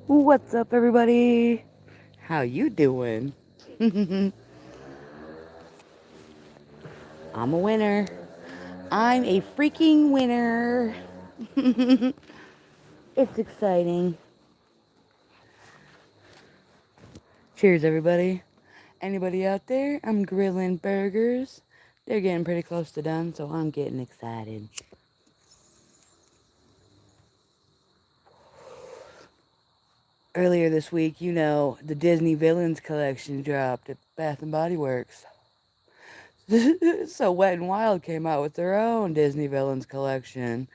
What's up, everybody? How you doing? I'm a winner. I'm a freaking winner. It's exciting. Cheers, everybody. Anybody out there? I'm grilling burgers. They're getting pretty close to done, so I'm getting excited. Earlier this week, the Disney Villains collection dropped at Bath and Body Works. So Wet and Wild came out with their own Disney Villains collection,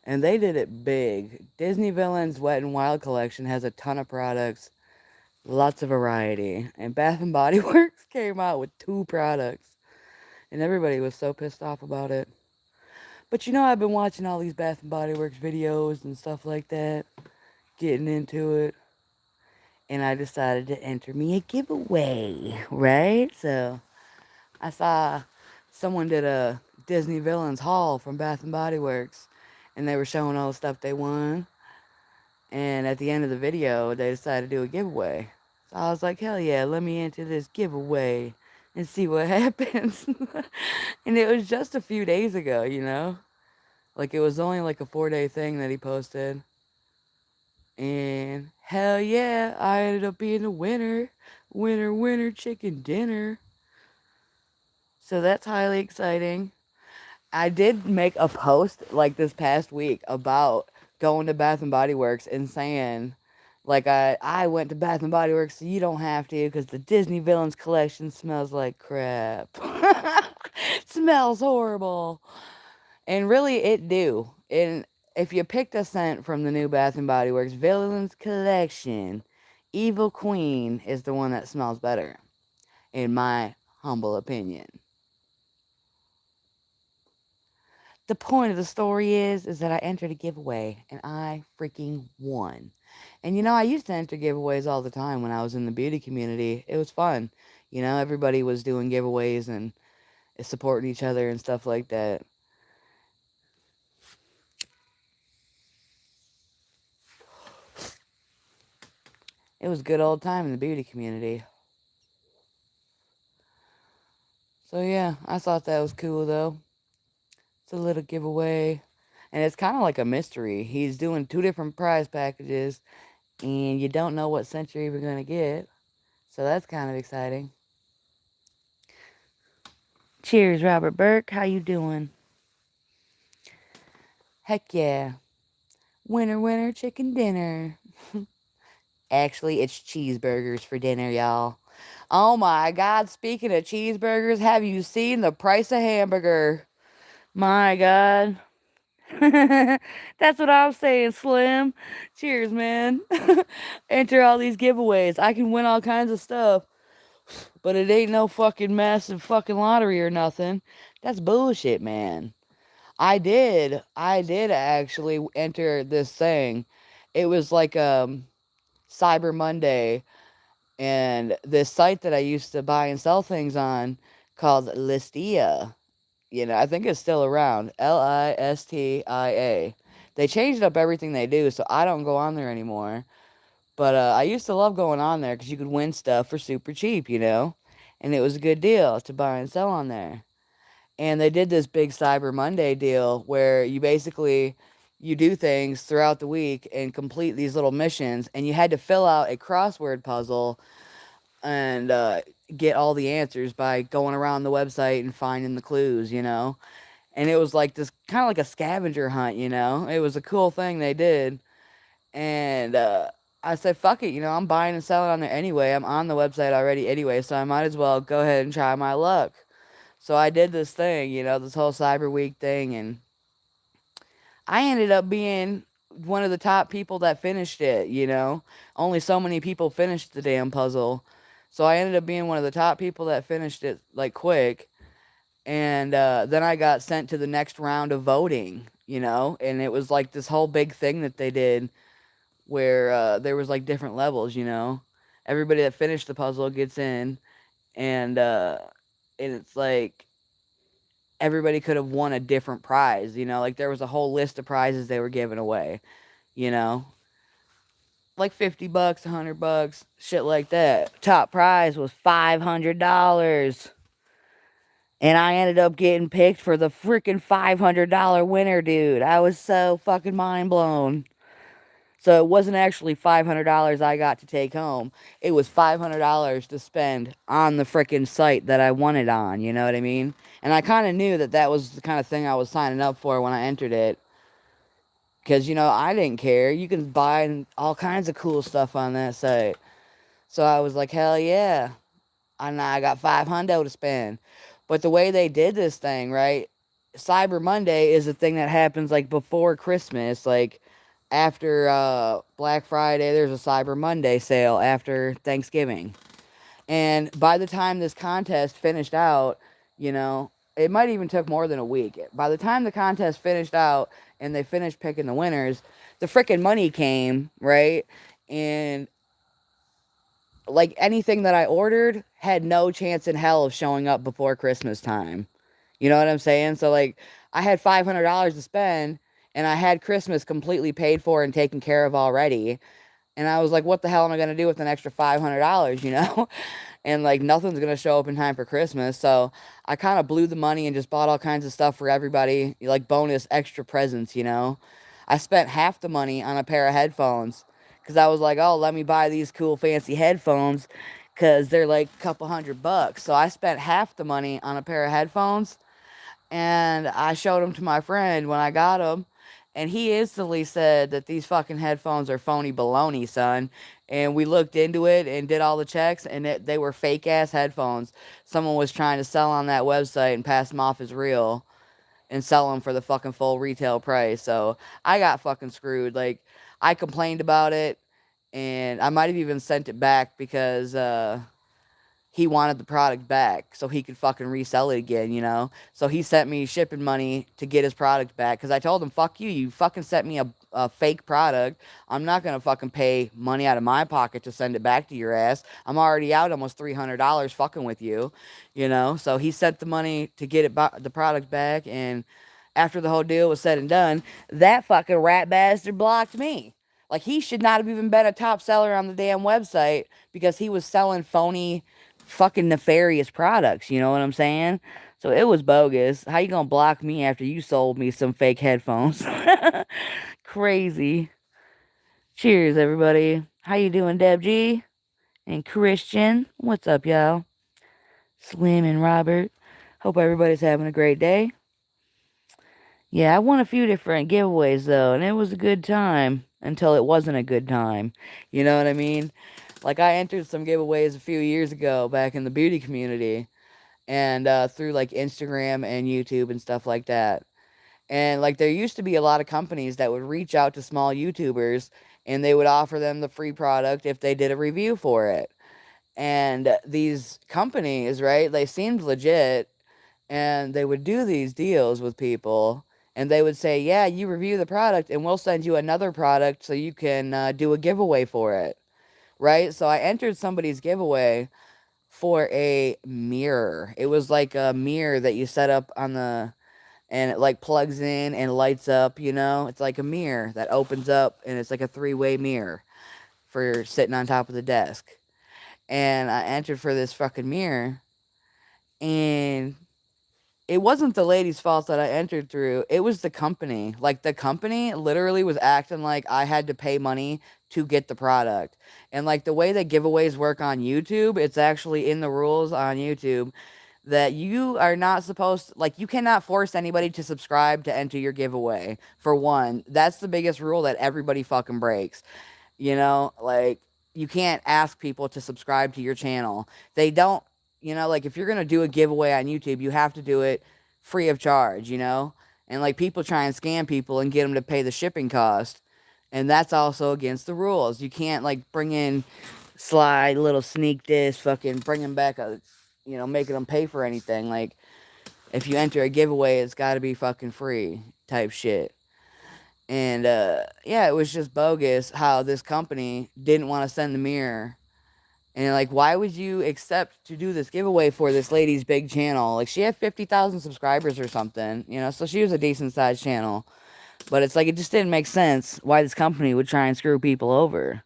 and they did it big. Disney Villains Wet and Wild collection has a ton of products, lots of variety, and Bath and Body Works came out with 2 products, and everybody was so pissed off about it. But I've been watching all these Bath and Body Works videos and stuff like that, getting into it, and I decided to enter me a giveaway, right? So I saw someone did a Disney Villains haul from Bath and Body Works, and they were showing all the stuff they won. And at the end of the video, they decided to do a giveaway. So I was like, hell yeah, let me enter this giveaway and see what happens. And it was just a few days ago. Like, it was only like a 4-day thing that he posted. And hell yeah, I ended up being the winner. Winner, winner, chicken dinner. So that's highly exciting. I did make a post like this past week about going to Bath and Body Works and saying, like, I went to Bath and Body Works, so you don't have to, because the Disney Villains collection smells like crap. Smells horrible. And really, it do. And if you picked a scent from the new Bath and Body Works Villains collection, Evil Queen is the one that smells better, in my humble opinion. The point of the story is that I entered a giveaway and I freaking won. And I used to enter giveaways all the time when I was in the beauty community. It was fun. Everybody was doing giveaways and supporting each other and stuff like that. It was a good old time in the beauty community. So yeah, I thought that was cool though. It's a little giveaway. And it's kind of like a mystery. He's doing 2 different prize packages and you don't know what scent you're even going to get. So that's kind of exciting. Cheers, Robert Burke. How you doing? Heck yeah. Winner, winner, chicken dinner. Actually, it's cheeseburgers for dinner, y'all. Oh my God, speaking of cheeseburgers, have you seen the price of hamburger? My God. That's what I'm saying, Slim. Cheers, man. Enter all these giveaways. I can win all kinds of stuff, but it ain't no fucking massive fucking lottery or nothing. That's bullshit, man. I did actually enter this thing. It was like Cyber Monday, and this site that I used to buy and sell things on called Listia. I think it's still around. Listia. They changed up everything they do, so I don't go on there anymore. But I used to love going on there because you could win stuff for super cheap. And it was a good deal to buy and sell on there. And they did this big Cyber Monday deal where you do things throughout the week and complete these little missions, and you had to fill out a crossword puzzle and get all the answers by going around the website and finding the clues. And it was like this kind of like a scavenger hunt. It was a cool thing they did. And I said, fuck it, I'm buying and selling on there anyway. I'm on the website already anyway, so I might as well go ahead and try my luck. So I did this thing, this whole Cyber Week thing, and I ended up being one of the top people that finished it. Only so many people finished the damn puzzle. So I ended up being one of the top people that finished it, like, quick. And then I got sent to the next round of voting. And it was like this whole big thing that they did where there was like different levels. Everybody that finished the puzzle gets in, and it's like everybody could have won a different prize. Like there was a whole list of prizes they were giving away, you know. like 50 bucks, 100 bucks, shit like that. Top prize was $500. And I ended up getting picked for the freaking $500 winner, dude. I was so fucking mind blown. So it wasn't actually $500 I got to take home. It was $500 to spend on the freaking site that I won it on. You know what I mean? And I kind of knew that that was the kind of thing I was signing up for when I entered it. Because, you know, I didn't care. You can buy all kinds of cool stuff on that site. So I was like, hell yeah. And I got $500 to spend. But the way they did this thing, right? Cyber Monday is a thing that happens like before Christmas. Like after Black Friday, there's a Cyber Monday sale after Thanksgiving. And by the time this contest finished out, you know, it might even took more than a week. By the time the contest finished out and they finished picking the winners, the freaking money came, right? And like anything that I ordered had no chance in hell of showing up before Christmas time. You know what I'm saying? So like I had $500 to spend and I had Christmas completely paid for and taken care of already. And I was like, what the hell am I going to do with an extra $500, you know? And like nothing's going to show up in time for Christmas. So I kind of blew the money and just bought all kinds of stuff for everybody, like bonus extra presents, you know? I spent half the money on a pair of headphones because I was like, oh, let me buy these cool fancy headphones because they're like a couple $100. So I spent half the money on a pair of headphones and I showed them to my friend when I got them. And he instantly said that these fucking headphones are phony baloney, son. And we looked into it and did all the checks, and they were fake ass headphones. Someone was trying to sell on that website and pass them off as real and sell them for the fucking full retail price. So I got fucking screwed. Like, I complained about it, and I might have even sent it back because he wanted the product back so he could fucking resell it again, you know? So he sent me shipping money to get his product back because I told him, fuck you, you fucking sent me a fake product. I'm not going to fucking pay money out of my pocket to send it back to your ass. I'm already out almost $300 fucking with you, you know? So he sent the money to get the product back, and after the whole deal was said and done, that fucking rat bastard blocked me. Like, he should not have even been a top seller on the damn website because he was selling phony fucking nefarious products, you know what I'm saying? So it was bogus. How you gonna block me after you sold me some fake headphones? Crazy. Cheers, everybody. How you doing, Deb G? And Christian? What's up, y'all? Slim and Robert. Hope everybody's having a great day. Yeah, I won a few different giveaways, though, and it was a good time until it wasn't a good time. You know what I mean? Like, I entered some giveaways a few years ago back in the beauty community and through like Instagram and YouTube and stuff like that. And like there used to be a lot of companies that would reach out to small YouTubers and they would offer them the free product if they did a review for it. And these companies, right, they seemed legit and they would do these deals with people and they would say, yeah, you review the product and we'll send you another product so you can do a giveaway for it. Right? So I entered somebody's giveaway for a mirror. It was like a mirror that you set up on and it like plugs in and lights up, you know? It's like a mirror that opens up and it's like a three-way mirror for sitting on top of the desk. And I entered for this fucking mirror and it wasn't the lady's fault that I entered through. It was the company. Like, the company literally was acting like I had to pay money to get the product. And, like, the way that giveaways work on YouTube, it's actually in the rules on YouTube that you are not supposed to, like, you cannot force anybody to subscribe to enter your giveaway. For one, that's the biggest rule that everybody fucking breaks. You know, like, you can't ask people to subscribe to your channel. They don't, you know, like, if you're going to do a giveaway on YouTube, you have to do it free of charge, you know? And, like, people try and scam people and get them to pay the shipping cost. And that's also against the rules. You can't, like, bring in slide, little sneak this, fucking bring them back, you know, making them pay for anything. Like, if you enter a giveaway, it's got to be fucking free type shit. And, yeah, it was just bogus how this company didn't want to send the mirror. And, like, why would you accept to do this giveaway for this lady's big channel? Like, she had 50,000 subscribers or something, you know, so she was a decent-sized channel. But it's like, it just didn't make sense why this company would try and screw people over.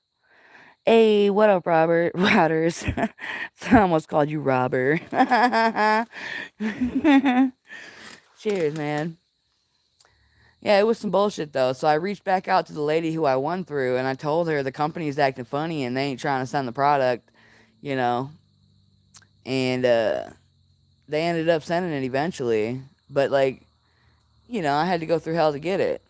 Hey, what up, Robert? Routers. I almost called you Robber. Cheers, man. Yeah, it was some bullshit though. So I reached back out to the lady who I won through, and I told her the company's acting funny and they ain't trying to send the product, you know. And they ended up sending it eventually, but like, I had to go through hell to get it.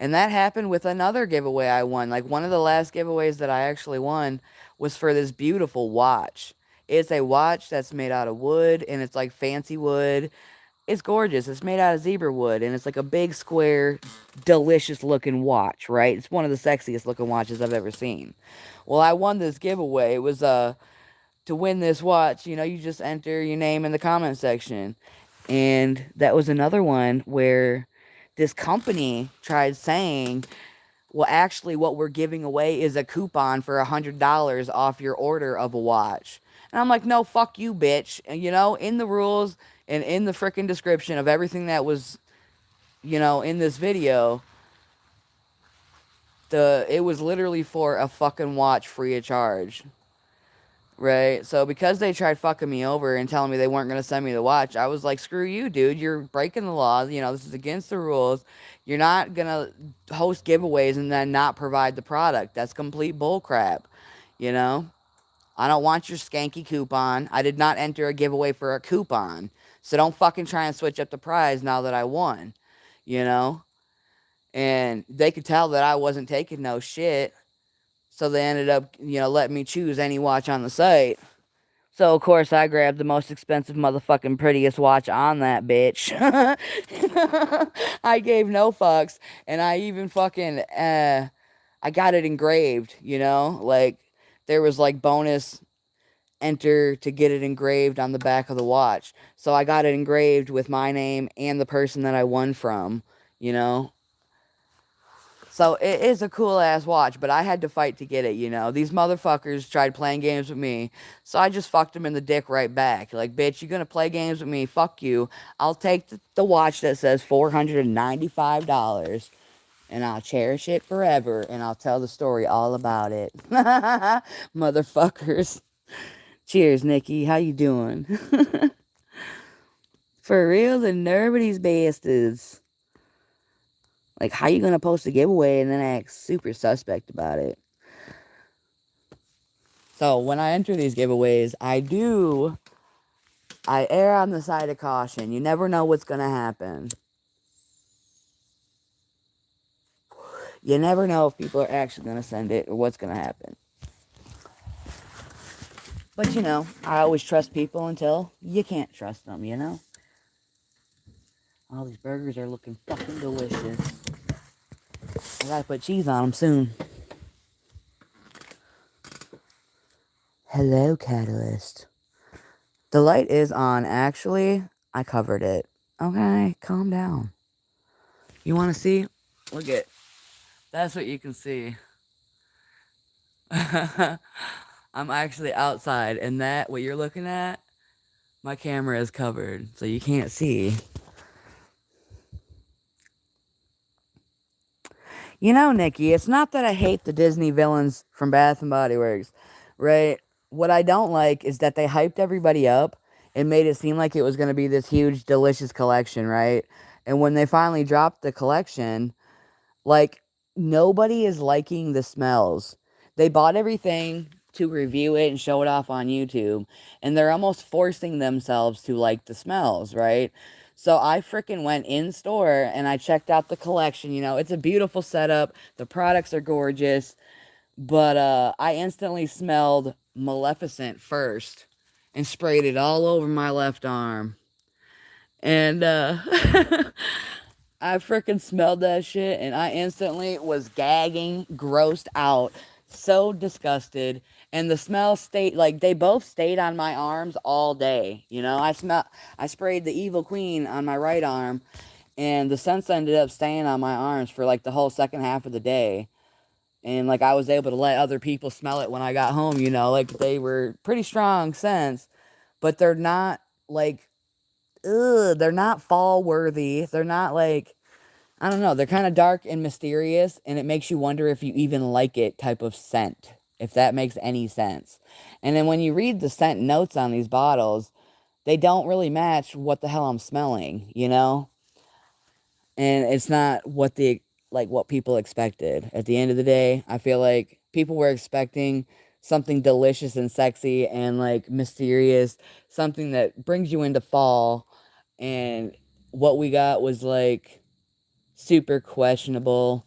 And that happened with another giveaway I won. Like one of the last giveaways that I actually won was for this beautiful watch. It's a watch that's made out of wood and it's like fancy wood. It's gorgeous. It's made out of zebra wood and it's like a big square, delicious looking watch, right? It's one of the sexiest looking watches I've ever seen. Well, I won this giveaway. It was to win this watch, you just enter your name in the comment section. And that was another one where this company tried saying, well, actually, what we're giving away is a coupon for $100 off your order of a watch. And I'm like, no, fuck you, bitch. And, in the rules and in the freaking description of everything that was, in this video, it was literally for a fucking watch free of charge. Right? So because they tried fucking me over and telling me they weren't going to send me the watch, I was like, screw you, dude. You're breaking the law. This is against the rules. You're not going to host giveaways and then not provide the product. That's complete bullcrap. I don't want your skanky coupon. I did not enter a giveaway for a coupon. So don't fucking try and switch up the prize now that I won. And they could tell that I wasn't taking no shit. So they ended up, letting me choose any watch on the site. So, of course, I grabbed the most expensive motherfucking prettiest watch on that bitch. I gave no fucks. And I even fucking, I got it engraved, Like, there was, like, bonus enter to get it engraved on the back of the watch. So I got it engraved with my name and the person that I won from, you know? So it is a cool ass watch, but I had to fight to get it, These motherfuckers tried playing games with me, so I just fucked them in the dick right back. Like, bitch, you gonna play games with me? Fuck you. I'll take the watch that says $495, and I'll cherish it forever, and I'll tell the story all about it. Motherfuckers. Cheers, Nikki. How you doing? For real, the nerve of these bastards. Like, how you gonna post a giveaway and then act super suspect about it? So, when I enter these giveaways, I err on the side of caution. You never know what's gonna happen. You never know if people are actually gonna send it or what's gonna happen. But, I always trust people until you can't trust them, All these burgers are looking fucking delicious. I gotta put cheese on them soon. Hello, Catalyst. The light is on. Actually, I covered it. Okay, calm down. You want to see? Look at. That's what you can see. I'm actually outside, and what you're looking at, my camera is covered, so you can't see. Nikki, it's not that I hate the Disney villains from Bath and Body Works, right? What I don't like is that they hyped everybody up and made it seem like it was going to be this huge, delicious collection, right? And when they finally dropped the collection, like, nobody is liking the smells. They bought everything to review it and show it off on YouTube, and they're almost forcing themselves to like the smells, right? So I freaking went in store and I checked out the collection. It's a beautiful setup. The products are gorgeous, but I instantly smelled Maleficent first and sprayed it all over my left arm. And I freaking smelled that shit and I instantly was gagging, grossed out, so disgusted. And the smell stayed, like, they both stayed on my arms all day. I sprayed the Evil Queen on my right arm, and the scents ended up staying on my arms for like the whole second half of the day. And like I was able to let other people smell it when I got home, like they were pretty strong scents, but they're not like, they're not fall worthy. They're not like, I don't know. They're kind of dark and mysterious, and it makes you wonder if you even like it type of scent. if that makes any sense. And then when you read the scent notes on these bottles, they don't really match what the hell I'm smelling, you know? And it's not what what people expected. At the end of the day, I feel like people were expecting something delicious and sexy and like mysterious, something that brings you into fall, and what we got was like super questionable.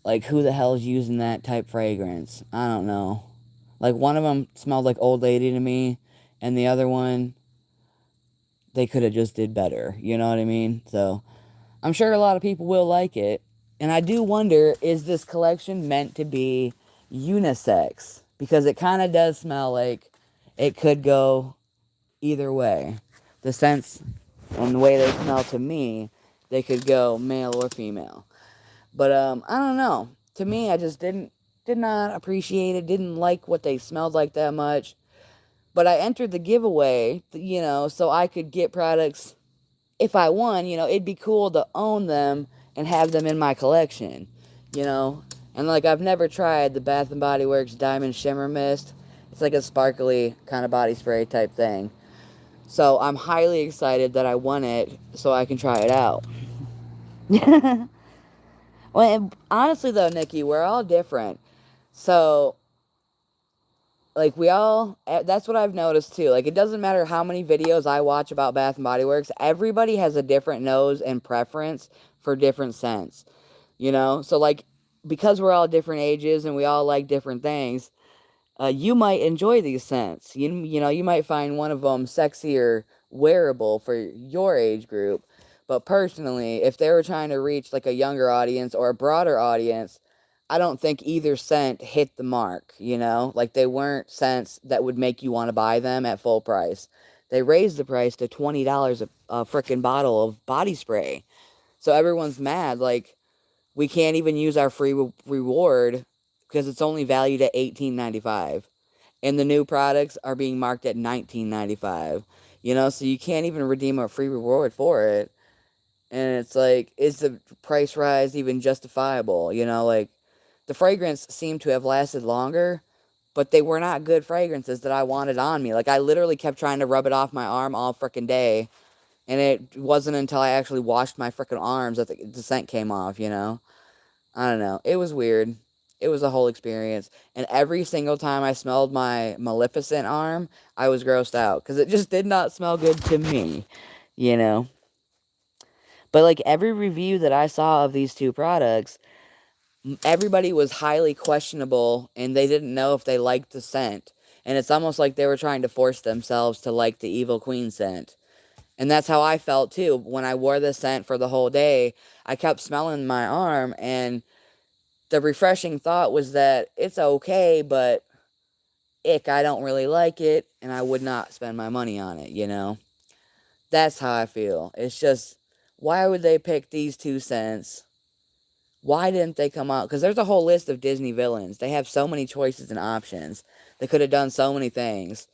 Like, who the hell is using that type fragrance? I don't know. Like, one of them smelled like old lady to me, and the other one, they could have just did better. You know what I mean? So, I'm sure a lot of people will like it. And I do wonder, is this collection meant to be unisex? Because it kind of does smell like it could go either way. The scents and the way they smell to me, they could go male or female. But I don't know. To me, I just did not appreciate it. Didn't like what they smelled like that much. But I entered the giveaway, so I could get products if I won. It'd be cool to own them and have them in my collection. You know, and like I've never tried the Bath and Body Works Diamond Shimmer Mist. It's like a sparkly kind of body spray type thing. So I'm highly excited that I won it so I can try it out. Well, honestly though, Nikki, we're all different. So, like, that's what I've noticed too. Like, it doesn't matter how many videos I watch about Bath and Body Works, everybody has a different nose and preference for different scents. So like, because we're all different ages and we all like different things, you might enjoy these scents. You might find one of them sexy or wearable for your age group. But personally, if they were trying to reach like a younger audience or a broader audience, I don't think either scent hit the mark, Like, they weren't scents that would make you want to buy them at full price. They raised the price to $20 a frickin' bottle of body spray. So everyone's mad. Like, we can't even use our free reward because it's only valued at $18.95. And the new products are being marked at $19.95. So you can't even redeem a free reward for it. And it's like, is the price rise even justifiable? Like, the fragrance seemed to have lasted longer, but they were not good fragrances that I wanted on me. Like, I literally kept trying to rub it off my arm all frickin' day. And it wasn't until I actually washed my frickin' arms that the scent came off, I don't know. It was weird. It was a whole experience. And every single time I smelled my Maleficent arm, I was grossed out. Because it just did not smell good to me, you know. But like every review that I saw of these two products, everybody was highly questionable. And they didn't know if they liked the scent. And it's almost like they were trying to force themselves to like the Evil Queen scent. And that's how I felt too. When I wore this scent for the whole day, I kept smelling my arm, and the refreshing thought was that it's okay, but I don't really like it, and I would not spend my money on it. That's how I feel. It's just, why would they pick these two scents? Why didn't they come out? Because there's a whole list of Disney villains. They have so many choices and options. They could have done so many things.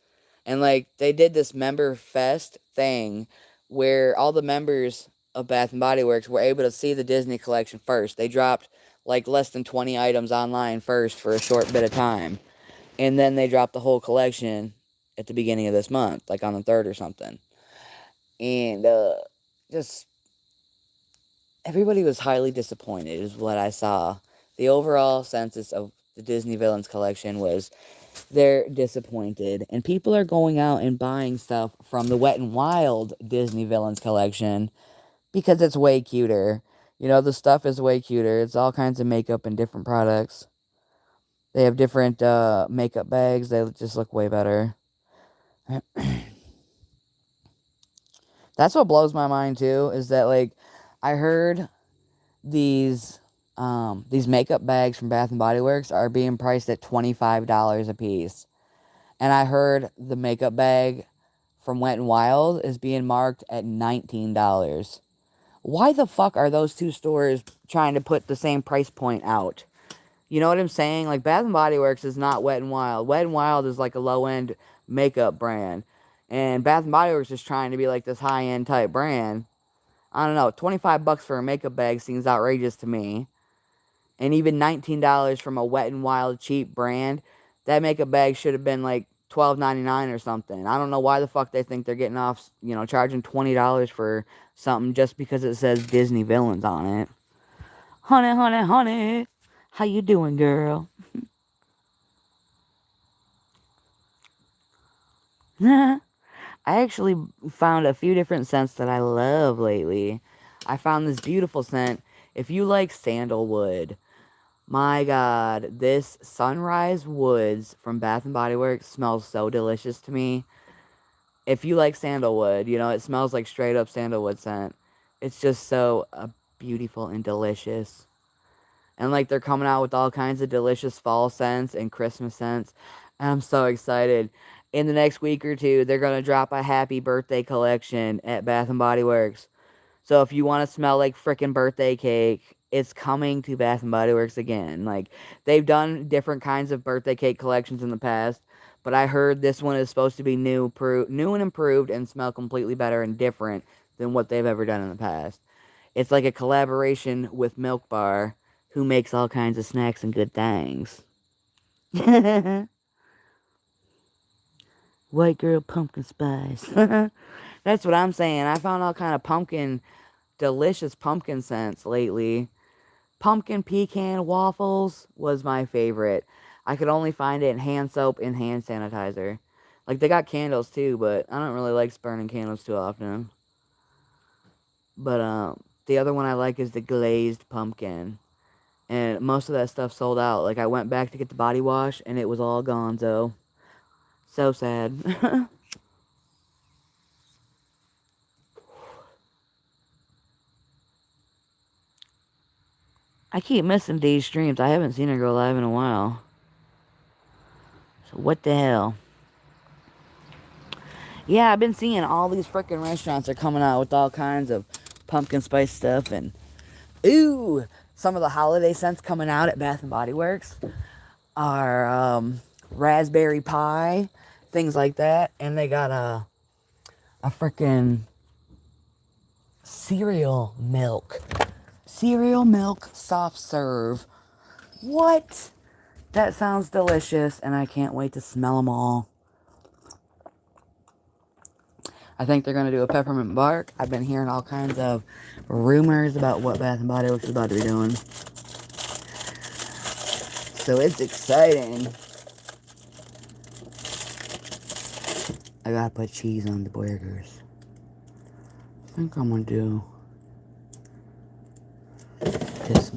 And, like, they did this member fest thing where all the members of Bath and Body Works were able to see the Disney collection first. They dropped, like, less than 20 items online first for a short bit of time. And then they dropped the whole collection at the beginning of this month, like on the 3rd or something. And, just, everybody was highly disappointed is what I saw. The overall census of the Disney Villains collection was they're disappointed. And people are going out and buying stuff from the Wet n Wild Disney Villains collection because it's way cuter. The stuff is way cuter. It's all kinds of makeup and different products. They have different makeup bags. They just look way better. That's what blows my mind too, is that, like, I heard these makeup bags from Bath and Body Works are being priced at $25 a piece. And I heard the makeup bag from Wet n Wild is being marked at $19. Why the fuck are those two stores trying to put the same price point out? You know what I'm saying? Like, Bath and Body Works is not Wet n Wild. Wet n Wild is like a low-end makeup brand. And Bath and Body Works is trying to be like this high-end type brand. I don't know. $25 for a makeup bag seems outrageous to me. And even $19 from a Wet and Wild cheap brand, that makeup bag should have been like $12.99 or something. I don't know why the fuck they think they're getting off, charging $20 for something just because it says Disney villains on it. Honey, honey, honey. How you doing, girl? I actually found a few different scents that I love lately. I found this beautiful scent. If you like sandalwood, my God, this Sunrise Woods from Bath and Body Works smells so delicious to me. If you like sandalwood, it smells like straight up sandalwood scent. It's just so beautiful and delicious. And like they're coming out with all kinds of delicious fall scents and Christmas scents. And I'm so excited. In the next week or two, they're going to drop a happy birthday collection at Bath and Body Works. So if you want to smell like frickin' birthday cake, it's coming to Bath and Body Works again. Like, they've done different kinds of birthday cake collections in the past, but I heard this one is supposed to be new and improved and smell completely better and different than what they've ever done in the past. It's like a collaboration with Milk Bar, who makes all kinds of snacks and good things. White girl pumpkin spice. That's what I'm saying. I found all kind of delicious pumpkin scents lately. Pumpkin pecan waffles was my favorite. I could only find it in hand soap and hand sanitizer. Like, they got candles too, but I don't really like burning candles too often. But the other one I like is the glazed pumpkin. And most of that stuff sold out. Like, I went back to get the body wash, and it was all gone, so sad. I keep missing Dee's streams. I haven't seen her go live in a while. So what the hell? Yeah, I've been seeing all these freaking restaurants are coming out with all kinds of pumpkin spice stuff. And, ooh, some of the holiday scents coming out at Bath & Body Works are raspberry pie, things like that. And they got a freaking cereal milk soft serve. What? That sounds delicious, and I can't wait to smell them all. I think they're going to do a peppermint bark. I've been hearing all kinds of rumors about what Bath & Body Works is about to be doing. So it's exciting. I gotta put cheese on the burgers. I think I'm gonna do this.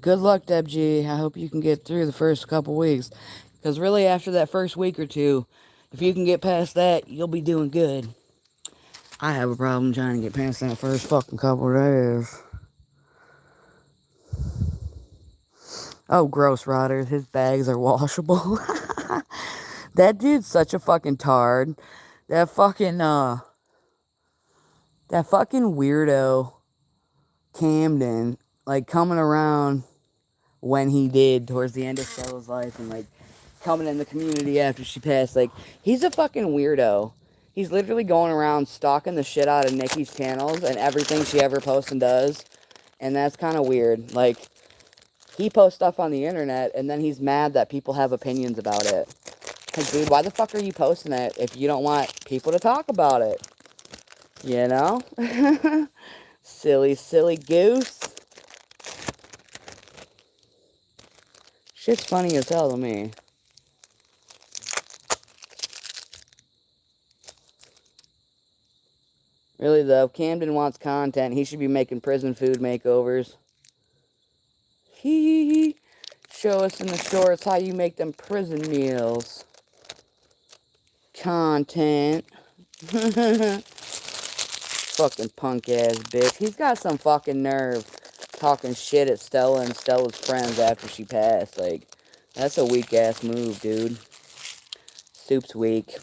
Good luck, Deb G. I hope you can get through the first couple weeks. Because really, after that first week or two, if you can get past that, you'll be doing good. I have a problem trying to get past that first fucking couple of days. Oh, gross, Rotters. His bags are washable. That dude's such a fucking tard. That fucking weirdo, Camden, like, coming around when he did towards the end of Stella's life and, like, coming in the community after she passed. Like, he's a fucking weirdo. He's literally going around stalking the shit out of Nikki's channels and everything she ever posts and does. And that's kind of weird. Like, he posts stuff on the internet and then he's mad that people have opinions about it. Like, dude, why the fuck are you posting it if you don't want people to talk about it? You know? Silly, silly goose. Shit's funny as hell to me. Really, though, if Camden wants content, he should be making prison food makeovers. Hee. Show us in the shorts how you make them prison meals. Content. Fucking punk ass bitch. He's got some fucking nerve talking shit at Stella and Stella's friends after she passed. Like, that's a weak ass move, dude. Soup's weak.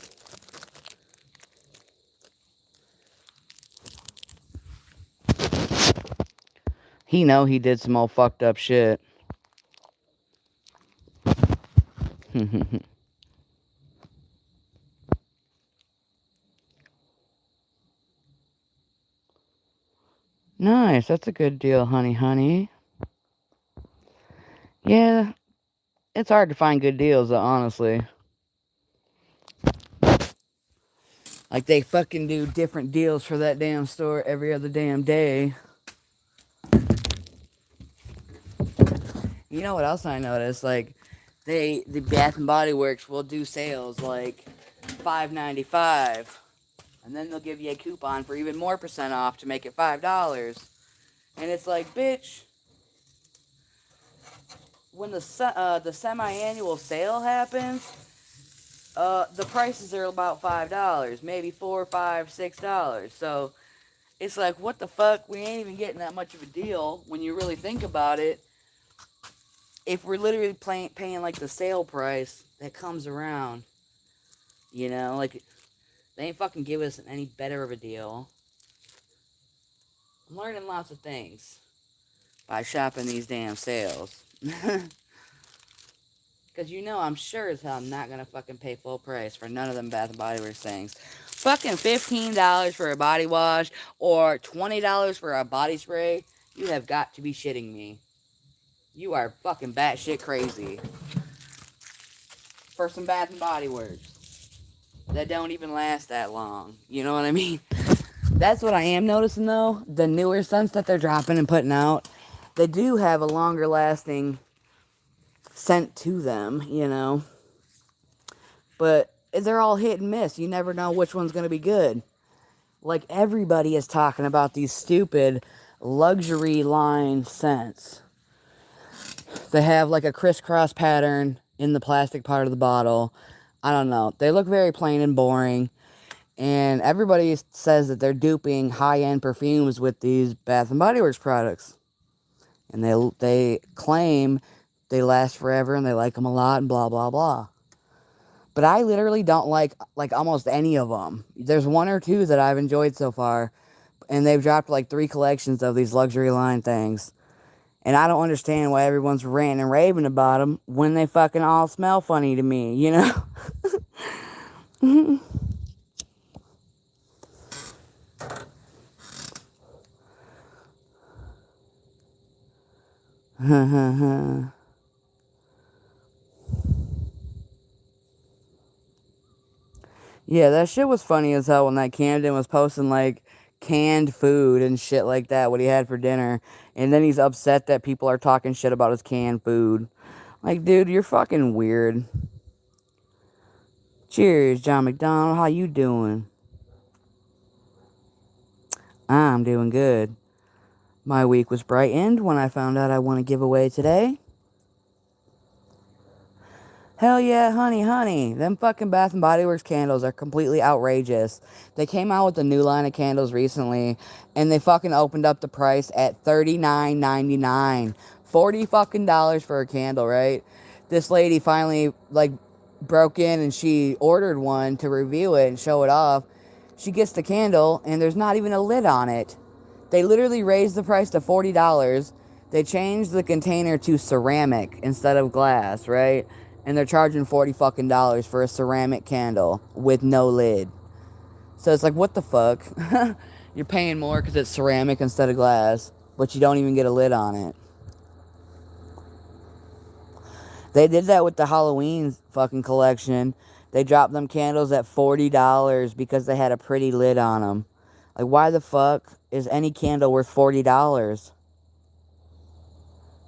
He know he did some old fucked up shit. Nice. That's a good deal, honey, honey. Yeah, it's hard to find good deals, though, honestly. Like, they fucking do different deals for that damn store every other damn day. You know what else I noticed? Like, the Bath and Body Works will do sales like $5.95, and then they'll give you a coupon for even more percent off to make it $5. And it's like, bitch, when the semi-annual sale happens, the prices are about $5, maybe $4, $5, $6. So it's like, what the fuck? We ain't even getting that much of a deal when you really think about it. If we're literally paying like the sale price that comes around, you know, like, they ain't fucking give us any better of a deal. I'm learning lots of things by shopping these damn sales. Because you know I'm sure as hell I'm not going to fucking pay full price for none of them Bath & Body Works things. Fucking $15 for a body wash or $20 for a body spray. You have got to be shitting me. You are fucking batshit crazy. For some Bath & Body Works that don't even last that long. You know what I mean? That's what I am noticing, though. The newer scents that they're dropping and putting out, they do have a longer lasting scent to them, you know. But they're all hit and miss. You never know which one's going to be good. Like, everybody is talking about these stupid luxury line scents. They have like a crisscross pattern in the plastic part of the bottle. I don't know. They look very plain and boring. And everybody says that they're duping high-end perfumes with these Bath & Body Works products. And they claim they last forever and they like them a lot and blah, blah, blah. But I literally don't like almost any of them. There's one or two that I've enjoyed so far. And they've dropped like 3 collections of these luxury line things. And I don't understand why everyone's ranting and raving about them when they fucking all smell funny to me, you know? Yeah, that shit was funny as hell when that Camden was posting like canned food and shit like that, what he had for dinner. And then he's upset that people are talking shit about his canned food. Like, dude, you're fucking weird. Cheers, John McDonald. How you doing? I'm doing good. My week was brightened when I found out I won a giveaway today. Hell yeah, honey, honey. Them fucking Bath and Body Works candles are completely outrageous. They came out with a new line of candles recently, and they fucking opened up the price at $39.99. $40 fucking dollars for a candle, right? This lady finally, like, broke in and she ordered one to review it and show it off. She gets the candle, and there's not even a lid on it. They literally raised the price to $40. They changed the container to ceramic instead of glass, right? And they're charging $40 fucking dollars for a ceramic candle with no lid. So it's like, what the fuck? You're paying more because it's ceramic instead of glass, but you don't even get a lid on it. They did that with the Halloween fucking collection. They dropped them candles at $40 because they had a pretty lid on them. Like, why the fuck is any candle worth $40?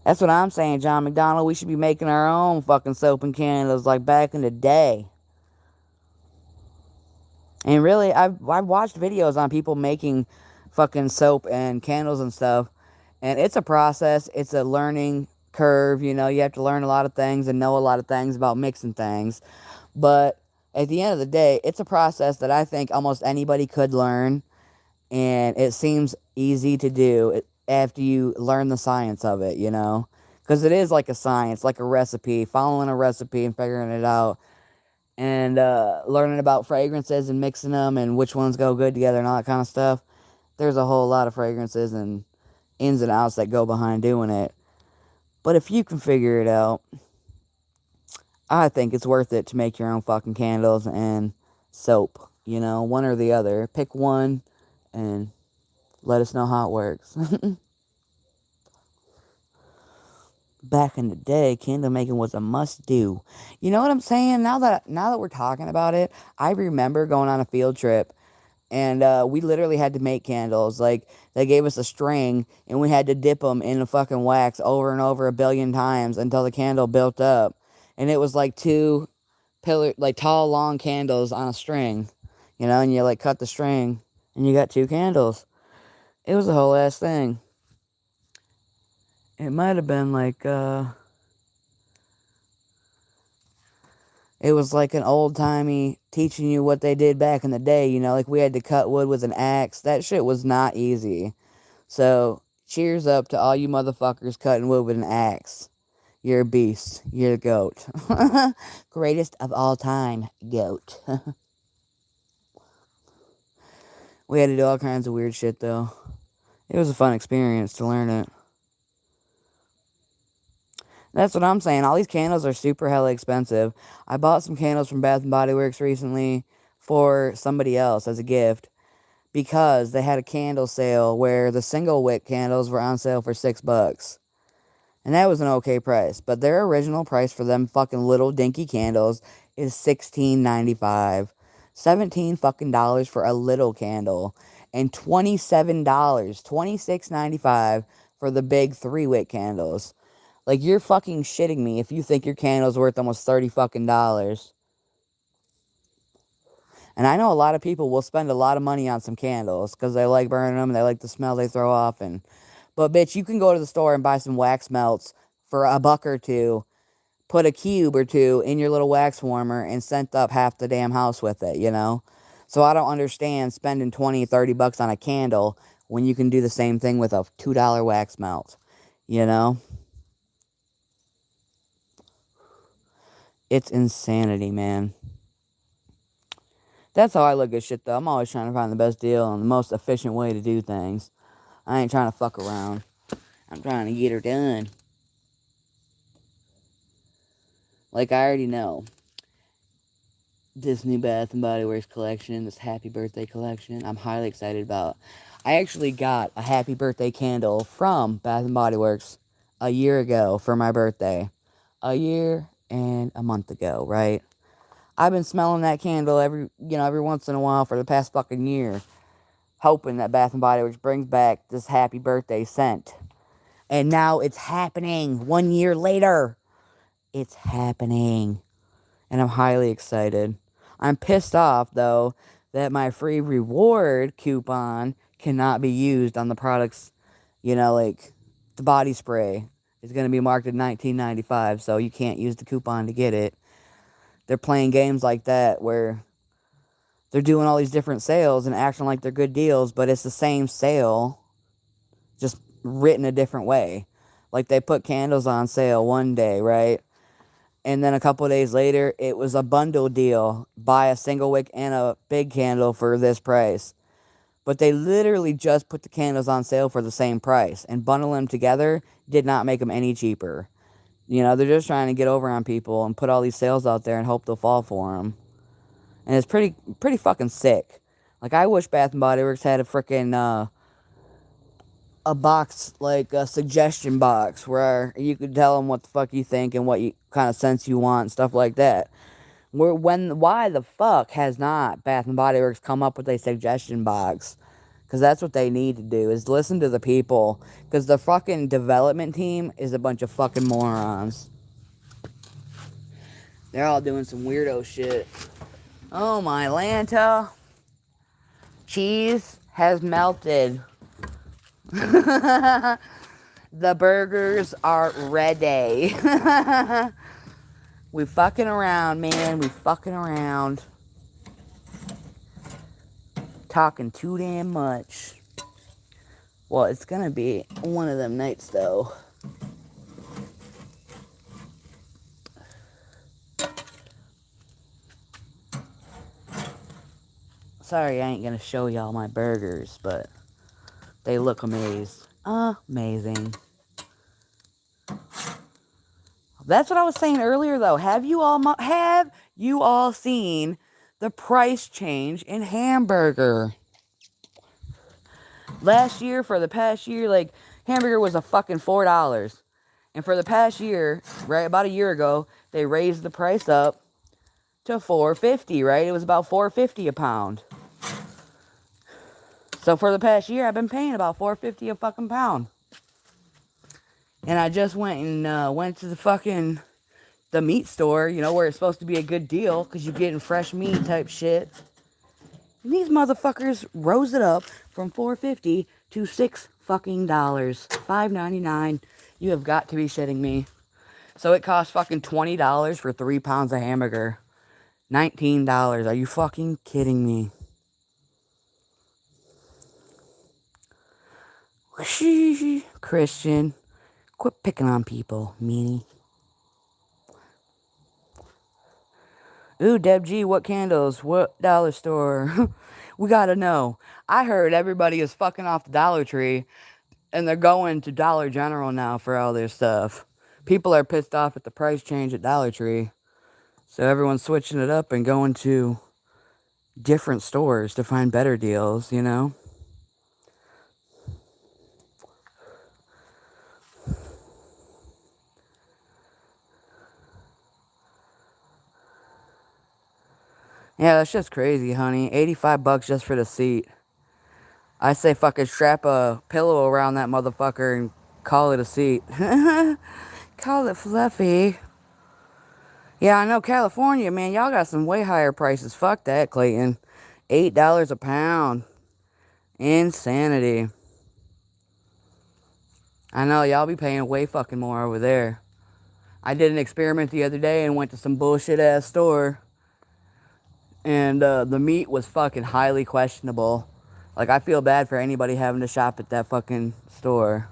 That's what I'm saying, John McDonald. We should be making our own fucking soap and candles like back in the day. And really, I've watched videos on people making fucking soap and candles and stuff. And it's a process. It's a learning curve. You know, you have to learn a lot of things and know a lot of things about mixing things. But at the end of the day, it's a process that I think almost anybody could learn. And it seems easy to do after you learn the science of it, you know? Because it is like a science, like a recipe, following a recipe and figuring it out. And learning about fragrances and mixing them and which ones go good together and all that kind of stuff. There's a whole lot of fragrances and ins and outs that go behind doing it. But if you can figure it out, I think it's worth it to make your own fucking candles and soap. You know, one or the other. Pick one and let us know how it works. Back in the day, candle making was a must do. You know what I'm saying? Now that we're talking about it, I remember going on a field trip and we literally had to make candles. Like, they gave us a string and we had to dip them in the fucking wax over and over a billion times until the candle built up. And it was like two like tall, long candles on a string, you know, and you like cut the string and you got two candles. It was a whole ass thing. It might have been like, it was like an old timey teaching you what they did back in the day, you know, like we had to cut wood with an axe. That shit was not easy. So, cheers up to all you motherfuckers cutting wood with an axe. You're a beast. You're a goat. Greatest of all time, goat. We had to do all kinds of weird shit, though. It was a fun experience to learn it. That's what I'm saying. All these candles are super hella expensive. I bought some candles from Bath & Body Works recently for somebody else as a gift because they had a candle sale where the single wick candles were on sale for $6. And that was an okay price. But their original price for them fucking little dinky candles is $16.95. $17 fucking dollars for a little candle. And $27, $26.95 for the big 3-wick candles. Like, you're fucking shitting me if you think your candle's worth almost $30 fucking dollars. And I know a lot of people will spend a lot of money on some candles because they like burning them and they like the smell they throw off. But bitch, you can go to the store and buy some wax melts for $1 or $2, put a cube or two in your little wax warmer and scent up half the damn house with it, you know? So I don't understand spending $20, $30 on a candle when you can do the same thing with a $2 wax melt, you know? It's insanity, man. That's how I look at shit, though. I'm always trying to find the best deal and the most efficient way to do things. I ain't trying to fuck around. I'm trying to get her done. Like, I already know this new Bath & Body Works collection, this happy birthday collection, I'm highly excited about. I actually got a happy birthday candle from Bath & Body Works a year ago for my birthday. A year and a month ago, right? I've been smelling that candle every once in a while for the past fucking year, hoping that Bath & Body Works brings back this happy birthday scent. And now it's happening 1 year later. It's happening. And I'm highly excited. I'm pissed off, though, that my free reward coupon cannot be used on the products, like the body spray is going to be marked at $19.95, so you can't use the coupon to get it. They're playing games like that where they're doing all these different sales and acting like they're good deals, but it's the same sale, just written a different way. Like, they put candles on sale one day, right? And then a couple of days later, it was a bundle deal. Buy a single wick and a big candle for this price. But they literally just put the candles on sale for the same price. And bundling them together did not make them any cheaper. They're just trying to get over on people and put all these sales out there and hope they'll fall for them. And it's pretty fucking sick. Like, I wish Bath & Body Works had a freaking, a box, like a suggestion box, where you could tell them what the fuck you think and what kind of scents you want and stuff like that. Why the fuck has not Bath & Body Works come up with a suggestion box? Because that's what they need to do, is listen to the people. Because the fucking development team is a bunch of fucking morons. They're all doing some weirdo shit. Oh my Lanta. Cheese has melted. The burgers are ready. We fucking around, man. We fucking around. Talking too damn much. Well, it's gonna be one of them nights, though. Sorry, I ain't gonna show y'all my burgers, but they look amazing. That's what I was saying earlier, though. Have you all seen the price change in hamburger? Last year, for the past year, like, hamburger was a fucking $4. And for the past year, right, about a year ago, they raised the price up to $4.50, right? It was about $4.50 a pound. So for the past year, I've been paying about $4.50 a fucking pound. And I just went to the meat store, you know, where it's supposed to be a good deal because you're getting fresh meat type shit. And these motherfuckers rose it up from $4.50 to $6 fucking dollars. $5.99. You have got to be shitting me. So it costs fucking $20 for 3 pounds of hamburger. $19. Are you fucking kidding me? Christian, quit picking on people, meanie. Ooh, Deb G, what candles? What dollar store? We gotta know. I heard everybody is fucking off the Dollar Tree, and they're going to Dollar General now for all their stuff. People are pissed off at the price change at Dollar Tree. So everyone's switching it up and going to different stores to find better deals, you know? Yeah, that's just crazy, honey. $85 just for the seat. I say fucking strap a pillow around that motherfucker and call it a seat. Call it fluffy. Yeah, I know California, man. Y'all got some way higher prices. Fuck that, Clayton. $8 a pound. Insanity. I know, y'all be paying way fucking more over there. I did an experiment the other day and went to some bullshit ass store. And the meat was fucking highly questionable. Like, I feel bad for anybody having to shop at that fucking store.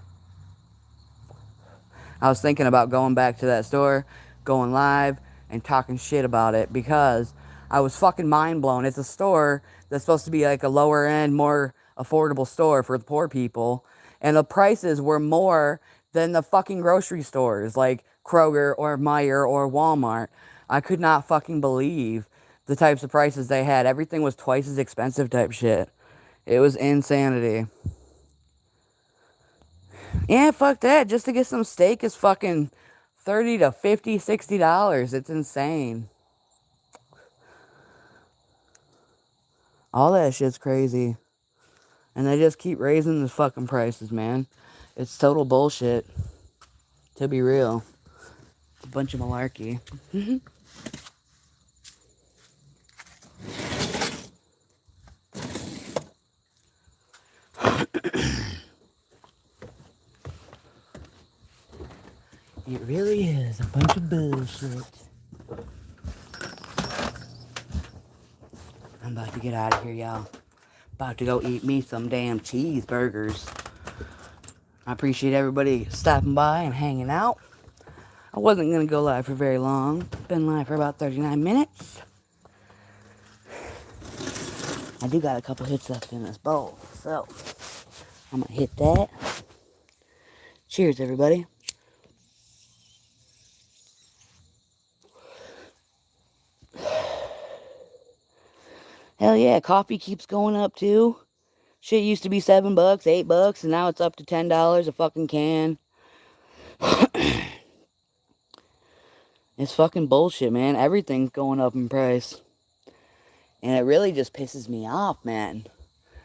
I was thinking about going back to that store, going live, and talking shit about it because I was fucking mind blown. It's a store that's supposed to be like a lower end, more affordable store for the poor people. And the prices were more than the fucking grocery stores like Kroger or Meijer or Walmart. I could not fucking believe the types of prices they had. Everything was twice as expensive type shit. It was insanity. Yeah, fuck that. Just to get some steak is fucking $30 to $50, $60. It's insane. All that shit's crazy. And they just keep raising the fucking prices, man. It's total bullshit. To be real. It's a bunch of malarkey. It really is a bunch of bullshit. I'm about to get out of here, y'all. About to go eat me some damn cheeseburgers. I appreciate everybody stopping by and hanging out. I wasn't going to go live for very long. Been live for about 39 minutes. I do got a couple hits left in this bowl, so I'm going to hit that. Cheers, everybody. Hell yeah, coffee keeps going up too. Shit used to be $7, $8, and now it's up to $10 a fucking can. It's fucking bullshit, man. Everything's going up in price. And it really just pisses me off, man.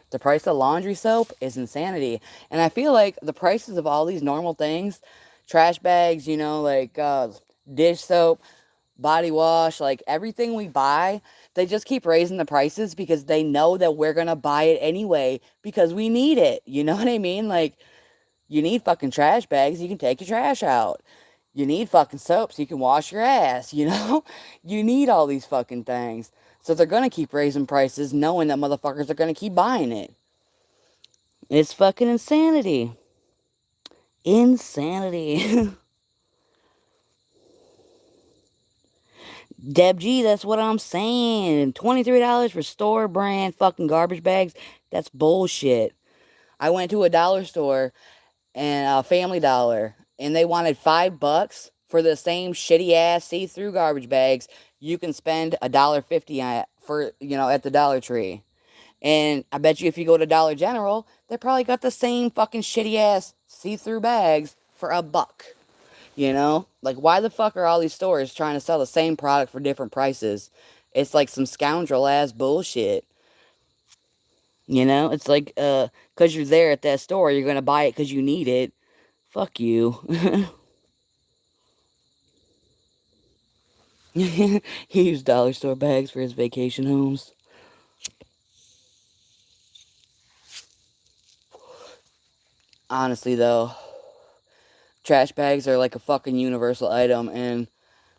The price of laundry soap is insanity. And I feel like the prices of all these normal things, trash bags, you know, like dish soap, body wash, like everything we buy, they just keep raising the prices because they know that we're going to buy it anyway because we need it. You know what I mean? Like, you need fucking trash bags, you can take your trash out. You need fucking soap so you can wash your ass, you know? You need all these fucking things. So they're going to keep raising prices knowing that motherfuckers are going to keep buying it. It's fucking insanity. Insanity. Deb G, that's what I'm saying. $23 for store brand fucking garbage bags. That's bullshit. I went to a dollar store and Family Dollar, and they wanted $5 for the same shitty ass see-through garbage bags, you can spend $1.50 for, at the Dollar Tree. And I bet you if you go to Dollar General, they probably got the same fucking shitty ass see-through bags for $1. Like, why the fuck are all these stores trying to sell the same product for different prices? It's like some scoundrel ass bullshit. It's like, because you're there at that store, you're gonna buy it because you need it. Fuck you. He used dollar store bags for his vacation homes. Honestly, though, trash bags are like a fucking universal item, and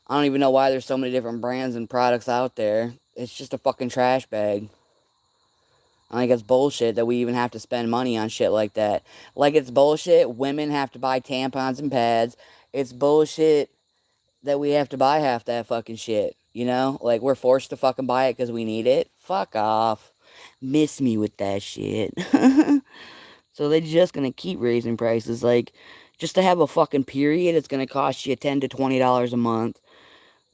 I don't even know why there's so many different brands and products out there. It's just a fucking trash bag. I think it's bullshit that we even have to spend money on shit like that. Like, it's bullshit women have to buy tampons and pads. It's bullshit that we have to buy half that fucking shit. Like, we're forced to fucking buy it because we need it. Fuck off. Miss me with that shit. So they're just gonna keep raising prices. Like, just to have a fucking period, it's gonna cost you $10 to $20 a month.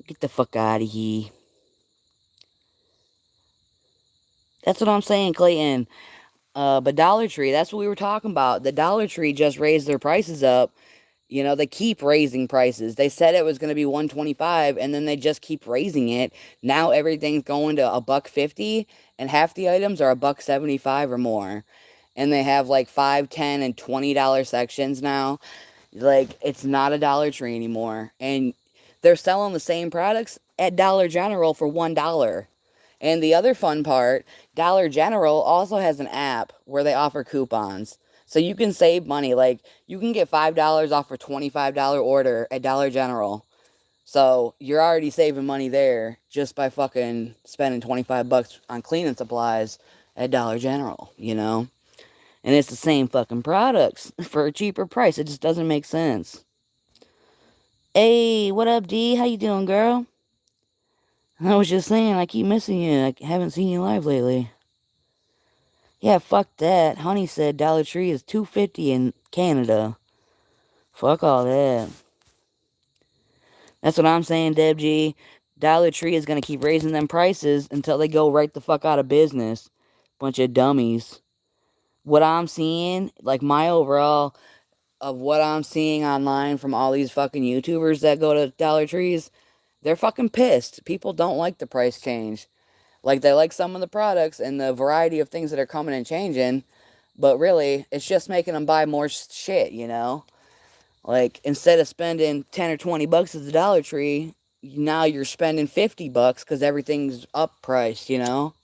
Get the fuck out of here. That's what I'm saying, Clayton. But Dollar Tree, that's what we were talking about. The Dollar Tree just raised their prices up. They keep raising prices. They said it was going to be $1.25, and then they just keep raising it. Now everything's going to $1.50, and half the items are $1.75 or more. And they have like $5, $10, and $20 sections now. Like, it's not a Dollar Tree anymore. And they're selling the same products at Dollar General for $1. And the other fun part, Dollar General also has an app where they offer coupons. So you can save money. Like, you can get $5 off a $25 order at Dollar General. So you're already saving money there just by fucking spending $25 on cleaning supplies at Dollar General, And it's the same fucking products for a cheaper price. It just doesn't make sense. Hey, what up, D? How you doing, girl? I was just saying, I keep missing you. I haven't seen you live lately. Yeah, fuck that. Honey said Dollar Tree is $2.50 in Canada. Fuck all that. That's what I'm saying, Deb G. Dollar Tree is gonna keep raising them prices until they go right the fuck out of business. Bunch of dummies. What I'm seeing, like, my overall of what I'm seeing online from all these fucking YouTubers that go to Dollar Trees, they're fucking pissed. People don't like the price change. Like, they like some of the products and the variety of things that are coming and changing, but really, it's just making them buy more shit, Like, instead of spending 10 or 20 bucks at the Dollar Tree, now you're spending 50 bucks because everything's up priced, And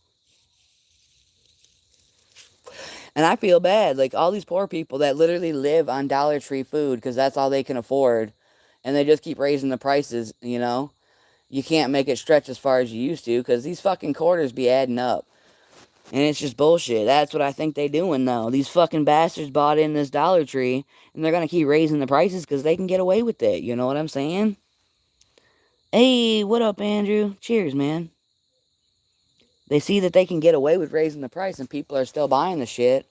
I feel bad. Like, all these poor people that literally live on Dollar Tree food because that's all they can afford, and they just keep raising the prices, You can't make it stretch as far as you used to because these fucking quarters be adding up. And it's just bullshit. That's what I think they doing, though. These fucking bastards bought in this Dollar Tree, and they're gonna keep raising the prices because they can get away with it. You know what I'm saying? Hey, what up, Andrew? Cheers, man. They see that they can get away with raising the price, and people are still buying the shit.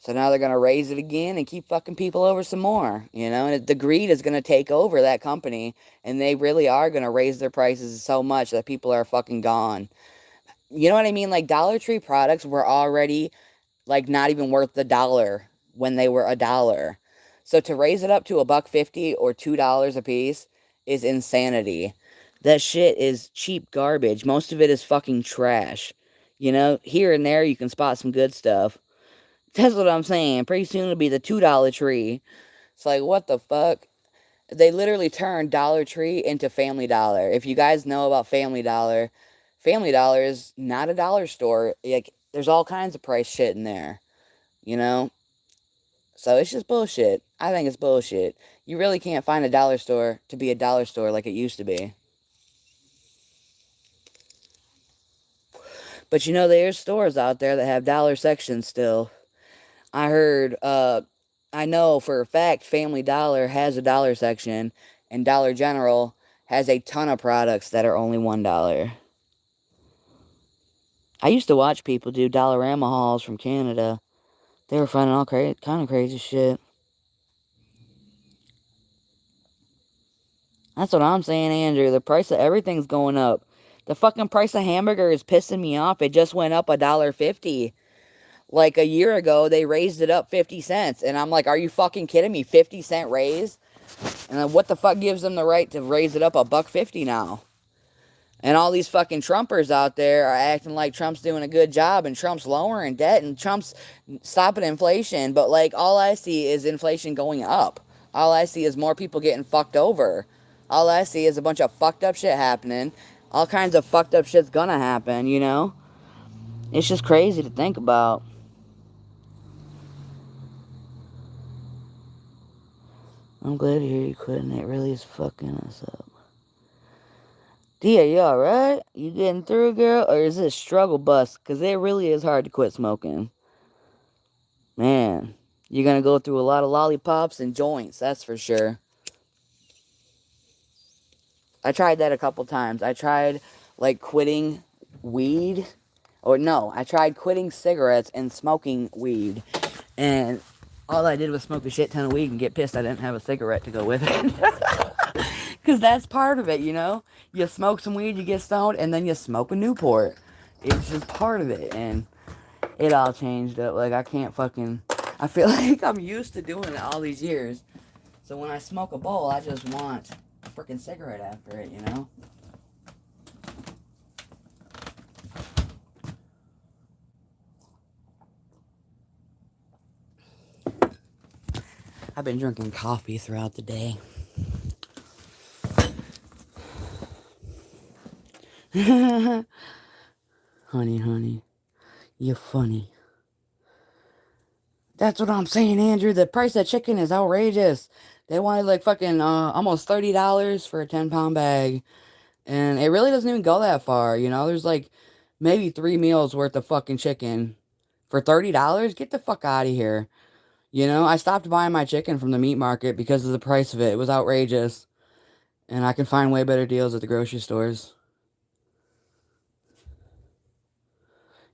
So now they're gonna raise it again and keep fucking people over some more, And the greed is gonna take over that company, and they really are gonna raise their prices so much that people are fucking gone. You know what I mean? Like, Dollar Tree products were already, like, not even worth the dollar when they were $1. So to raise it up to $1.50 or $2 a piece is insanity. That shit is cheap garbage. Most of it is fucking trash. Here and there you can spot some good stuff. That's what I'm saying. Pretty soon it'll be the $2 tree. It's like, what the fuck? They literally turned Dollar Tree into Family Dollar. If you guys know about Family Dollar is not a dollar store. Like, there's all kinds of price shit in there, So it's just bullshit. I think it's bullshit. You really can't find a dollar store to be a dollar store like it used to be. But there's stores out there that have dollar sections still. I heard, I know for a fact Family Dollar has a dollar section, and Dollar General has a ton of products that are only $1. I used to watch people do Dollarama hauls from Canada. They were finding all kind of crazy shit. That's what I'm saying, Andrew. The price of everything's going up. The fucking price of hamburger is pissing me off. It just went up $1.50. Like a year ago, they raised it up 50 cents. And I'm like, are you fucking kidding me? 50-cent raise? And then what the fuck gives them the right to raise it up $1.50 now? And all these fucking Trumpers out there are acting like Trump's doing a good job and Trump's lowering debt and Trump's stopping inflation. But like all I see is inflation going up. All I see is more people getting fucked over. All I see is a bunch of fucked up shit happening. All kinds of fucked up shit's gonna happen, you know? It's just crazy to think about. I'm glad to hear you quitting. It really is fucking us up. Dia, you alright? You getting through, girl? Or is it a struggle bus? Because it really is hard to quit smoking. Man, you're going to go through a lot of lollipops and joints, that's for sure. I tried that a couple times. I tried, like, quitting weed. Or no, I tried quitting cigarettes and smoking weed. And all I did was smoke a shit ton of weed and get pissed I didn't have a cigarette to go with it. Because that's part of it, you know? You smoke some weed, you get stoned, and then you smoke a Newport. It's just part of it. And it all changed up. Like, I can't fucking... I feel like I'm used to doing it all these years. So when I smoke a bowl, I just want a freaking cigarette after it, you know? I've been drinking coffee throughout the day. Honey, you're funny. That's what I'm saying, Andrew. The price of chicken is outrageous. They wanted like fucking almost $30 for a 10-pound bag. And it really doesn't even go that far, you know? There's like maybe 3 meals worth of fucking chicken for $30. Get the fuck out of here. You know, I stopped buying my chicken from the meat market because of the price of it. It was outrageous. And I can find way better deals at the grocery stores.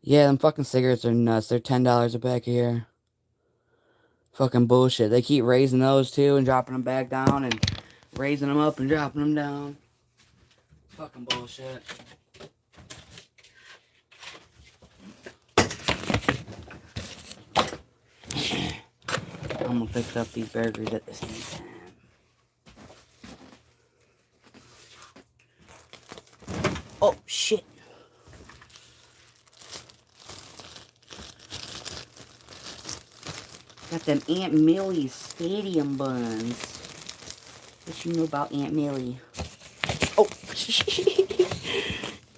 Yeah, them fucking cigarettes are nuts. They're $10 a pack here. Fucking bullshit. They keep raising those too and dropping them back down and raising them up and dropping them down. Fucking bullshit. I'm gonna fix up these burgers at the same time. Oh, shit. Got them Aunt Millie stadium buns. What you know about Aunt Millie? Oh,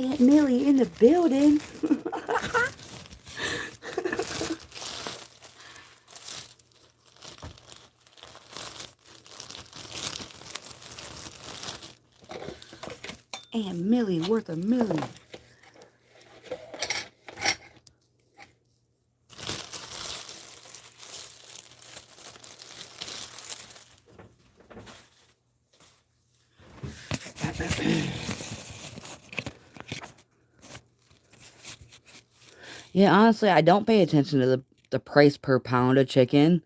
Aunt Millie in the building. Aunt Millie worth a million. Yeah, honestly, I don't pay attention to the price per pound of chicken.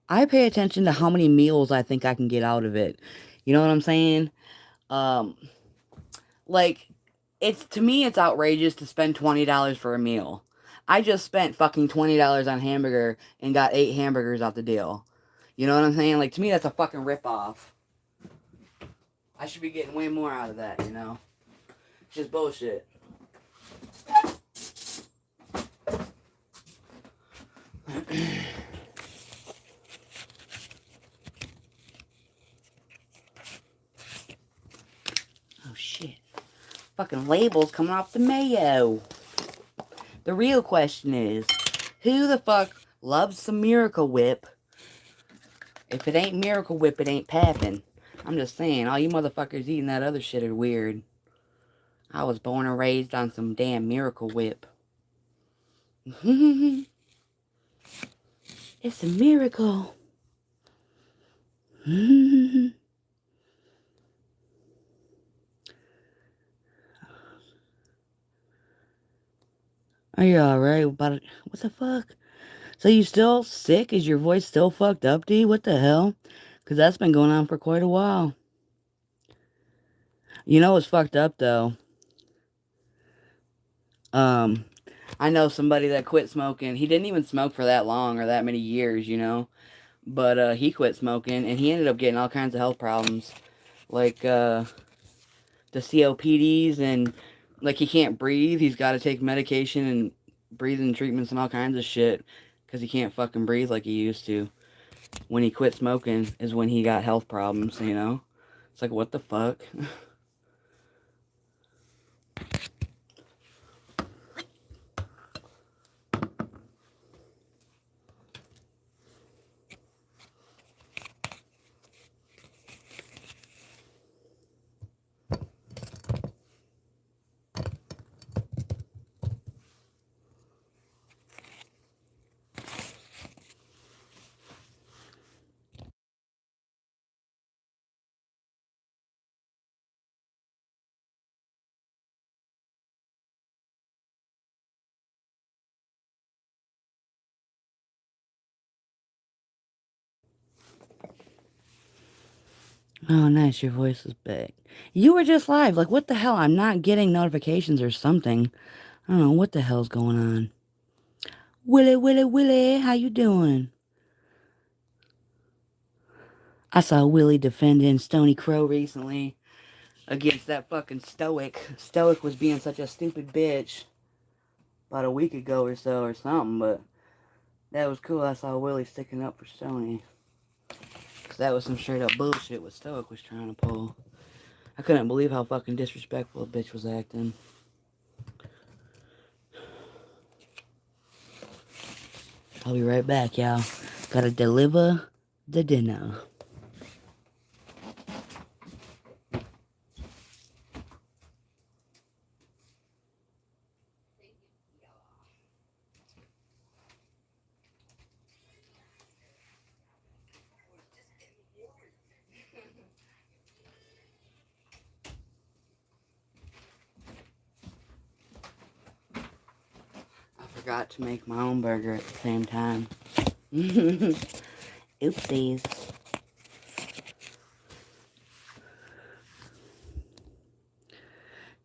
I pay attention to how many meals I think I can get out of it. You know what I'm saying? Um, like, it's to me, it's outrageous to spend $20 for a meal. I just spent fucking $20 on hamburger and got 8 hamburgers out the deal. You know what I'm saying? Like, to me, that's a fucking ripoff. I should be getting way more out of that, you know? Just bullshit. Oh, shit. Fucking labels coming off the mayo. The real question is, who the fuck loves some Miracle Whip? If it ain't Miracle Whip, it ain't pappin'. I'm just saying, all you motherfuckers eating that other shit are weird. I was born and raised on some damn Miracle Whip. It's a miracle. Are you alright about it? What the fuck? So you still sick? Is your voice still fucked up, D? What the hell? Because that's been going on for quite a while. You know what's fucked up though? I know somebody that quit smoking. He didn't even smoke for that long or that many years, you know. But he quit smoking and he ended up getting all kinds of health problems. Like the COPDs and like he can't breathe. He's got to take medication and breathing treatments and all kinds of shit because he can't fucking breathe like he used to. When he quit smoking is when he got health problems, you know? It's like, what the fuck? Oh, nice. Your voice is back. You were just live. Like, what the hell? I'm not getting notifications or something. I don't know what the hell's going on. Willie, Willie, Willie, how you doing? I saw Willie defending Stony Crow recently against that fucking Stoic. Stoic was being such a stupid bitch about a week ago or so or something, but that was cool. I saw Willie sticking up for Stony. Because that was some straight up bullshit what Stoic was trying to pull. I couldn't believe how fucking disrespectful a bitch was acting. I'll be right back, y'all. Gotta deliver the dinner. I forgot to make my own burger at the same time. Oopsies.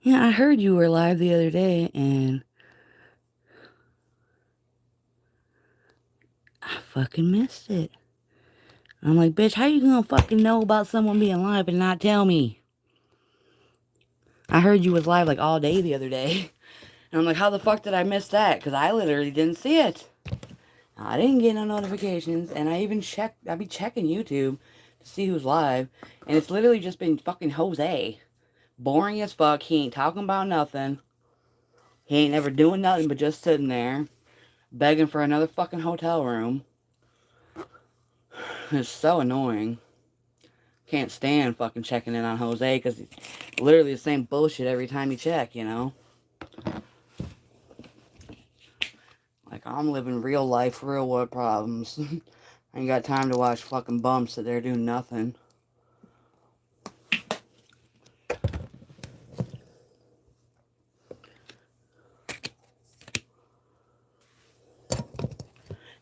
Yeah, I heard you were live the other day, and I fucking missed it. I'm like, bitch, how you gonna fucking know about someone being live and not tell me? I heard you was live like all day the other day. And I'm like, how the fuck did I miss that? Because I literally didn't see it. I didn't get no notifications, and I be checking YouTube to see who's live, and it's literally just been fucking Jose. Boring as fuck. He ain't talking about nothing. He ain't ever doing nothing but just sitting there, begging for another fucking hotel room. It's so annoying. Can't stand fucking checking in on Jose, because it's literally the same bullshit every time you check, you know? Like, I'm living real life, real world problems. I ain't got time to watch fucking bumps that they're doing nothing.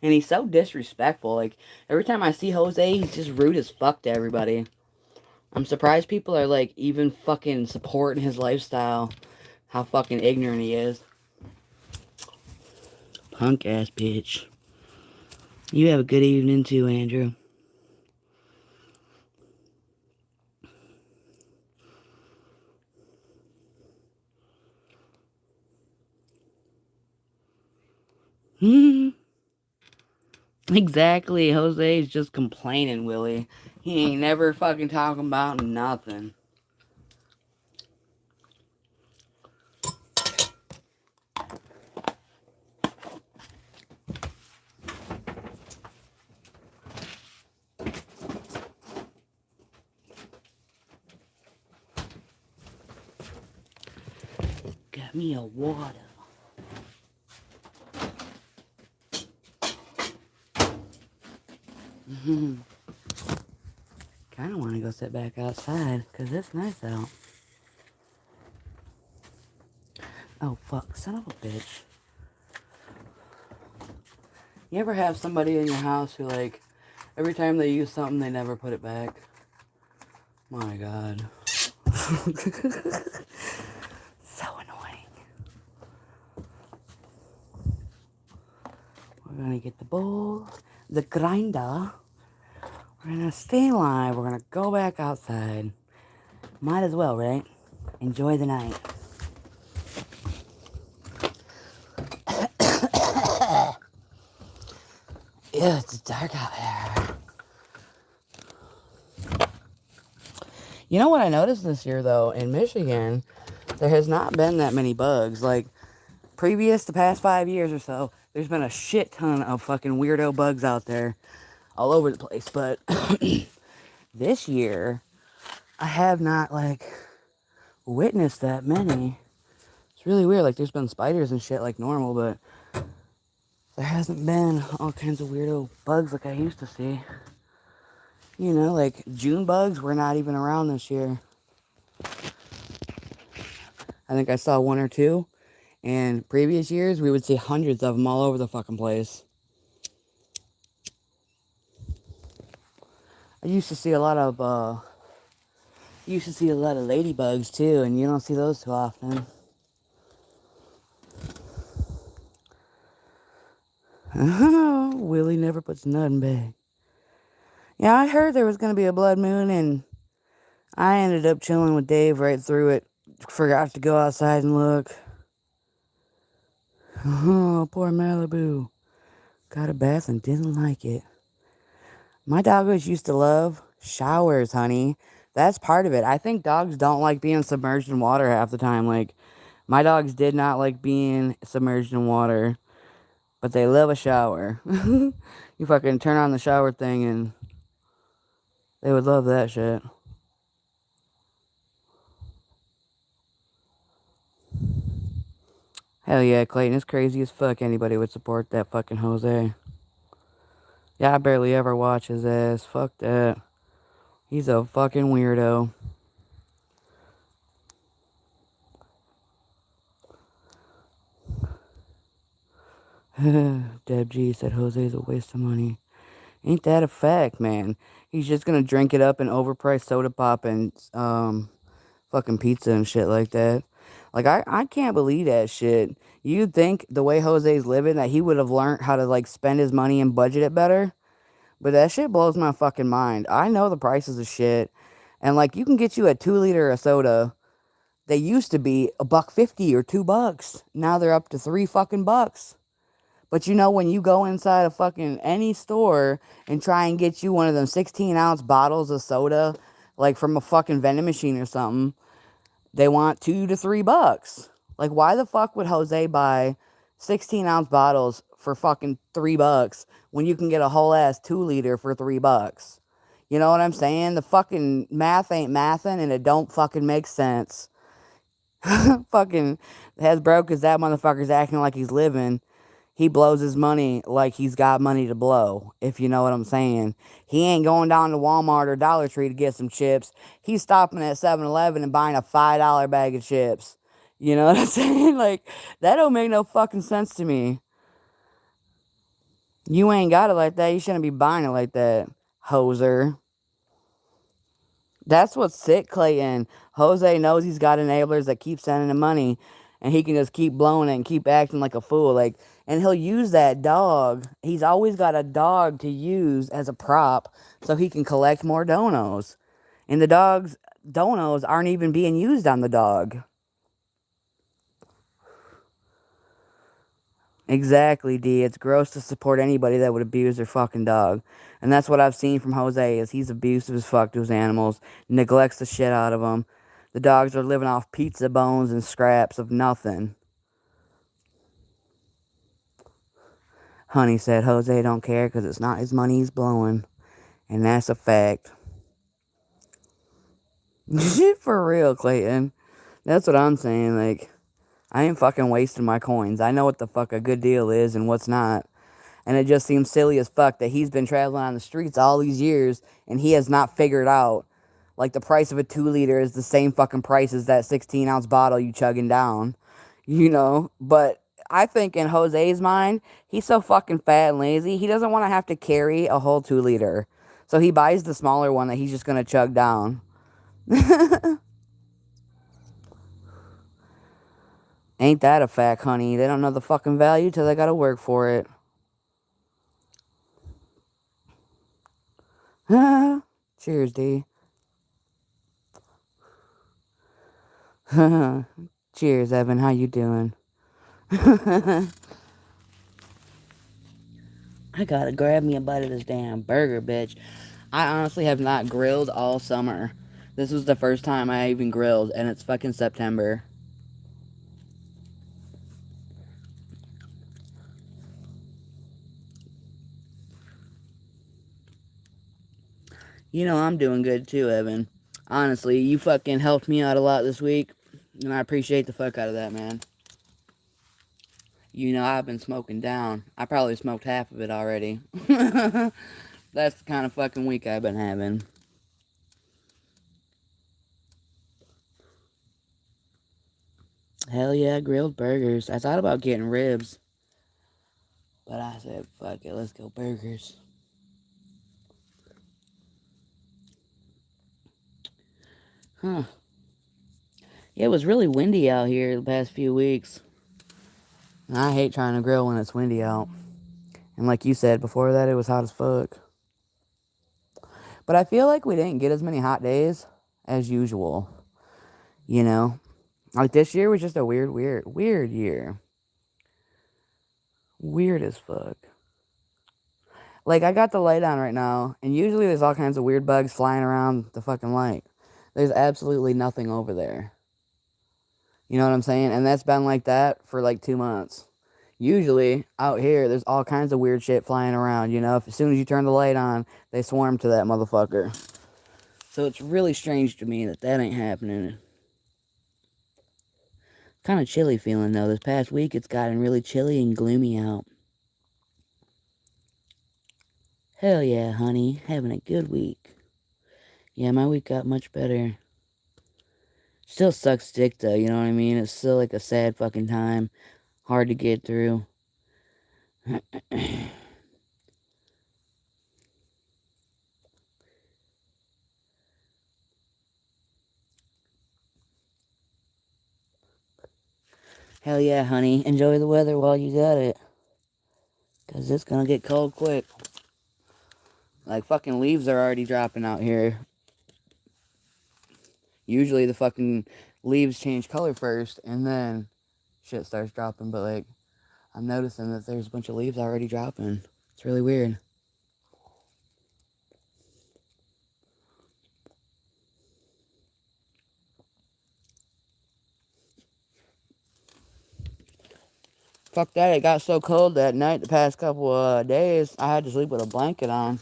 And he's so disrespectful. Like, every time I see Jose, he's just rude as fuck to everybody. I'm surprised people are, like, even fucking supporting his lifestyle. How fucking ignorant he is. Punk ass bitch. You have a good evening too, Andrew. Exactly. Jose's just complaining, Willie. He ain't never fucking talking about nothing. Got me a water. Kind of want to go sit back outside because it's nice out. Oh, fuck. Son of a bitch. You ever have somebody in your house who, like, every time they use something, they never put it back? My God. So annoying. We're gonna get the bowl, the grinder. We're gonna stay alive. We're gonna go back outside. Might as well, right? Enjoy the night. Yeah, it's dark out there. You know what I noticed this year, though? In Michigan, there has not been that many bugs. Like, previous the past 5 years or so, there's been a shit ton of fucking weirdo bugs out there all over the place. But this year, I have not, like, witnessed that many. It's really weird. Like, there's been spiders and shit like normal, but there hasn't been all kinds of weirdo bugs like I used to see. You know, like June bugs were not even around this year. I think I saw one or two. And previous years, we would see hundreds of them all over the fucking place. I used to see a lot of ladybugs too, and you don't see those too often. Willie never puts nothing back. Yeah, I heard there was going to be a blood moon, and I ended up chilling with Dave right through it. Forgot to go outside and look. Oh, poor Malibu. Got a bath and didn't like it. My doggos used to love showers, honey. That's part of it. I think dogs don't like being submerged in water half the time. Like, my dogs did not like being submerged in water, but they love a shower. You fucking turn on the shower thing and they would love that shit. Hell yeah, Clayton. It's crazy as fuck anybody would support that fucking Jose. Yeah, I barely ever watch his ass. Fuck that. He's a fucking weirdo. Deb G said Jose's a waste of money. Ain't that a fact, man? He's just gonna drink it up and overpriced soda pop and fucking pizza and shit like that. Like, I can't believe that shit. You'd think the way Jose's living that he would have learned how to, like, spend his money and budget it better. But that shit blows my fucking mind. I know the prices of shit. And, like, you can get you a 2 liter of soda. They used to be $1.50 or $2. Now they're up to $3 fucking. But you know, when you go inside a fucking any store and try and get you one of them 16-ounce bottles of soda, like from a fucking vending machine or something, they want $2 to $3. Like, why the fuck would Jose buy 16-ounce bottles for fucking $3 when you can get a whole ass 2 liter for $3? You know what I'm saying? The fucking math ain't mathin' and it don't fucking make sense. Fucking has broke because that motherfucker's acting like he's living. He blows his money like he's got money to blow, if you know what I'm saying. He ain't going down to Walmart or Dollar Tree to get some chips. He's stopping at 7-Eleven and buying a $5 bag of chips. You know what I'm saying? Like, that don't make no fucking sense to me. You ain't got it like that. You shouldn't be buying it like that, hoser. That's what's sick, Clayton. Jose knows he's got enablers that keep sending him money, and he can just keep blowing it and keep acting like a fool. Like, and he'll use that dog. He's always got a dog to use as a prop so he can collect more donos. And the dog's donos aren't even being used on the dog. Exactly, D. It's gross to support anybody that would abuse their fucking dog. And that's what I've seen from Jose, is he's abusive as fuck to his animals, neglects the shit out of them. The dogs are living off pizza bones and scraps of nothing. Honey said Jose don't care because it's not his money he's blowing. And that's a fact. For real, Clayton. That's what I'm saying. Like, I ain't fucking wasting my coins. I know what the fuck a good deal is and what's not. And it just seems silly as fuck that he's been traveling on the streets all these years and he has not figured out, like, the price of a 2 liter is the same fucking price as that 16-ounce bottle you chugging down. You know? But I think in Jose's mind, he's so fucking fat and lazy, he doesn't want to have to carry a whole 2 liter. So he buys the smaller one that he's just going to chug down. Ain't that a fact, honey? They don't know the fucking value till they gotta work for it. Cheers, D. Cheers, Evan. How you doing? I gotta grab me a bite of this damn burger, bitch. I honestly have not grilled all summer. This was the first time I even grilled, and it's fucking September. You know I'm doing good too, Evan. Honestly, you fucking helped me out a lot this week, and I appreciate the fuck out of that, man. You know I've been smoking down. I probably smoked half of it already. That's the kind of fucking week I've been having. Hell yeah, grilled burgers. I thought about getting ribs, but I said, fuck it, let's go burgers. Huh. Yeah, it was really windy out here the past few weeks. And I hate trying to grill when it's windy out. And like you said, before that, it was hot as fuck. But I feel like we didn't get as many hot days as usual. You know? Like this year was just a weird year. Weird as fuck. Like I got the light on right now, and usually there's all kinds of weird bugs flying around the fucking light. There's absolutely nothing over there. You know what I'm saying? And that's been like that for like 2 months. Usually, out here, there's all kinds of weird shit flying around, you know? As soon as you turn the light on, they swarm to that motherfucker. So it's really strange to me that that ain't happening. Kind of chilly feeling, though. This past week, it's gotten really chilly and gloomy out. Hell yeah, honey. Having a good week. Yeah, my week got much better. Still sucks dick, though, you know what I mean? It's still like a sad fucking time. Hard to get through. Hell yeah, honey. Enjoy the weather while you got it. Because it's going to get cold quick. Like, fucking leaves are already dropping out here. Usually the fucking leaves change color first, and then shit starts dropping. But, like, I'm noticing that there's a bunch of leaves already dropping. It's really weird. Fuck that, it got so cold that night the past couple of days, I had to sleep with a blanket on.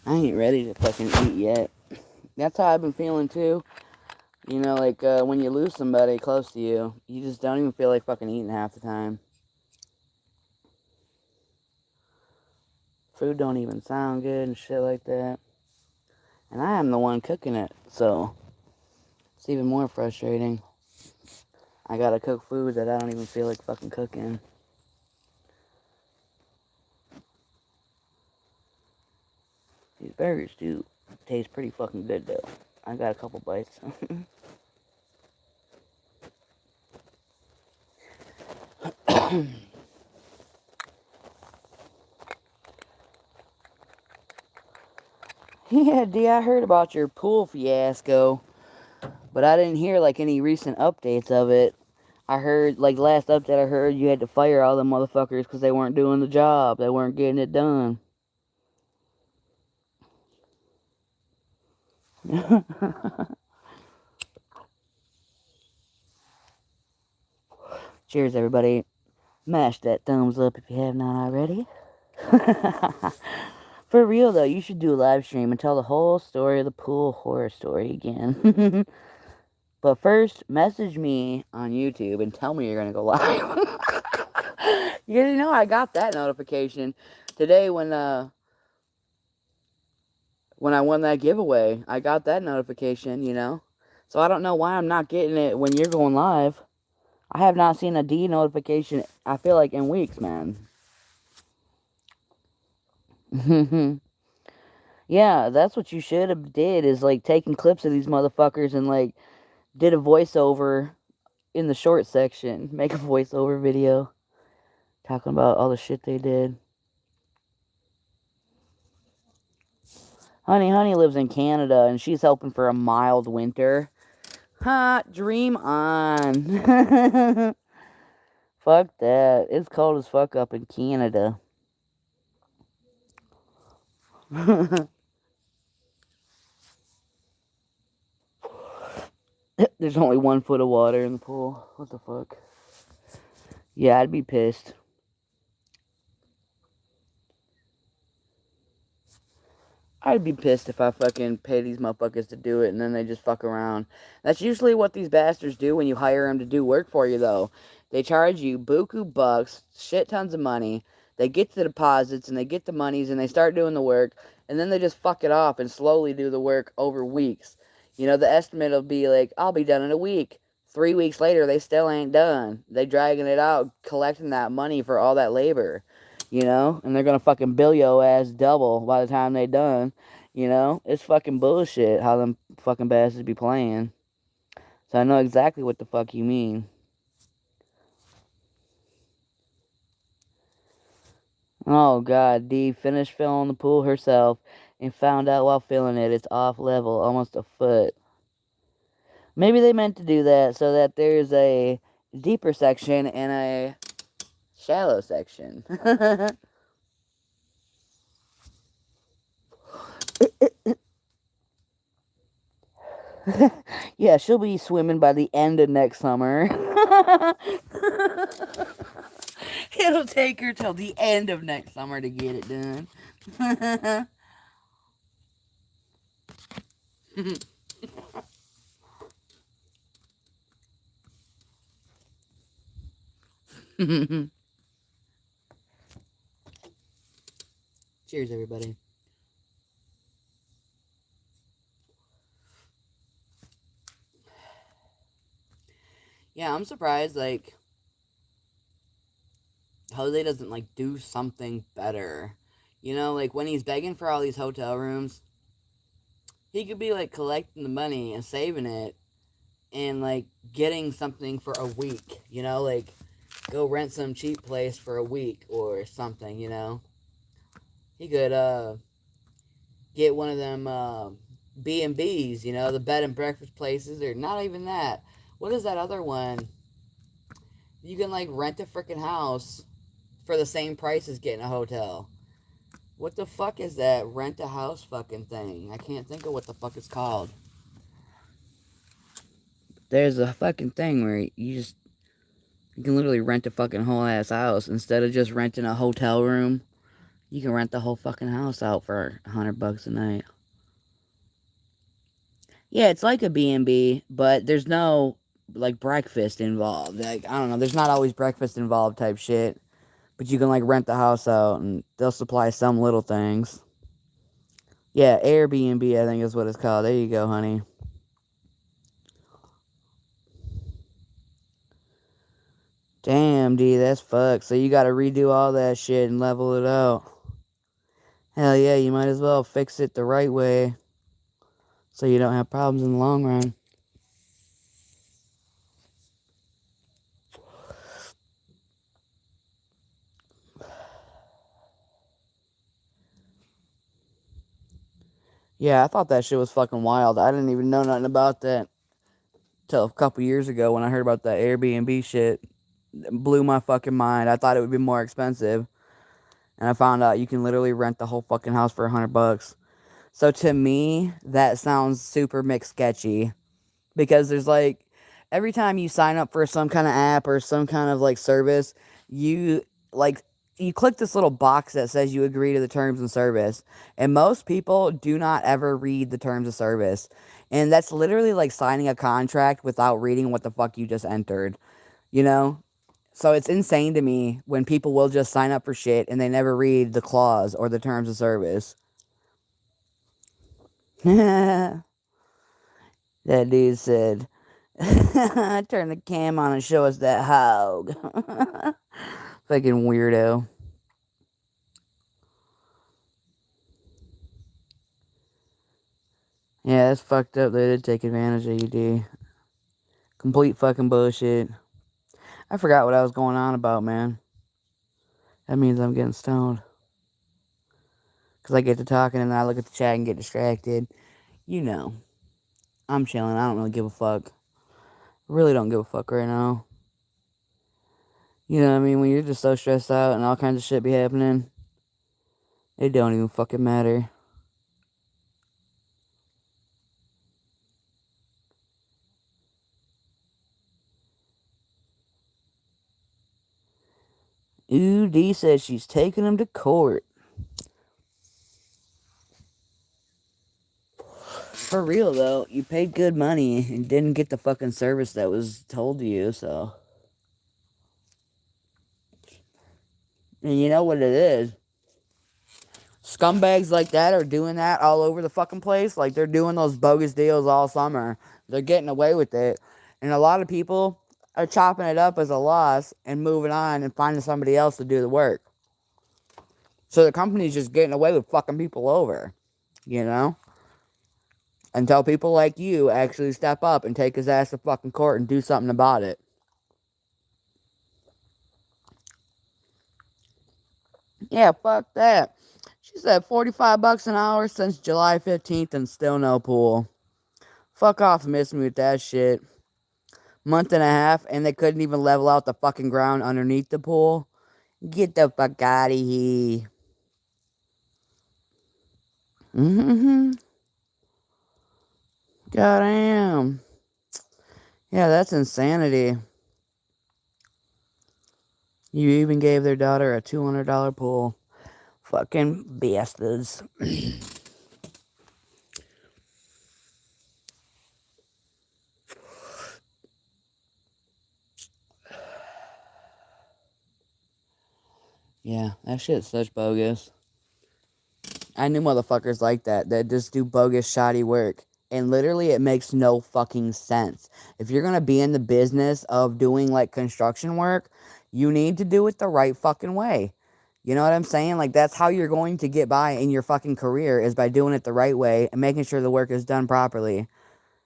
I ain't ready to fucking eat yet. That's how I've been feeling too. You know, like when you lose somebody close to you, you just don't even feel like fucking eating half the time. Food don't even sound good and shit like that. And I am the one cooking it, so it's even more frustrating. I gotta cook food that I don't even feel like fucking cooking. These burgers do taste pretty fucking good though. I got a couple bites. Yeah, D, I heard about your pool fiasco, but I didn't hear like any recent updates of it. I heard, like last update I heard, you had to fire all the motherfuckers because they weren't doing the job. They weren't getting it done. Cheers, everybody. Mash that thumbs up if you have not already. For real, though, you should do a live stream and tell the whole story of the pool horror story again. But first, message me on YouTube and tell me you're going to go live. You know, I got that notification today when I won that giveaway. I got that notification, you know. So I don't know why I'm not getting it when you're going live. I have not seen a D notification, I feel like, in weeks, man. Yeah, that's what you should have did is like taking clips of these motherfuckers and like did a voiceover in the short section. Make a voiceover video talking about all the shit they did. Honey lives in Canada and she's hoping for a mild winter. Ha, dream on. Fuck that. It's cold as fuck up in Canada. There's only 1 foot of water in the pool. What the fuck? Yeah, I'd be pissed. I'd be pissed if I fucking pay these motherfuckers to do it and then they just fuck around. That's usually what these bastards do when you hire them to do work for you, though. They charge you buku bucks, shit tons of money. They get the deposits and they get the monies and they start doing the work and then they just fuck it off and slowly do the work over weeks. You know, the estimate will be like, I'll be done in a week. 3 weeks later, they still ain't done. They dragging it out, collecting that money for all that labor. You know, and they're gonna fucking bill your ass double by the time they done. You know, it's fucking bullshit how them fucking bastards be playing. So I know exactly what the fuck you mean. Oh god, Dee finished filling the pool herself and found out while filling it it's off level, almost a foot. Maybe they meant to do that so that there's a deeper section and a shallow section. Yeah, she'll be swimming by the end of next summer. It'll take her till the end of next summer to get it done. Cheers, everybody. Yeah, I'm surprised, like, Jose doesn't, like, do something better. You know, like, when he's begging for all these hotel rooms, he could be, like, collecting the money and saving it and, like, getting something for a week. You know, like, go rent some cheap place for a week or something, you know? He could, get one of them, B&Bs, you know, the bed and breakfast places, or not even that. What is that other one? You can, like, rent a freaking house for the same price as getting a hotel. What the fuck is that rent a house fucking thing? I can't think of what the fuck it's called. There's a fucking thing where you can literally rent a fucking whole ass house instead of just renting a hotel room. You can rent the whole fucking house out for $100 a night. Yeah, it's like a B&B, but there's no, like, breakfast involved. Like, I don't know, there's not always breakfast involved type shit. But you can, like, rent the house out, and they'll supply some little things. Yeah, Airbnb, I think is what it's called. There you go, honey. Damn, D, that's fucked. So you gotta redo all that shit and level it out. Hell yeah, you might as well fix it the right way so you don't have problems in the long run. Yeah, I thought that shit was fucking wild. I didn't even know nothing about that till a couple years ago when I heard about that Airbnb shit. It blew my fucking mind. I thought it would be more expensive. And I found out you can literally rent the whole fucking house for $100. So to me, that sounds super mixed sketchy. Because there's like, every time you sign up for some kind of app or some kind of like service, you like, you click this little box that says you agree to the terms and service. And most people do not ever read the terms of service. And that's literally like signing a contract without reading what the fuck you just entered. You know? So it's insane to me when people will just sign up for shit and they never read the clause or the terms of service. That dude said, turn the cam on and show us that hog. Fucking weirdo. Yeah, that's fucked up. They did take advantage of you, D. Complete fucking bullshit. I forgot what I was going on about, man. That means I'm getting stoned. Because I get to talking and then I look at the chat and get distracted. You know. I'm chilling. I don't really give a fuck. Really don't give a fuck right now. You know what I mean? When you're just so stressed out and all kinds of shit be happening, it don't even fucking matter. Ooh, D says she's taking him to court. For real, though, you paid good money and didn't get the fucking service that was told to you, so. And you know what it is? Scumbags like that are doing that all over the fucking place. Like, they're doing those bogus deals all summer. They're getting away with it. And a lot of people are chopping it up as a loss and moving on and finding somebody else to do the work. So the company's just getting away with fucking people over, you know? Until people like you actually step up and take his ass to fucking court and do something about it. Yeah, fuck that. She said $45 an hour since July 15th and still no pool. Fuck off, miss me with that shit. Month and a half and they couldn't even level out the fucking ground underneath the pool. Get the fuck out of here. Mm-hmm. Goddamn. Yeah, that's insanity. You even gave their daughter a $200 pool. Fucking bastards. Yeah, that shit's such bogus. I knew motherfuckers like that just do bogus, shoddy work. And literally, it makes no fucking sense. If you're gonna be in the business of doing, like, construction work, you need to do it the right fucking way. You know what I'm saying? Like, that's how you're going to get by in your fucking career, is by doing it the right way and making sure the work is done properly.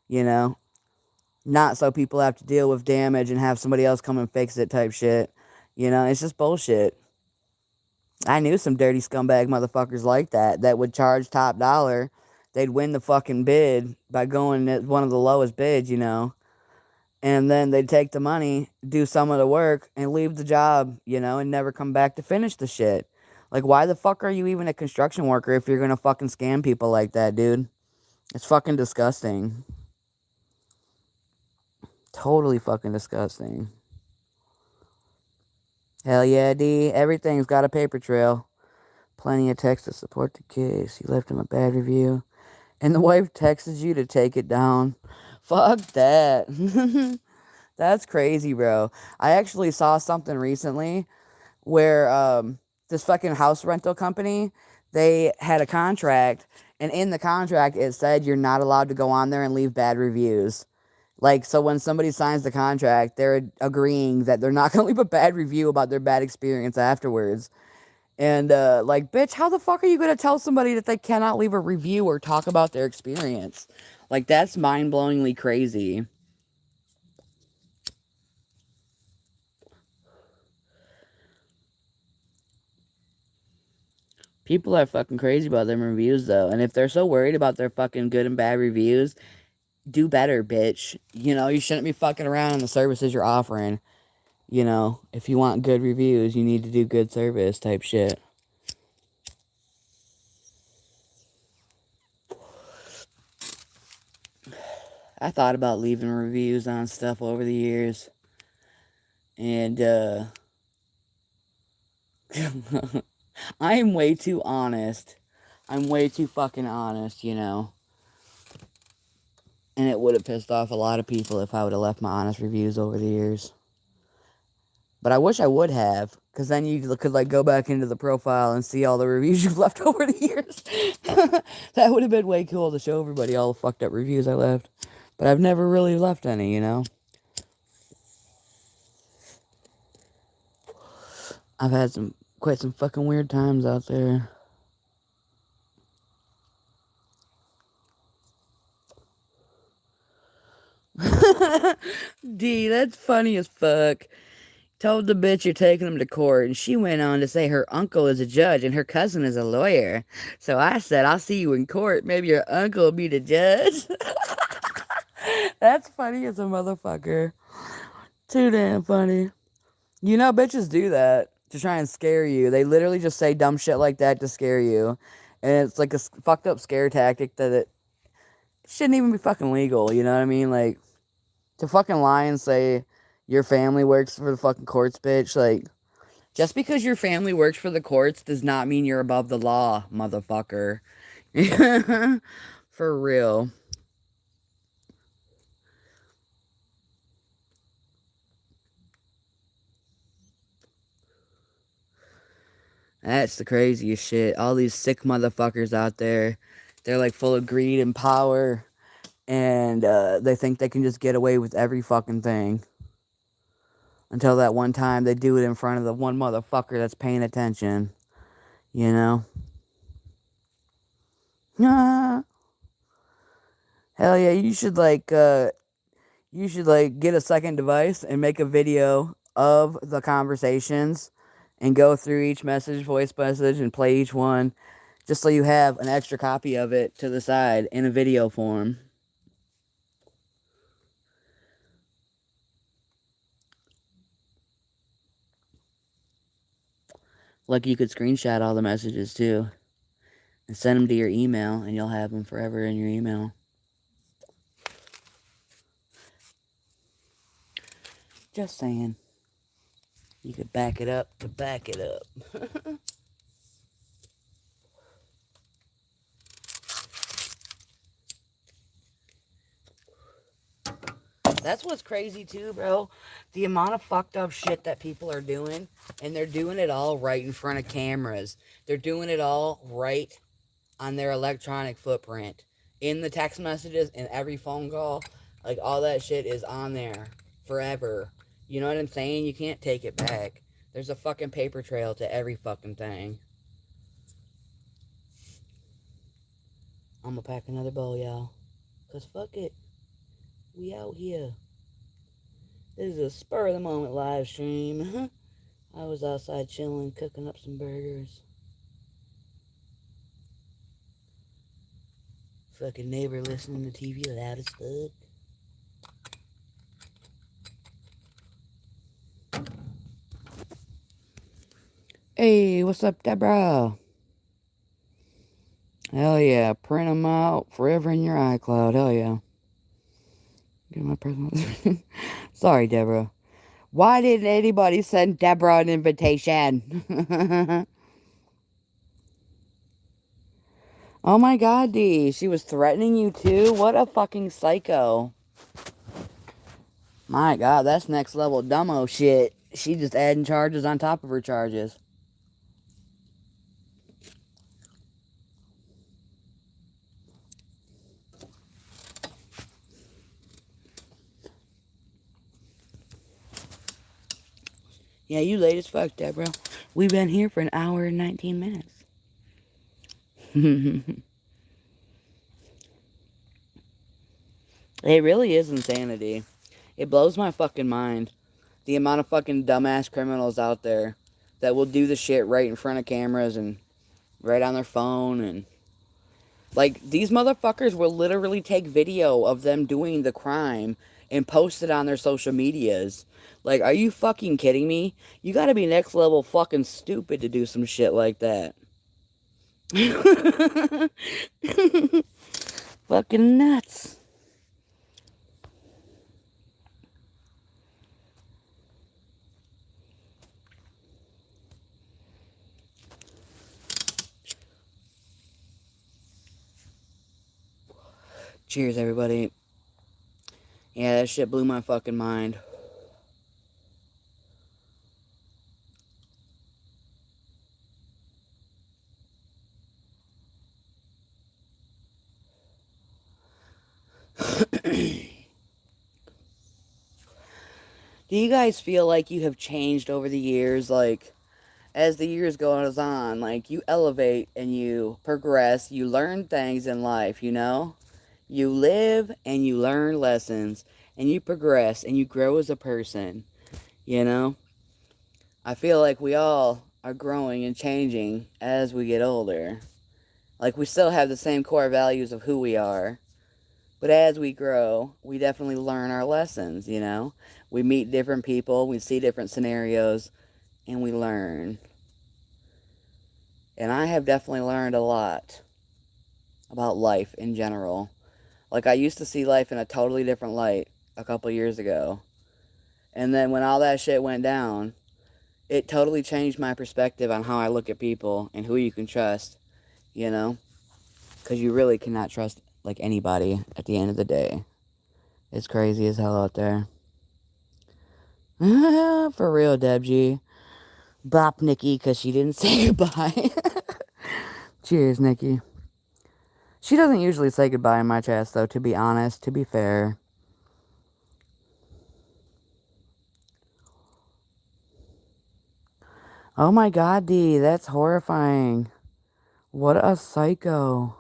You know? Not so people have to deal with damage and have somebody else come and fix it type shit. You know? It's just bullshit. I knew some dirty scumbag motherfuckers like that would charge top dollar. They'd win the fucking bid by going at one of the lowest bids, you know. And then they'd take the money, do some of the work, and leave the job, you know, and never come back to finish the shit. Like, why the fuck are you even a construction worker if you're gonna fucking scam people like that, dude? It's fucking disgusting. Totally fucking disgusting. Hell yeah, D. Everything's got a paper trail. Plenty of text to support the case. He left him a bad review. And the wife texted you to take it down. Fuck that. That's crazy, bro. I actually saw something recently where this fucking house rental company, they had a contract, and in the contract it said you're not allowed to go on there and leave bad reviews. Like, so when somebody signs the contract, they're agreeing that they're not going to leave a bad review about their bad experience afterwards. And, like, bitch, how the fuck are you going to tell somebody that they cannot leave a review or talk about their experience? Like, that's mind-blowingly crazy. People are fucking crazy about them reviews, though. And if they're so worried about their fucking good and bad reviews, do better, bitch. You know, you shouldn't be fucking around on the services you're offering. You know, if you want good reviews, you need to do good service type shit. I thought about leaving reviews on stuff over the years. And, I'm way too honest. I'm way too fucking honest, you know. And it would have pissed off a lot of people if I would have left my honest reviews over the years. But I wish I would have, because then you could, like, go back into the profile and see all the reviews you've left over the years. That would have been way cool to show everybody all the fucked up reviews I left. But I've never really left any, you know. I've had quite some fucking weird times out there. D, that's funny as fuck. Told the bitch you're taking him to court, and she went on to say her uncle is a judge and her cousin is a lawyer. So I said, I'll see you in court. Maybe your uncle will be the judge. That's funny as a motherfucker. Too damn funny. You know, bitches do that to try and scare you. They literally just say dumb shit like that to scare you. And it's like a fucked up scare tactic that it shouldn't even be fucking legal. You know what I mean? Like, to fucking lie and say your family works for the fucking courts, bitch. Like, just because your family works for the courts does not mean you're above the law, motherfucker. For real. That's the craziest shit. All these sick motherfuckers out there, they're like full of greed and power, and they think they can just get away with every fucking thing. Until that one time they do it in front of the one motherfucker that's paying attention. You know? Hell yeah, you should like get a second device and make a video of the conversations and go through each voice message, and play each one just so you have an extra copy of it to the side in a video form. Like, you could screenshot all the messages too and send them to your email, and you'll have them forever in your email. Just saying. You could back it up to back it up. That's what's crazy too, bro. The amount of fucked up shit that people are doing, and they're doing it all right in front of cameras. They're doing it all right on their electronic footprint. In the text messages, in every phone call, like, all that shit is on there forever. You know what I'm saying? You can't take it back. There's a fucking paper trail to every fucking thing. I'm gonna pack another bowl, y'all. Cause fuck it. We out here. This is a spur of the moment live stream. I was outside chilling, cooking up some burgers. Fucking neighbor listening to TV loud as fuck. Hey, what's up, Deborah? Hell yeah, print them out forever in your iCloud. Hell yeah. Get my personal. Sorry, Deborah. Why didn't anybody send Deborah an invitation? Oh my god, Dee. She was threatening you too? What a fucking psycho. My god, that's next level dumbo shit. She just adding charges on top of her charges. Yeah, you late as fuck, Deborah. We've been here for an hour and 19 minutes. It really is insanity. It blows my fucking mind. The amount of fucking dumbass criminals out there that will do the shit right in front of cameras and right on their phone. And like, these motherfuckers will literally take video of them doing the crime and post it on their social medias. Like, are you fucking kidding me? You gotta be next level fucking stupid to do some shit like that. Fucking nuts. Cheers, everybody. Yeah, that shit blew my fucking mind. Do you guys feel like you have changed over the years? Like, as the years goes on, like, you elevate and you progress, you learn things in life, you know? You live and you learn lessons. and you progress and you grow as a person, you know? I feel like we all are growing and changing as we get older. Like, we still have the same core values of who we are, but as we grow, we definitely learn our lessons, you know? We meet different people, we see different scenarios, and we learn. And I have definitely learned a lot about life in general. Like, I used to see life in a totally different light a couple years ago. And then when all that shit went down, it totally changed my perspective on how I look at people and who you can trust, you know? Because you really cannot trust, like, anybody at the end of the day. It's crazy as hell out there. For real, Deb G. Bop Nikki, because she didn't say goodbye. Cheers, Nikki. She doesn't usually say goodbye in my chats, though, to be honest, to be fair. Oh my god, D, that's horrifying. What a psycho.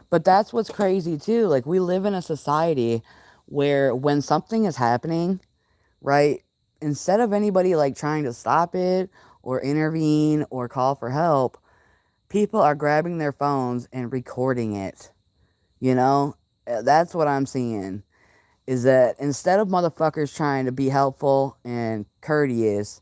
But that's what's crazy, too. Like, we live in a society where when something is happening, right, instead of anybody, like, trying to stop it or intervene or call for help, people are grabbing their phones and recording it. You know? That's what I'm seeing. Is that instead of motherfuckers trying to be helpful and courteous,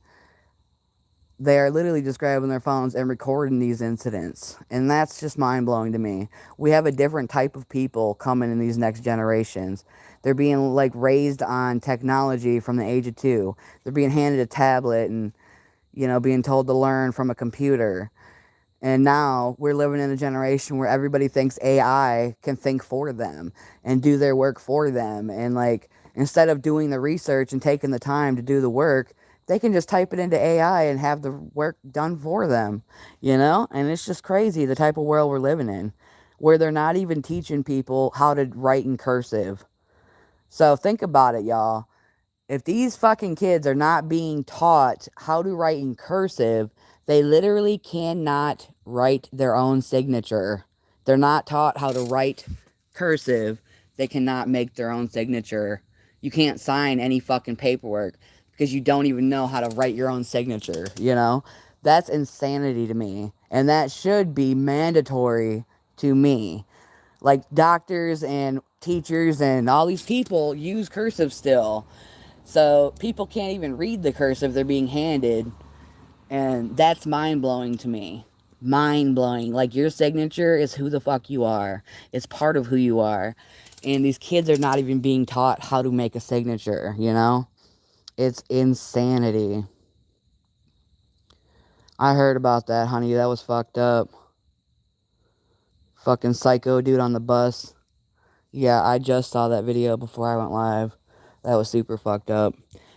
they are literally just grabbing their phones and recording these incidents. And that's just mind-blowing to me. We have a different type of people coming in these next generations. They're being, like, raised on technology from the age of 2. They're being handed a tablet and, you know, being told to learn from a computer. And now we're living in a generation where everybody thinks AI can think for them and do their work for them. And, like, instead of doing the research and taking the time to do the work, they can just type it into AI and have the work done for them, you know? And it's just crazy the type of world we're living in, where they're not even teaching people how to write in cursive. So think about it, y'all. If these fucking kids are not being taught how to write in cursive, they literally cannot write their own signature. They're not taught how to write cursive. They cannot make their own signature. You can't sign any fucking paperwork because you don't even know how to write your own signature, you know? That's insanity to me. And that should be mandatory to me. Like, doctors and teachers and all these people use cursive still. So people can't even read the cursive they're being handed. And that's mind-blowing to me. Mind-blowing. Like, your signature is who the fuck you are. It's part of who you are. And these kids are not even being taught how to make a signature, you know? It's insanity. I heard about that, honey. That was fucked up. Fucking psycho dude on the bus. Yeah, I just saw that video before I went live. That was super fucked up.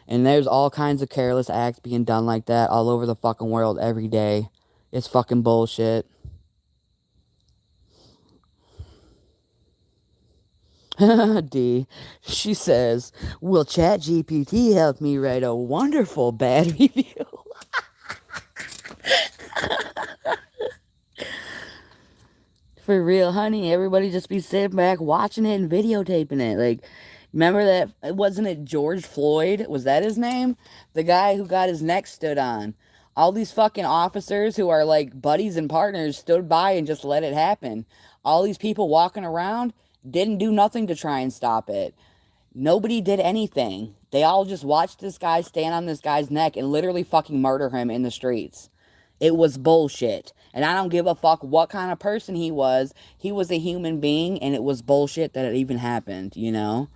And there's all kinds of careless acts being done like that all over the fucking world every day. It's fucking bullshit. D. She says, will ChatGPT help me write a wonderful bad review? For real, honey. Everybody just be sitting back watching it and videotaping it. Like, remember that? Wasn't it George Floyd? Was that his name? The guy who got his neck stood on. All these fucking officers who are like buddies and partners stood by and just let it happen. All these people walking around didn't do nothing to try and stop it. Nobody did anything. They all just watched this guy stand on this guy's neck and literally fucking murder him in the streets. It was bullshit. And I don't give a fuck what kind of person he was. He was a human being, and it was bullshit that it even happened, you know?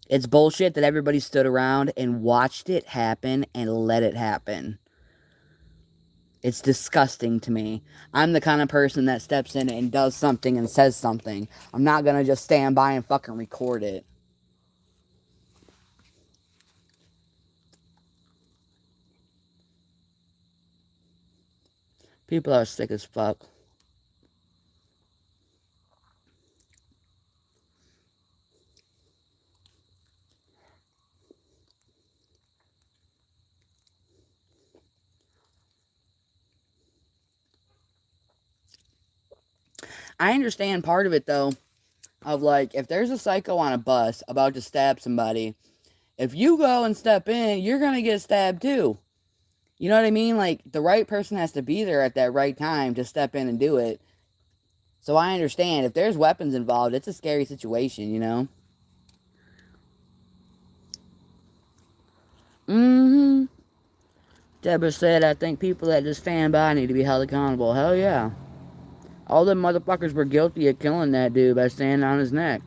It's bullshit that everybody stood around and watched it happen and let it happen. It's disgusting to me. I'm the kind of person that steps in and does something and says something. I'm not gonna just stand by and fucking record it. People are sick as fuck. I understand part of it, though, of like, if there's a psycho on a bus about to stab somebody, if you go and step in, you're going to get stabbed too. You know what I mean? Like, the right person has to be there at that right time to step in and do it. So I understand. If there's weapons involved, it's a scary situation, you know? Mm-hmm. Deborah said, I think people that just stand by need to be held accountable. Hell yeah. All them motherfuckers were guilty of killing that dude by standing on his neck.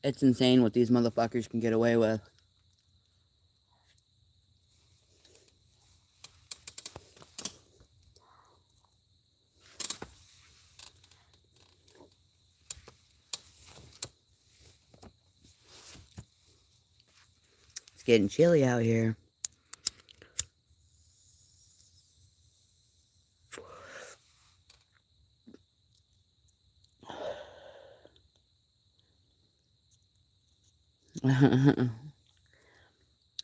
It's insane what these motherfuckers can get away with. It's getting chilly out here.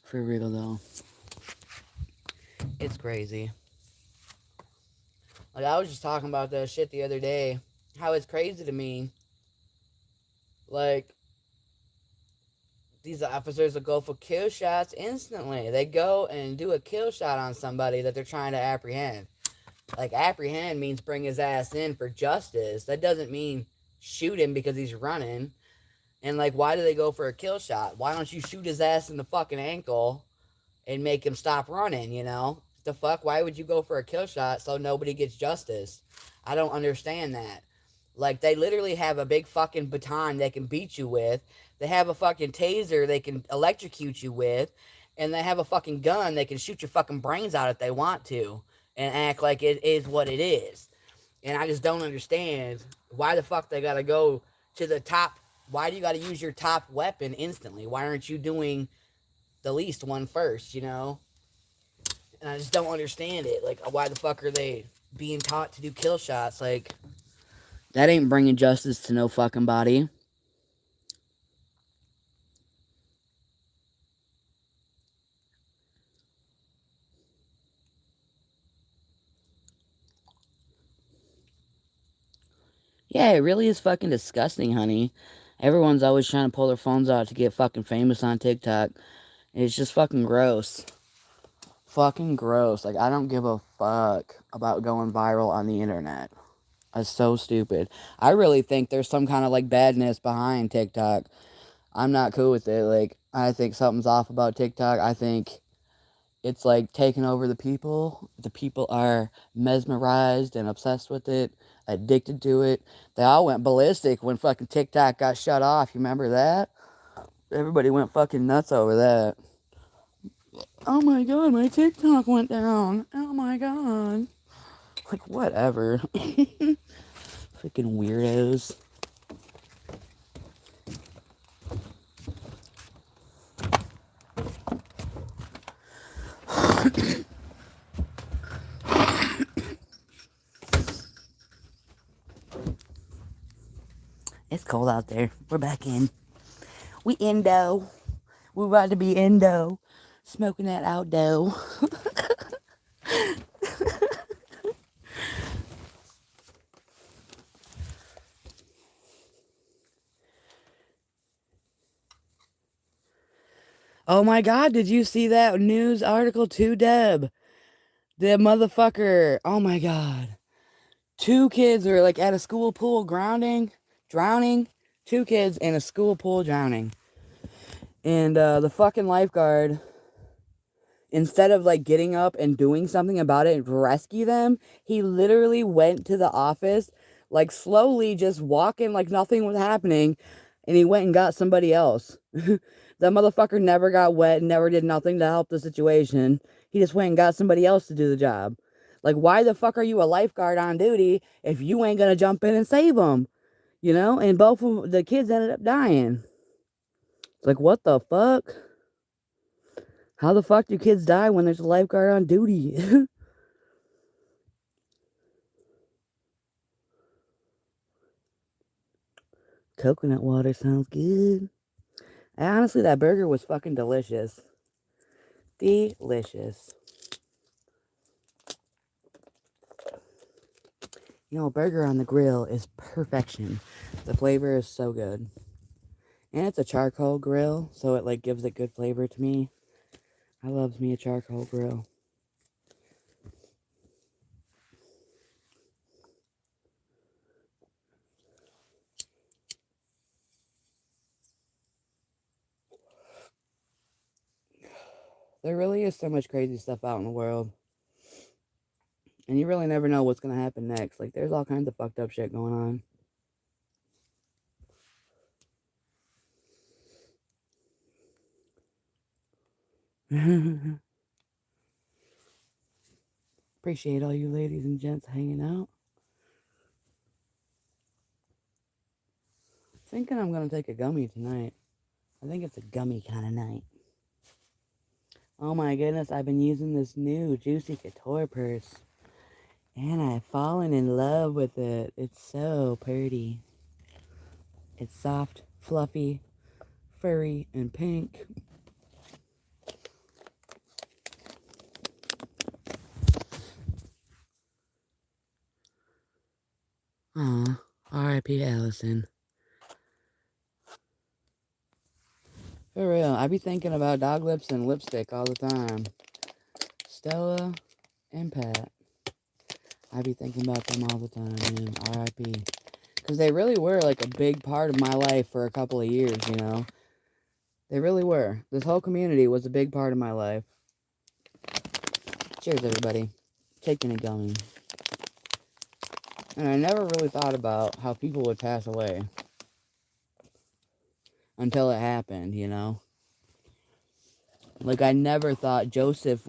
For real though. It's crazy. Like, I was just talking about that shit the other day. How it's crazy to me. Like, these officers will go for kill shots instantly. They go and do a kill shot on somebody that they're trying to apprehend. Like, apprehend means bring his ass in for justice. That doesn't mean shoot him because he's running. And, like, why do they go for a kill shot? Why don't you shoot his ass in the fucking ankle and make him stop running, you know? The fuck? Why would you go for a kill shot so nobody gets justice? I don't understand that. Like, they literally have a big fucking baton they can beat you with. They have a fucking taser they can electrocute you with. And they have a fucking gun they can shoot your fucking brains out if they want to. And act like it is what it is. And I just don't understand why the fuck they gotta go to the top. Why do you gotta use your top weapon instantly? Why aren't you doing the least one first, you know? And I just don't understand it. Like, why the fuck are they being taught to do kill shots? Like, that ain't bringing justice to no fucking body. Yeah, it really is fucking disgusting, honey. Everyone's always trying to pull their phones out to get fucking famous on TikTok. It's just fucking gross. Fucking gross. Like, I don't give a fuck about going viral on the internet. That's so stupid. I really think there's some kind of, like, badness behind TikTok. I'm not cool with it. Like, I think something's off about TikTok. I think it's, like, taking over the people. The people are mesmerized and obsessed with it, addicted to it. They all went ballistic when fucking TikTok got shut off. You remember that? Everybody went fucking nuts over that. Oh my god, my TikTok went down. Oh my god. Like, whatever. Freaking weirdos. It's cold out there. We're back in. We indo. We're about to be indo. Smoking that outdo. Oh my god, did you see that news article too, Deb? The motherfucker. Oh my god. 2 kids were like at a school pool drowning. 2 kids in a school pool drowning. And the fucking lifeguard, instead of like getting up and doing something about it to rescue them, he literally went to the office, like slowly just walking like nothing was happening, and he went and got somebody else. That motherfucker never got wet, never did nothing to help the situation. He just went and got somebody else to do the job. Like, why the fuck are you a lifeguard on duty if you ain't gonna jump in and save them? You know? And both of the kids ended up dying. It's like, what the fuck? How the fuck do kids die when there's a lifeguard on duty? Coconut water sounds good. Honestly, that burger was fucking delicious. Delicious. You know, a burger on the grill is perfection. The flavor is so good. And it's a charcoal grill, so it like gives it good flavor to me. I loves me a charcoal grill. There really is so much crazy stuff out in the world. And you really never know what's going to happen next. Like, there's all kinds of fucked up shit going on. Appreciate all you ladies and gents hanging out. Thinking I'm going to take a gummy tonight. I think it's a gummy kind of night. Oh my goodness, I've been using this new Juicy Couture purse. And I've fallen in love with it. It's so pretty. It's soft, fluffy, furry, and pink. Aw, R.I.P. Allison. For real, I be thinking about dog lips and lipstick all the time. Stella and Pat. I be thinking about them all the time, man. R.I.P. Because they really were like a big part of my life for a couple of years, you know? They really were. This whole community was a big part of my life. Cheers, everybody. Taking a gummy. And I never really thought about how people would pass away. Until it happened, you know? Like, I never thought Joseph's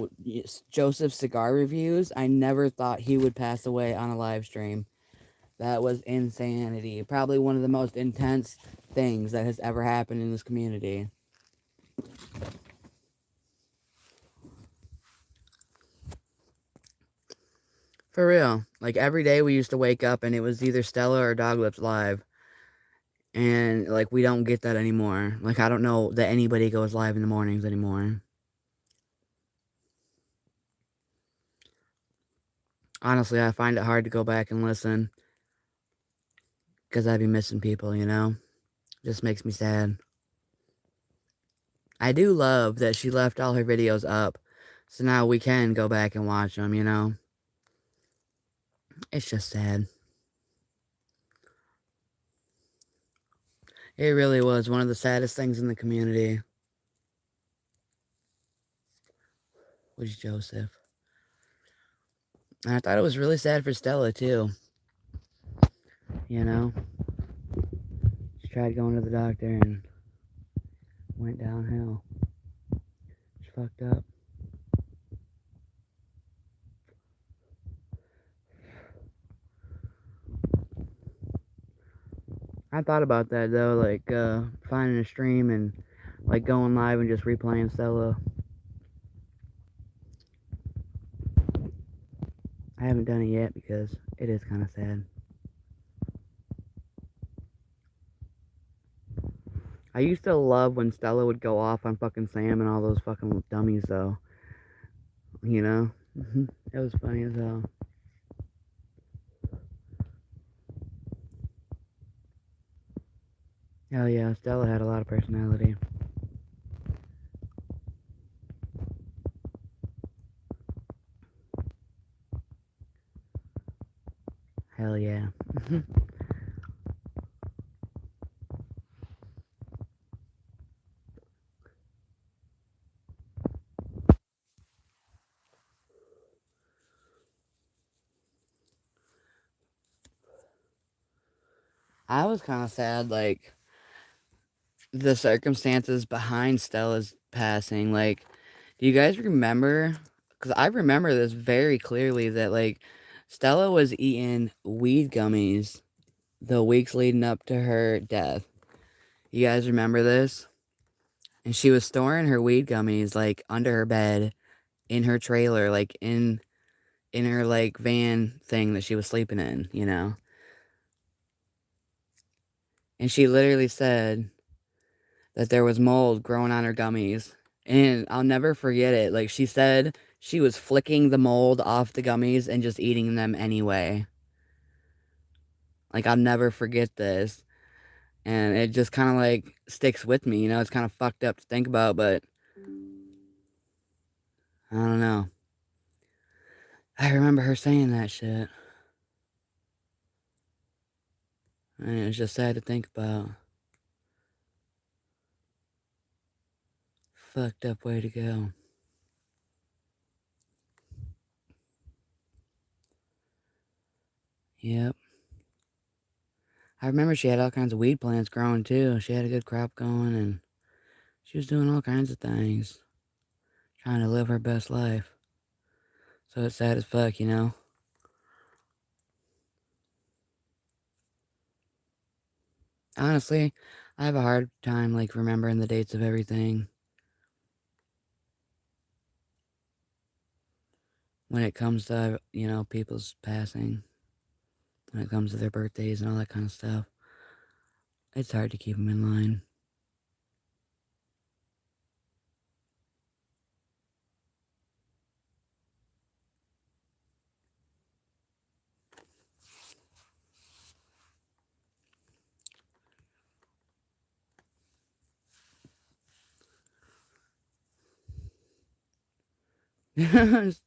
cigar reviews, I never thought he would pass away on a live stream. That was insanity. Probably one of the most intense things that has ever happened in this community. For real. Like, every day we used to wake up and it was either Stella or Dog Lips live. And, like, we don't get that anymore. Like, I don't know that anybody goes live in the mornings anymore. Honestly, I find it hard to go back and listen. Because I'd be missing people, you know? Just makes me sad. I do love that she left all her videos up. So now we can go back and watch them, you know? It's just sad. It really was one of the saddest things in the community. Was Joseph. And I thought it was really sad for Stella, too. You know? She tried going to the doctor and went downhill. She fucked up. I thought about that, though, like, finding a stream and, like, going live and just replaying Stella. I haven't done it yet because it is kind of sad. I used to love when Stella would go off on fucking Sam and all those fucking dummies, though. You know? It was funny as hell. Hell yeah, Stella had a lot of personality. Hell yeah. I was kind of sad, like, the circumstances behind Stella's passing. Like, do you guys remember? Because I remember this very clearly that, like, Stella was eating weed gummies the weeks leading up to her death. You guys remember this? And she was storing her weed gummies, like, under her bed, in her trailer, like, in her, like, van thing that she was sleeping in, you know? And she literally said that there was mold growing on her gummies. And I'll never forget it. Like, she said she was flicking the mold off the gummies and just eating them anyway. Like, I'll never forget this. And it just kind of, like, sticks with me, you know? It's kind of fucked up to think about, but I don't know. I remember her saying that shit. And it was just sad to think about. Fucked up way to go. Yep. I remember she had all kinds of weed plants growing too. She had a good crop going and she was doing all kinds of things. Trying to live her best life. So it's sad as fuck, you know? Honestly, I have a hard time, like, remembering the dates of everything. When it comes to, you know, people's passing. When it comes to their birthdays and all that kind of stuff. It's hard to keep them in line.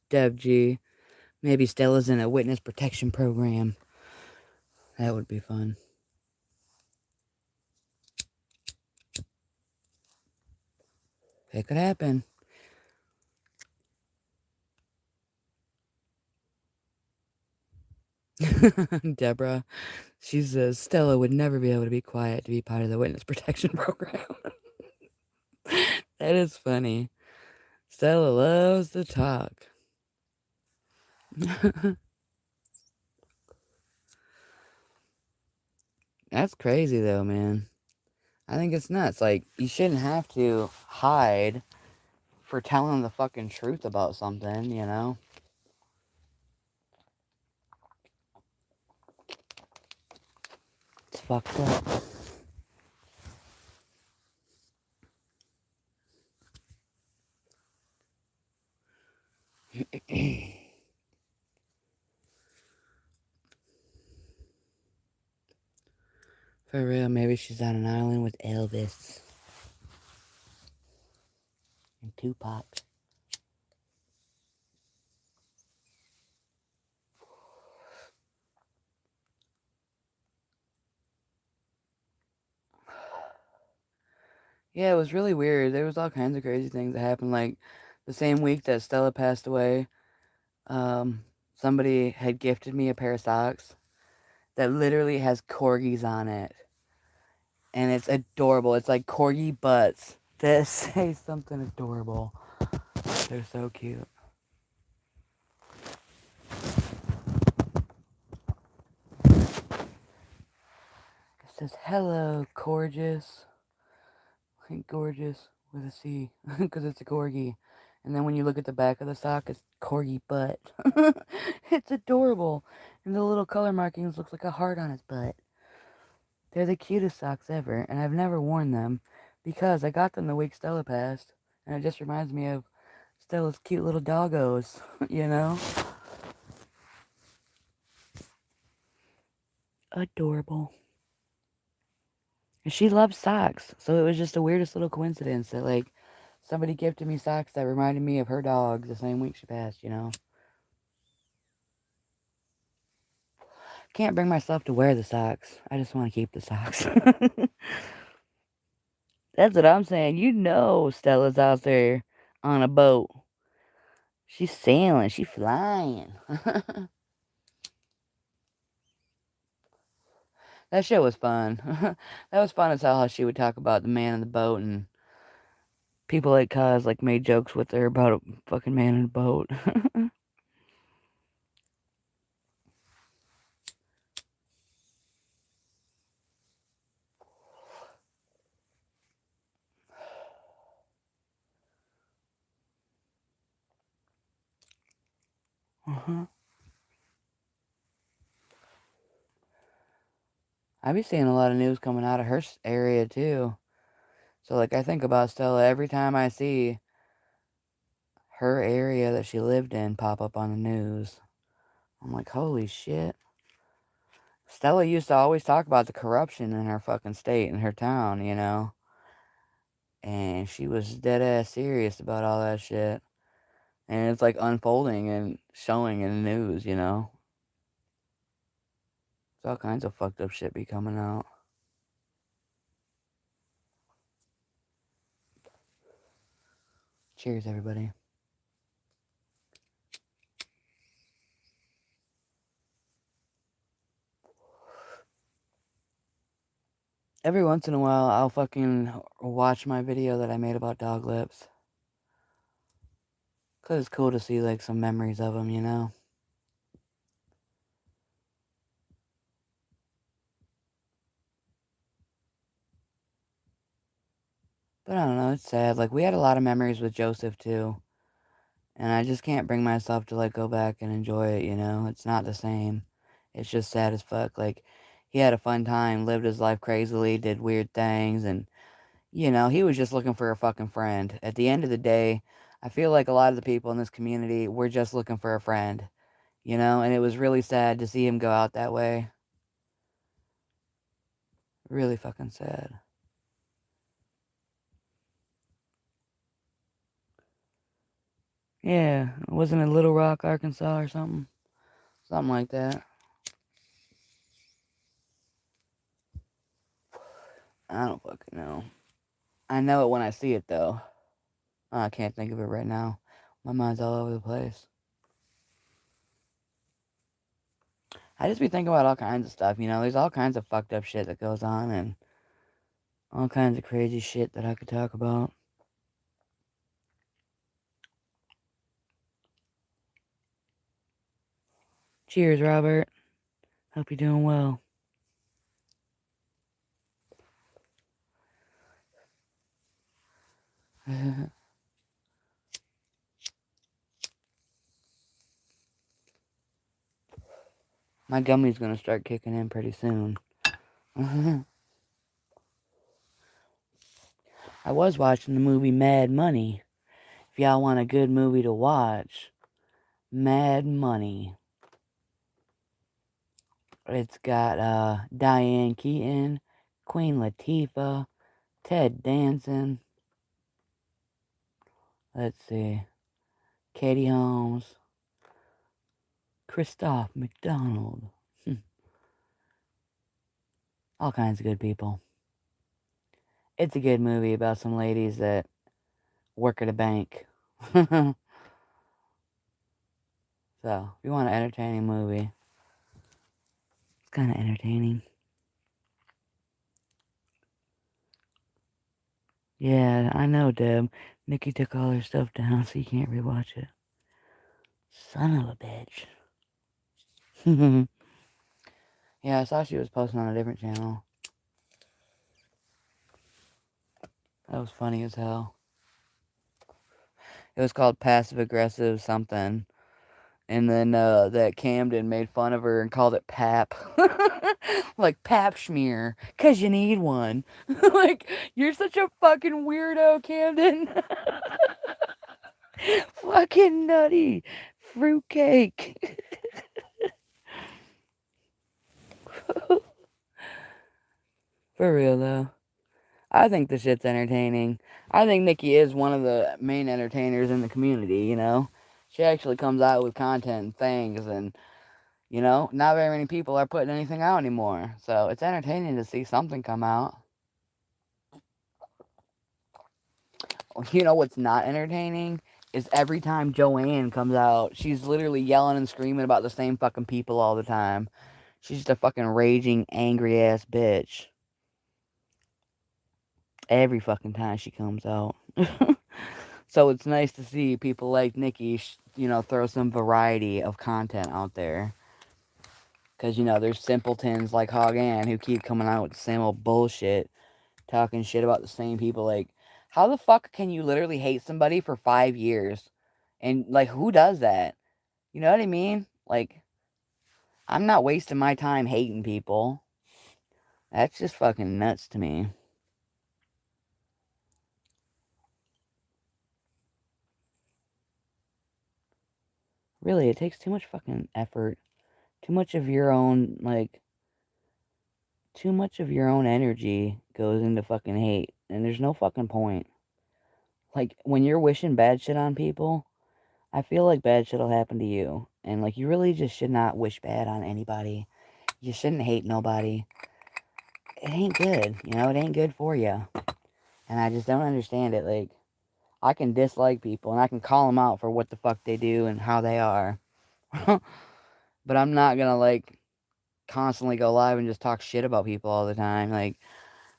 Deb G. Maybe Stella's in a witness protection program. That would be fun. It could happen. Deborah. She says Stella would never be able to be quiet to be part of the witness protection program. That is funny. Stella loves to talk. That's crazy though, man. I think it's nuts. Like, you shouldn't have to hide for telling the fucking truth about something, you know? It's fucked up. For real, maybe she's on an island with Elvis and Tupac. Yeah, it was really weird. There was all kinds of crazy things that happened. Like, the same week that Stella passed away, somebody had gifted me a pair of socks that literally has corgis on it. And it's adorable. It's like corgi butts that say something adorable. They're so cute. It says, hello, gorgeous. Like, gorgeous with a C. Because it's a corgi. And then when you look at the back of the sock, it's corgi butt. It's adorable. And the little color markings looks like a heart on his butt. They're the cutest socks ever. And I've never worn them. Because I got them the week Stella passed. And it just reminds me of Stella's cute little doggos. You know? Adorable. And she loves socks. So it was just the weirdest little coincidence that, like, somebody gifted me socks that reminded me of her dog the same week she passed, you know? Can't bring myself to wear the socks. I just want to keep the socks. That's what I'm saying. You know Stella's out there on a boat. She's sailing. She's flying. That shit was fun. That was fun as hell how she would talk about the man in the boat and people like Kaz like made jokes with her about a fucking man in a boat. Uh-huh. I be seeing a lot of news coming out of her area too. So like I think about Stella every time I see her area that she lived in pop up on the news. I'm like, holy shit. Stella used to always talk about the corruption in her fucking state and her town, you know? And she was dead ass serious about all that shit. And it's like unfolding and showing in the news, you know? It's all kinds of fucked up shit be coming out. Cheers, everybody. Every once in a while, I'll fucking watch my video that I made about dog lips. Because it's cool to see, like, some memories of them, you know? But I don't know, it's sad. Like, we had a lot of memories with Joseph, too. And I just can't bring myself to, like, go back and enjoy it, you know? It's not the same. It's just sad as fuck. Like, he had a fun time, lived his life crazily, did weird things, and, you know, he was just looking for a fucking friend. At the end of the day, I feel like a lot of the people in this community were just looking for a friend, you know? And it was really sad to see him go out that way. Really fucking sad. Yeah, wasn't it Little Rock, Arkansas or something? Something like that. I don't fucking know. I know it when I see it, though. Oh, I can't think of it right now. My mind's all over the place. I just be thinking about all kinds of stuff, you know? There's all kinds of fucked up shit that goes on, and all kinds of crazy shit that I could talk about. Cheers, Robert. Hope you're doing well. My gummy's gonna start kicking in pretty soon. I was watching the movie Mad Money. If y'all want a good movie to watch, Mad Money. It's got Diane Keaton, Queen Latifah, Ted Danson. Let's see. Katie Holmes. Christoph McDonald. All kinds of good people. It's a good movie about some ladies that work at a bank. So, if you want an entertaining movie, it's kind of entertaining. Yeah, I know, Deb. Nikki took all her stuff down, so you can't rewatch it. Son of a bitch. Yeah, I saw she was posting on a different channel. That was funny as hell. It was called Passive Aggressive something. And then that Camden made fun of her and called it pap. Like pap schmear. Because you need one. Like, you're such a fucking weirdo, Camden. Fucking nutty. Fruitcake. For real, though. I think the shit's entertaining. I think Nikki is one of the main entertainers in the community, you know? She actually comes out with content and things, and, you know, not very many people are putting anything out anymore. So it's entertaining to see something come out. You know what's not entertaining? Is every time Joanne comes out, she's literally yelling and screaming about the same fucking people all the time. She's just a fucking raging, angry ass bitch. Every fucking time she comes out. So it's nice to see people like Nikki, you know, throw some variety of content out there. Because, you know, there's simpletons like Hog Ann who keep coming out with the same old bullshit, talking shit about the same people. Like, how the fuck can you literally hate somebody for 5 years? And, like, who does that? You know what I mean? Like, I'm not wasting my time hating people. That's just fucking nuts to me. Really, it takes too much fucking effort. Too much of your own, like, too much of your own energy goes into fucking hate. And there's no fucking point. Like, when you're wishing bad shit on people, I feel like bad shit will happen to you. And, like, you really just should not wish bad on anybody. You shouldn't hate nobody. It ain't good. You know, it ain't good for you. And I just don't understand it. Like, I can dislike people and I can call them out for what the fuck they do and how they are. But I'm not gonna, like, constantly go live and just talk shit about people all the time. Like,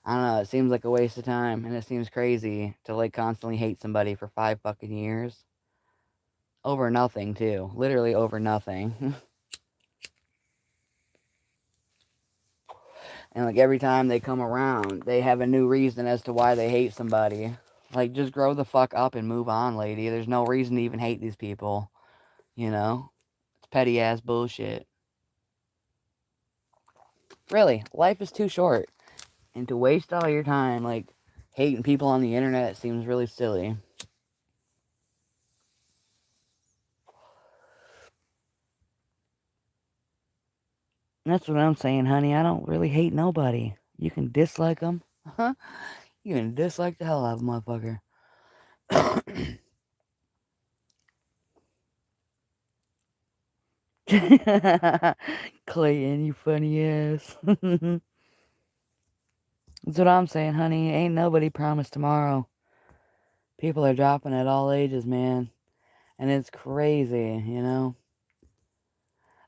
I don't know, it seems like a waste of time, and it seems crazy to, like, constantly hate somebody for 5 fucking years. Over nothing, too. Literally over nothing. And, like, every time they come around, they have a new reason as to why they hate somebody. Like, just grow the fuck up and move on, lady. There's no reason to even hate these people. You know? It's petty ass bullshit. Really, life is too short. And to waste all your time, like, hating people on the internet seems really silly. That's what I'm saying, honey. I don't really hate nobody. You can dislike them. You can dislike the hell out of a motherfucker. Clayton, you funny ass. That's what I'm saying, honey. Ain't nobody promised tomorrow. People are dropping at all ages, man. And it's crazy, you know?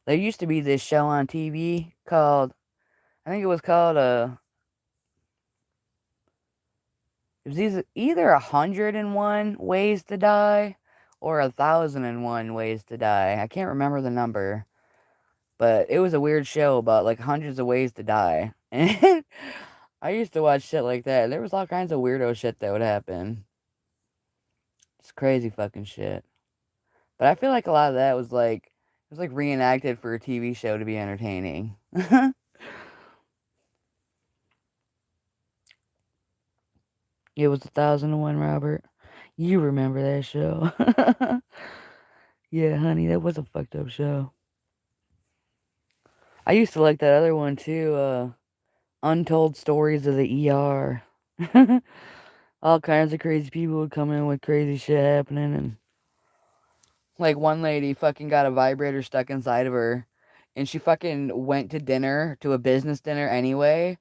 There used to be this show on TV called, I think it was called, it was either 101 Ways to Die or 1,001 Ways to Die. I can't remember the number. But it was a weird show about, like, hundreds of ways to die. And I used to watch shit like that. There was all kinds of weirdo shit that would happen. It's crazy fucking shit. But I feel like a lot of that was like, it was like reenacted for a TV show to be entertaining. It was 1,001, Robert. You remember that show. Yeah, honey, that was a fucked up show. I used to like that other one too, Untold Stories of the ER. All kinds of crazy people would come in with crazy shit happening, and like one lady fucking got a vibrator stuck inside of her, and she fucking went to dinner, to a business dinner anyway,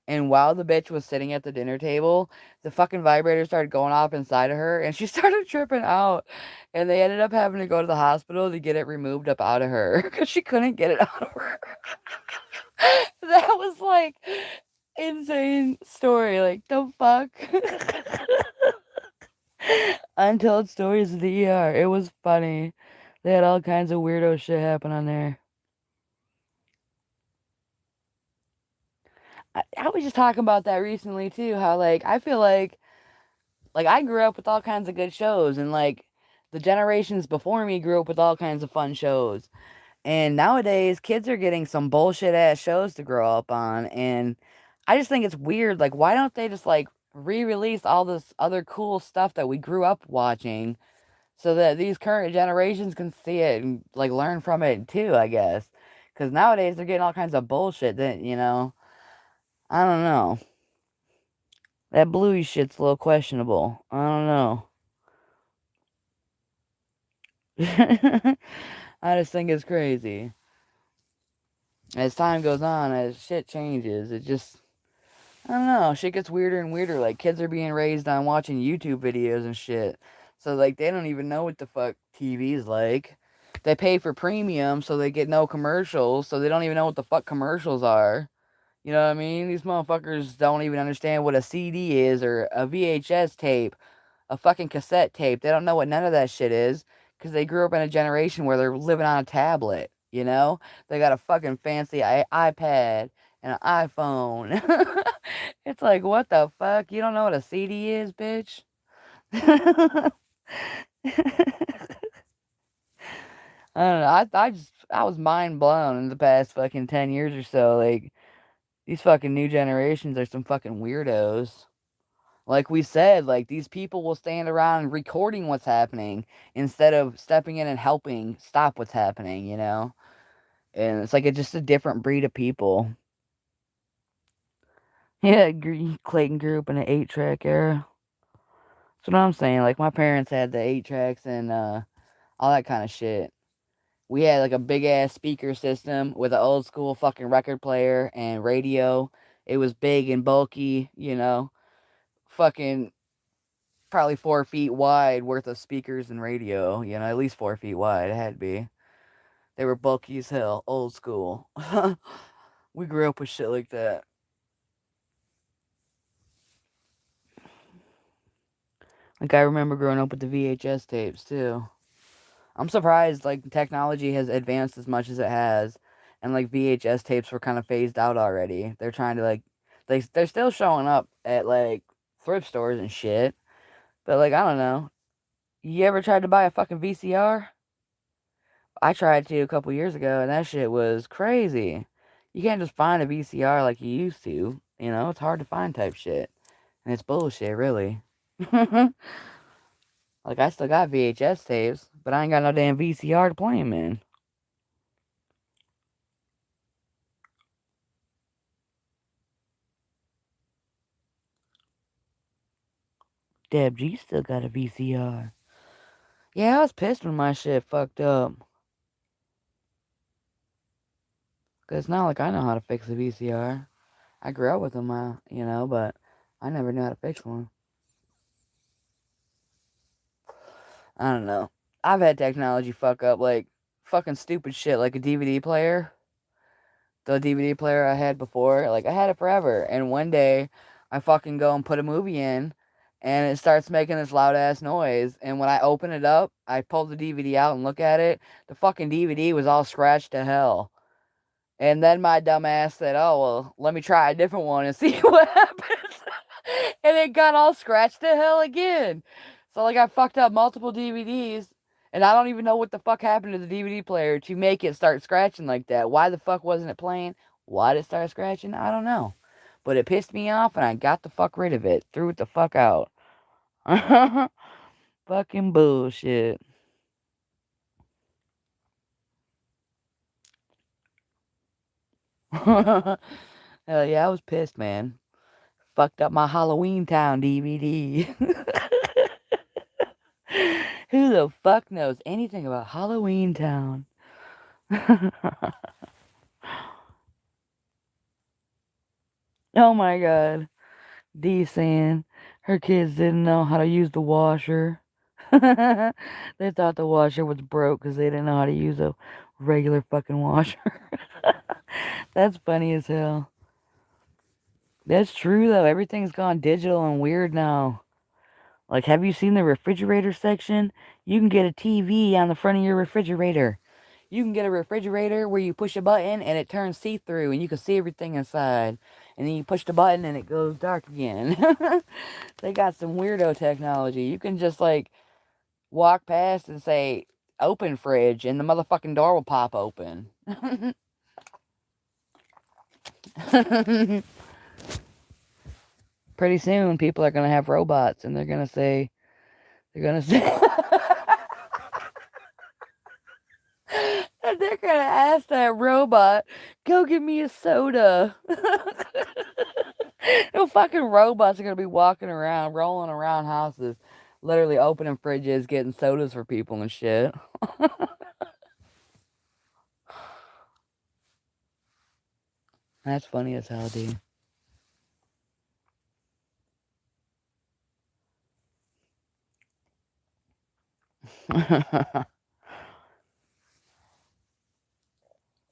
and while the bitch was sitting at the dinner table, the fucking vibrator started going off inside of her, and she started tripping out, and they ended up having to go to the hospital to get it removed up out of her, because she couldn't get it out of her. That was like insane story, like the fuck. Untold Stories of the ER. It was funny. They had all kinds of weirdo shit happen on there. I was just talking about that recently too. How like I feel like I grew up with all kinds of good shows, and like the generations before me grew up with all kinds of fun shows. And nowadays, kids are getting some bullshit ass shows to grow up on, and I just think it's weird. Like, why don't they just like re-release all this other cool stuff that we grew up watching? So that these current generations can see it and like learn from it too, I guess. Because nowadays they're getting all kinds of bullshit that, you know, I don't know. That Bluey shit's a little questionable. I don't know. I just think it's crazy. As time goes on, as shit changes, it just, I don't know, shit gets weirder and weirder. Like, kids are being raised on watching YouTube videos and shit. So, like, they don't even know what the fuck TV's like. They pay for premium, so they get no commercials, so they don't even know what the fuck commercials are. You know what I mean? These motherfuckers don't even understand what a CD is, or a VHS tape, a fucking cassette tape. They don't know what none of that shit is, because they grew up in a generation where they're living on a tablet, you know? They got a fucking fancy iPad and an iPhone. It's like, what the fuck? You don't know what a CD is, bitch? I don't know. I was mind blown in the past fucking 10 years or so. Like, These fucking new generations are some fucking weirdos. Like we said, like these people will stand around recording what's happening instead of stepping in and helping stop what's happening, you know? And it's like it's just a different breed of people. Yeah, Clayton grew up in an 8-track era. That's what I'm saying. Like my parents had the 8-tracks and all that kind of shit. We had like a big ass speaker system with an old school fucking record player and radio. It was big and bulky, you know. Fucking probably 4 feet wide worth of speakers and radio, you know, at least 4 feet wide. It had to be. They were bulky as hell, old school. We grew up with shit like that. Like I remember growing up with the VHS tapes too. I'm surprised like technology has advanced as much as it has, and like VHS tapes were kind of phased out already. They're trying to like they're still showing up at like thrift stores and shit, but like I don't know. You ever tried to buy a fucking VCR? I tried to a couple years ago, and that shit was crazy. You can't just find a VCR like you used to. You know, it's hard to find type shit, and it's bullshit, really. Like I still got VHS tapes, but I ain't got no damn VCR to play them in. Deb G still got a VCR. Yeah, I was pissed when my shit fucked up. Cause it's not like I know how to fix a VCR. I grew up with them, you know, but I never knew how to fix one. I don't know. I've had technology fuck up, like, fucking stupid shit, like a DVD player. The DVD player I had before, like, I had it forever. And one day, I fucking go and put a movie in, and it starts making this loud ass noise. And when I open it up, I pull the DVD out and look at it. The fucking DVD was all scratched to hell. And then my dumb ass said, "Oh, well, let me try a different one and see what happens." And it got all scratched to hell again. So, like, I fucked up multiple DVDs, and I don't even know what the fuck happened to the DVD player to make it start scratching like that. Why the fuck wasn't it playing? Why did it start scratching? I don't know. But it pissed me off, and I got the fuck rid of it. Threw it the fuck out. Fucking bullshit. Hell yeah, I was pissed, man. Fucked up my Halloween Town DVD. Who the fuck knows anything about Halloween Town? Oh my god. Dee saying her kids didn't know how to use the washer. They thought the washer was broke because they didn't know how to use a regular fucking washer. That's funny as hell. That's true though. Everything's gone digital and weird now. Like, have you seen the refrigerator section? You can get a TV on the front of your refrigerator. You can get a refrigerator where you push a button and it turns see-through and you can see everything inside. And then you push the button and it goes dark again. They got some weirdo technology. You can just, like, walk past and say, "Open fridge," and the motherfucking door will pop open. Pretty soon, people are going to have robots and they're going to say, and they're gonna ask that robot, "Go get me a soda." The fucking robots are gonna be walking around, rolling around houses, literally opening fridges, getting sodas for people and shit. That's funny as hell, dude.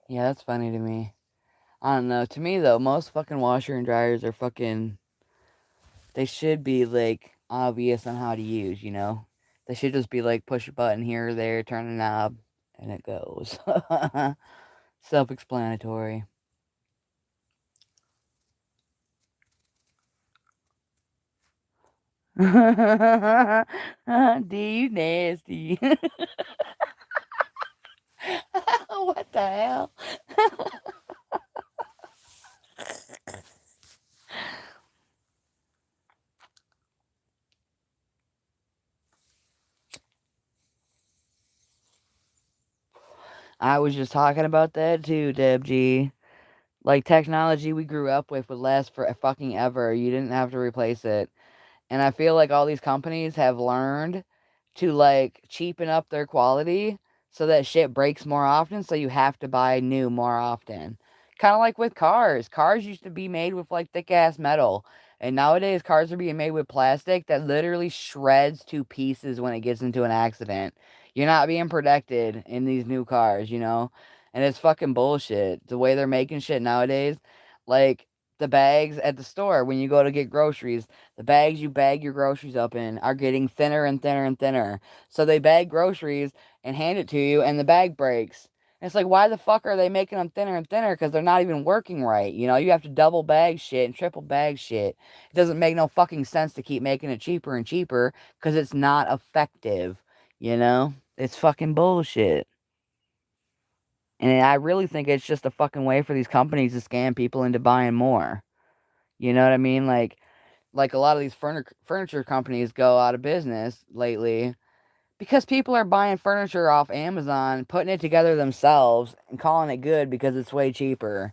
Yeah, that's funny to me. I don't know. To me, though, most fucking washer and dryers are fucking. They should be, like, obvious on how to use, you know? They should just be like push a button here or there, turn a knob, and it goes. Self explanatory. D, you nasty. What the hell? I was just talking about that too, Deb G. Like, technology we grew up with would last for fucking ever. You didn't have to replace it. And I feel like all these companies have learned to, like, cheapen up their quality so that shit breaks more often, so you have to buy new more often. Kind of like with cars. Cars used to be made with, like, thick-ass metal. And nowadays, cars are being made with plastic that literally shreds to pieces when it gets into an accident. You're not being protected in these new cars, you know? And it's fucking bullshit. The way they're making shit nowadays, like, the bags at the store when you go to get groceries, the bags you bag your groceries up in are getting thinner and thinner and thinner. So they bag groceries and hand it to you, and the bag breaks. And it's like, why the fuck are they making them thinner and thinner? Because they're not even working right. You know, you have to double bag shit and triple bag shit. It doesn't make no fucking sense to keep making it cheaper and cheaper because it's not effective. You know? It's fucking bullshit. And I really think it's just a fucking way for these companies to scam people into buying more. You know what I mean? Like a lot of these furniture companies go out of business lately because people are buying furniture off Amazon, putting it together themselves, and calling it good because it's way cheaper.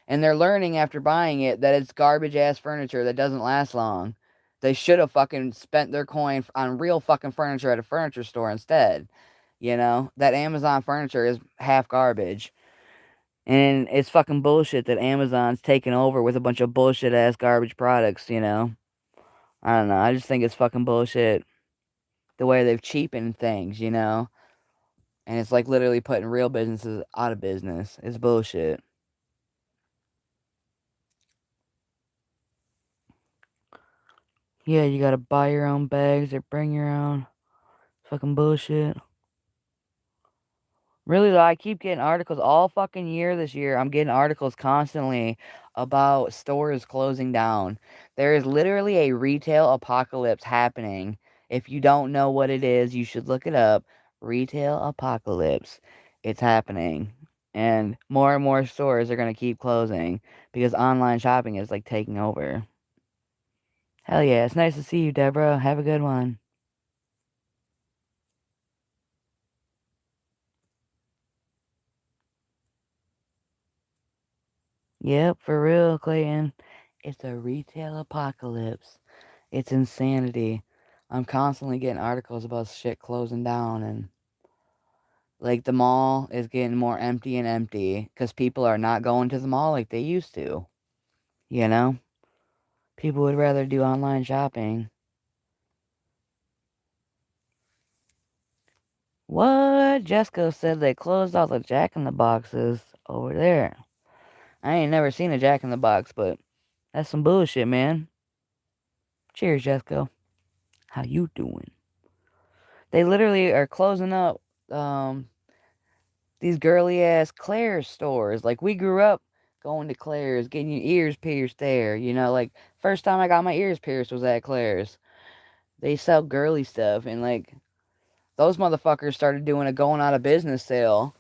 And they're learning after buying it that it's garbage ass furniture that doesn't last long. They should have fucking spent their coin on real fucking furniture at a furniture store instead. You know, that Amazon furniture is half garbage. And it's fucking bullshit that Amazon's taking over with a bunch of bullshit ass garbage products, you know? I don't know. I just think it's fucking bullshit the way they've cheapened things, you know? And it's like literally putting real businesses out of business. It's bullshit. Yeah, you gotta buy your own bags or bring your own. Fucking bullshit. Really though, I keep getting articles all fucking year this year. I'm getting articles constantly about stores closing down. There is literally a retail apocalypse happening. If you don't know what it is, you should look it up. Retail apocalypse. It's happening. And more stores are going to keep closing because online shopping is like taking over. Hell yeah, it's nice to see you, Deborah. Have a good one. Yep, for real, Clayton. It's a retail apocalypse. It's insanity. I'm constantly getting articles about shit closing down, and like the mall is getting more empty and empty because people are not going to the mall like they used to. You know? People would rather do online shopping. What? Jessica said they closed all the Jack in the Boxes over there. I ain't never seen a Jack in the Box, but that's some bullshit, man. Cheers, Jessica. How you doing? They literally are closing up these girly ass Claire's stores. Like, we grew up going to Claire's, getting your ears pierced there. You know, like, first time I got my ears pierced was at Claire's. They sell girly stuff, and like, those motherfuckers started doing a going out of business sale.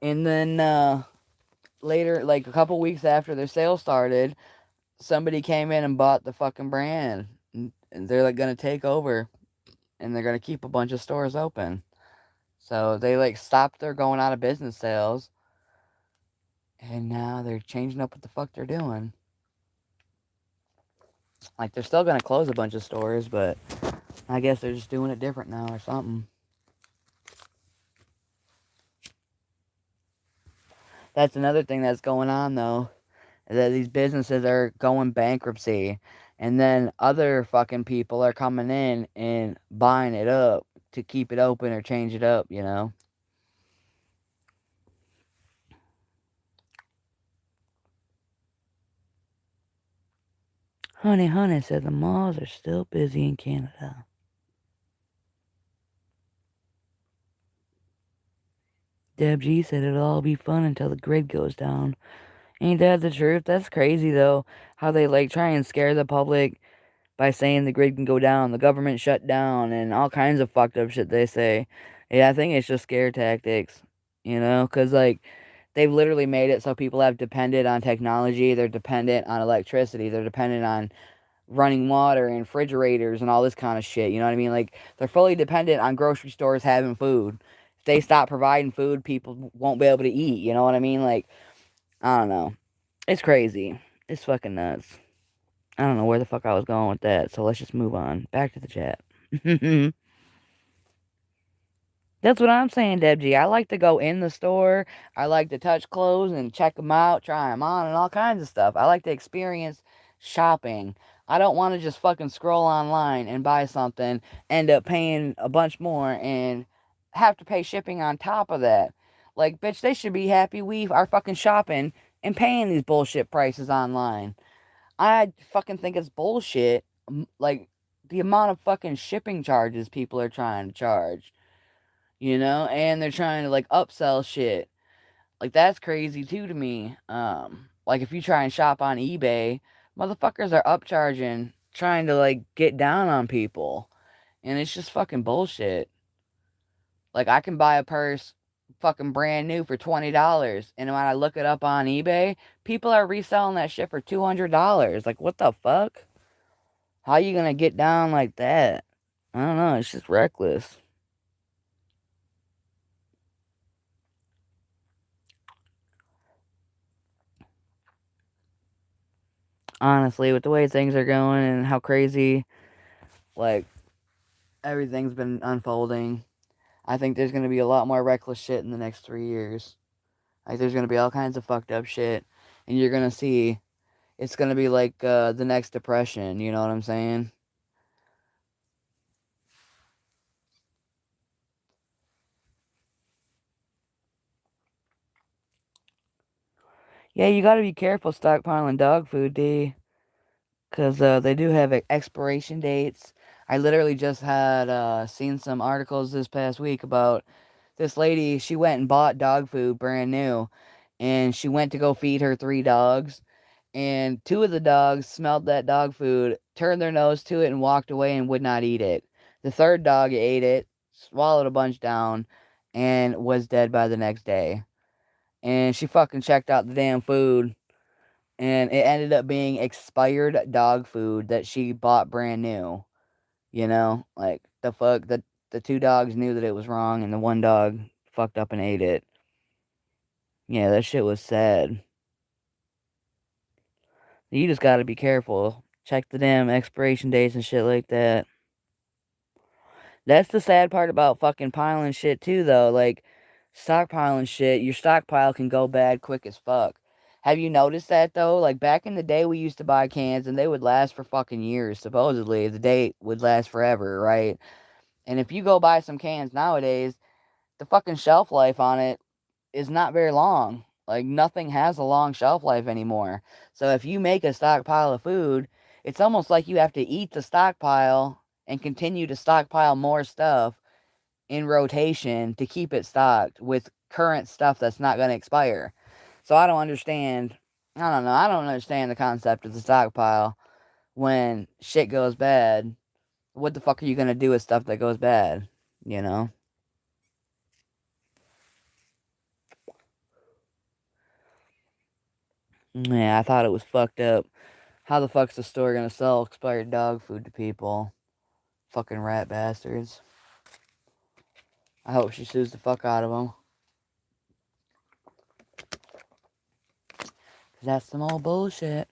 And then later, like a couple weeks after their sale started, somebody came in and bought the fucking brand. And they're like gonna take over, and they're gonna keep a bunch of stores open. So they like stopped their going out of business sales, and now they're changing up what the fuck they're doing. Like, they're still gonna close a bunch of stores, but I guess they're just doing it different now or something. That's another thing that's going on though, is that these businesses are going bankruptcy, and then other fucking people are coming in and buying it up to keep it open or change it up, you know? Honey said the malls are still busy in Canada. Deb G said it'll all be fun until the grid goes down. Ain't that the truth? That's crazy though, how they like try and scare the public by saying the grid can go down, the government shut down, and all kinds of fucked up shit they say. Yeah, I think it's just scare tactics, you know? Because, like, they've literally made it so people have depended on technology, they're dependent on electricity, they're dependent on running water and refrigerators and all this kind of shit, you know what I mean? Like, they're fully dependent on grocery stores having food. If they stop providing food, people won't be able to eat. You know what I mean? Like, I don't know. It's crazy. It's fucking nuts. I don't know where the fuck I was going with that, so let's just move on. Back to the chat. That's what I'm saying, Deb G. I like to go in the store. I like to touch clothes and check them out, try them on, and all kinds of stuff. I like to experience shopping. I don't want to just fucking scroll online and buy something, end up paying a bunch more, and have to pay shipping on top of that. Like, bitch, they should be happy we are fucking shopping and paying these bullshit prices online. I fucking think it's bullshit. Like, the amount of fucking shipping charges people are trying to charge, and they're trying to like upsell shit. Like that's crazy too to me. Like if you try and shop on eBay, motherfuckers are upcharging, trying to like get down on people, and it's just fucking bullshit. Like I can buy a purse fucking brand new for $20, and when I look it up on eBay, people are reselling that shit for $200. Like what the fuck? How you gonna get down like that? I don't know. It's just reckless. Honestly, with the way things are going and how crazy, like, everything's been unfolding, I think there's going to be a lot more reckless shit in the next 3 years. Like, there's going to be all kinds of fucked up shit, and you're going to see, it's going to be like the next depression, you know what I'm saying? Yeah, you got to be careful stockpiling dog food, D, because they do have expiration dates. I literally just had seen some articles this past week about this lady. She went and bought dog food brand new, and she went to go feed her 3 dogs, and 2 of the dogs smelled that dog food, turned their nose to it, and walked away and would not eat it. The third dog ate it, swallowed a bunch down, and was dead by the next day. And she fucking checked out the damn food, and it ended up being expired dog food that she bought brand new. Like the fuck, the 2 dogs knew that it was wrong, and the one dog fucked up and ate it. Yeah, that shit was sad. You just gotta be careful. Check the damn expiration dates and shit like that. That's the sad part about fucking piling shit too, though. Like, stockpiling shit, your stockpile can go bad quick as fuck. Have you noticed that, though? Like, back in the day, we used to buy cans, and they would last for fucking years, supposedly. The date would last forever, right? And if you go buy some cans nowadays, the fucking shelf life on it is not very long. Like nothing has a long shelf life anymore. So if you make a stockpile of food, it's almost like you have to eat the stockpile and continue to stockpile more stuff in rotation to keep it stocked with current stuff that's not going to expire. So I don't understand. I don't know. I don't understand the concept of the stockpile when shit goes bad. What the fuck are you going to do with stuff that goes bad? You know? Yeah, I thought it was fucked up. How the fuck's the store gonna sell expired dog food to people? Fucking rat bastards. I hope she sues the fuck out of them. Cause that's some old bullshit.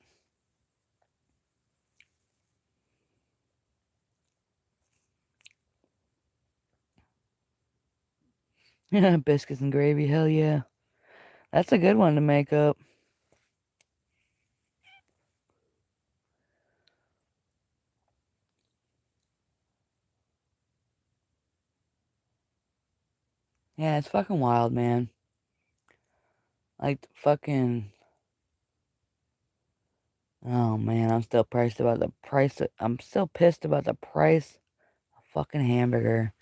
Biscuits and gravy, hell yeah. That's a good one to make up. Yeah, it's fucking wild, man. Like, fucking. Oh, man, I'm still pissed about the price. I'm still pissed about the price of fucking hamburger.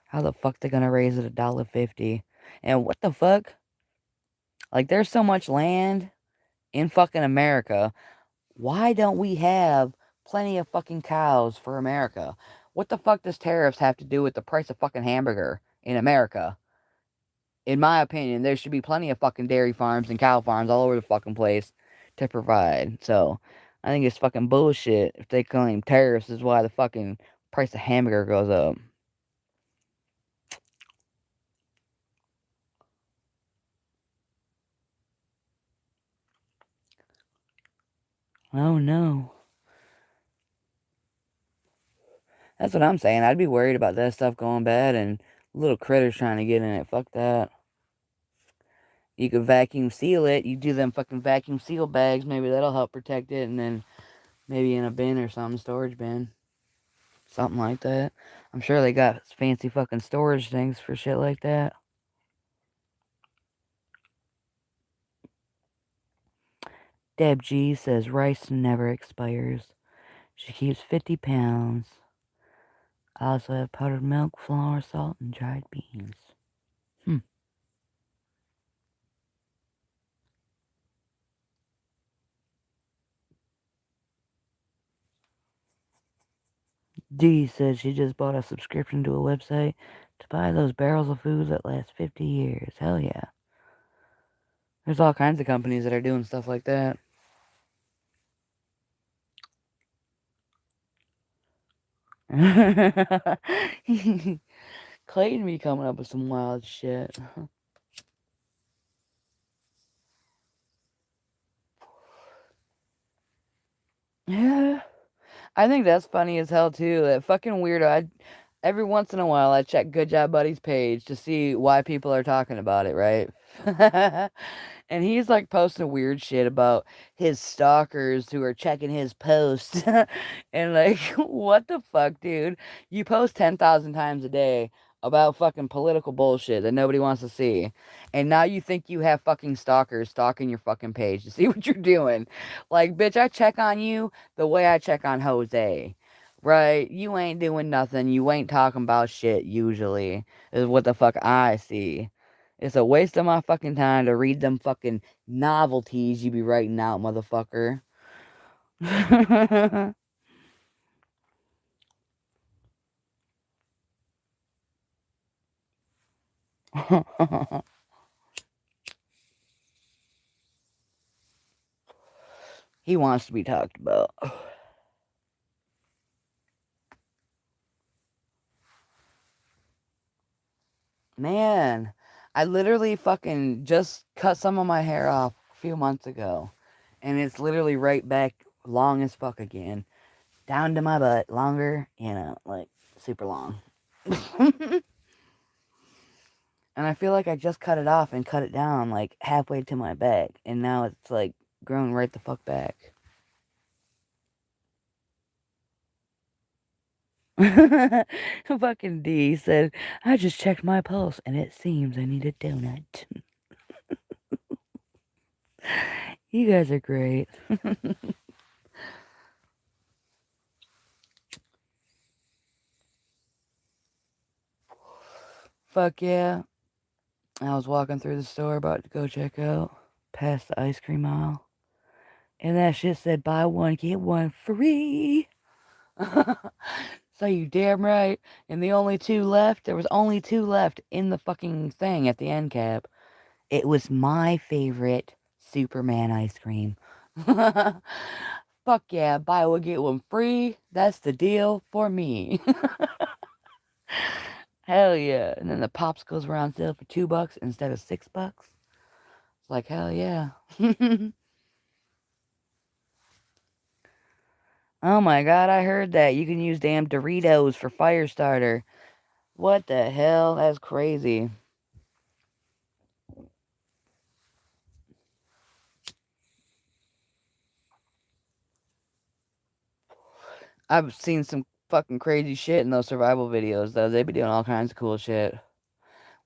How the fuck they gonna raise it $1.50? And what the fuck? Like, there's so much land in fucking America. Why don't we have plenty of fucking cows for America? What the fuck does tariffs have to do with the price of fucking hamburger in America? In my opinion, there should be plenty of fucking dairy farms and cow farms all over the fucking place to provide. So, I think it's fucking bullshit if they claim tariffs is why the fucking price of hamburger goes up. Oh no. That's what I'm saying. I'd be worried about that stuff going bad and little critters trying to get in it. Fuck that. You could vacuum seal it. You do them fucking vacuum seal bags. Maybe that'll help protect it. And then maybe in a bin or something, storage bin. Something like that. I'm sure they got fancy fucking storage things for shit like that. Deb G says rice never expires. She keeps 50 pounds. I also have powdered milk, flour, salt, and dried beans. Dee says she just bought a subscription to a website to buy those barrels of food that last 50 years. Hell yeah. There's all kinds of companies that are doing stuff like that. Clayton be coming up with some wild shit. Yeah. I think that's funny as hell too. That fucking weirdo. Every once in a while I check Good Job Buddy's page to see why people are talking about it, right? And he's like posting weird shit about his stalkers who are checking his posts. And like, what the fuck, dude? You post 10,000 times a day about fucking political bullshit that nobody wants to see. And now you think you have fucking stalkers stalking your fucking page to see what you're doing. Like, bitch, I check on you the way I check on Jose. Right? You ain't doing nothing. You ain't talking about shit usually, is what the fuck I see. It's a waste of my fucking time to read them fucking novelties you be writing out, motherfucker. He wants to be talked about. Man, I literally fucking just cut some of my hair off a few months ago. And it's literally right back long as fuck again. Down to my butt. Longer, like super long. And I feel like I just cut it off and cut it down like halfway to my back. And now it's like grown right the fuck back. Fucking D said, I just checked my pulse and it seems I need a donut. You guys are great. Fuck yeah. I was walking through the store about to go check out, past the ice cream aisle. And that shit said buy one, get one free. So you damn right. And the only two left, there was only two left in the fucking thing at the end cap. It was my favorite Superman ice cream. Fuck yeah, buy one, get one free. That's the deal for me. Hell yeah. And then the popsicles were on sale for $2 instead of $6. It's like, hell yeah. Oh my god, I heard that. You can use damn Doritos for fire starter. What the hell? That's crazy. I've seen some fucking crazy shit in those survival videos, though. They be doing all kinds of cool shit.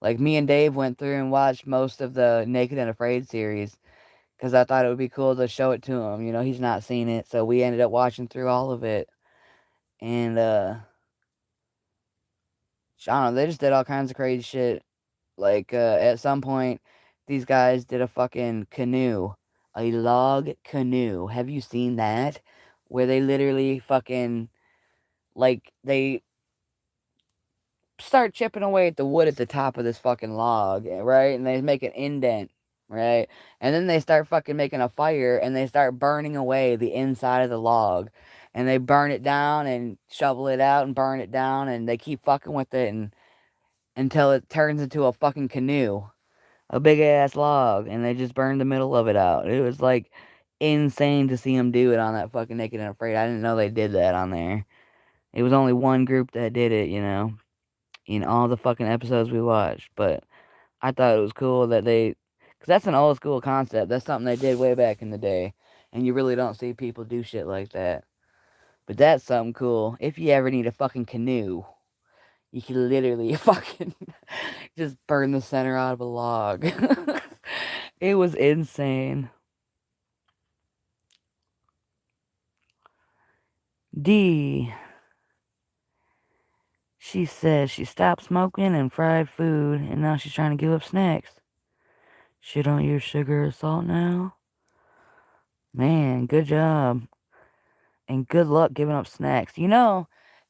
Like, me and Dave went through and watched most of the Naked and Afraid series because I thought it would be cool to show it to him. You know, he's not seen it, so we ended up watching through all of it. And, I don't know, they just did all kinds of crazy shit. Like, at some point, these guys did a fucking canoe. A log canoe. Have you seen that? Where they literally fucking, like, they start chipping away at the wood at the top of this fucking log, right? And they make an indent, right? And then they start fucking making a fire and they start burning away the inside of the log. And they burn it down and shovel it out and burn it down and they keep fucking with it and until it turns into a fucking canoe. A big ass log and they just burned the middle of it out. It was like insane to see them do it on that fucking Naked and Afraid. I didn't know they did that on there. It was only one group that did it, in all the fucking episodes we watched. But I thought it was cool that because that's an old school concept. That's something they did way back in the day. And you really don't see people do shit like that. But that's something cool. If you ever need a fucking canoe, you can literally fucking just burn the center out of a log. It was insane. D. She says she stopped smoking and fried food, and now she's trying to give up snacks. She don't use sugar or salt now? Man, good job. And good luck giving up snacks.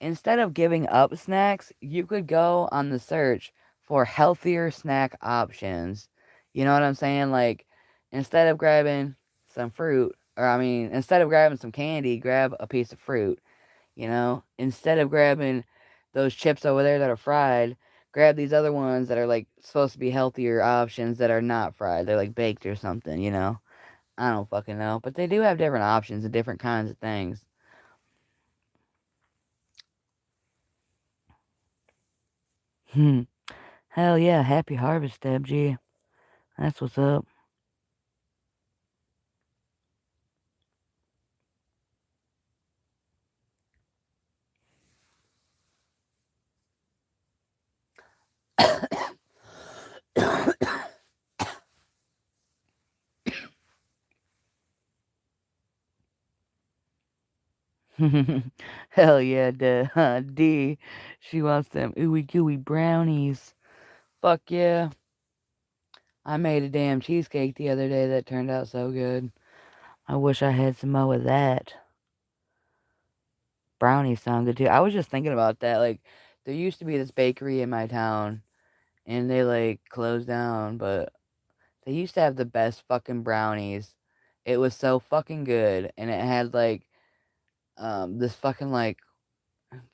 Instead of giving up snacks, you could go on the search for healthier snack options. You know what I'm saying? Like, instead of grabbing some fruit, instead of grabbing some candy, grab a piece of fruit. Instead of grabbing those chips over there that are fried, grab these other ones that are like supposed to be healthier options that are not fried. They're like baked or something. I don't fucking know. But they do have different options and different kinds of things. Hell yeah, happy harvest, Deb G. That's what's up. Hell yeah, D. She wants them ooey gooey brownies. Fuck yeah. I made a damn cheesecake the other day that turned out so good. I wish I had some more of that. Brownies sound good too. I was just thinking about that. Like, there used to be this bakery in my town, and they like closed down, but they used to have the best fucking brownies. It was so fucking good, and it had like this fucking like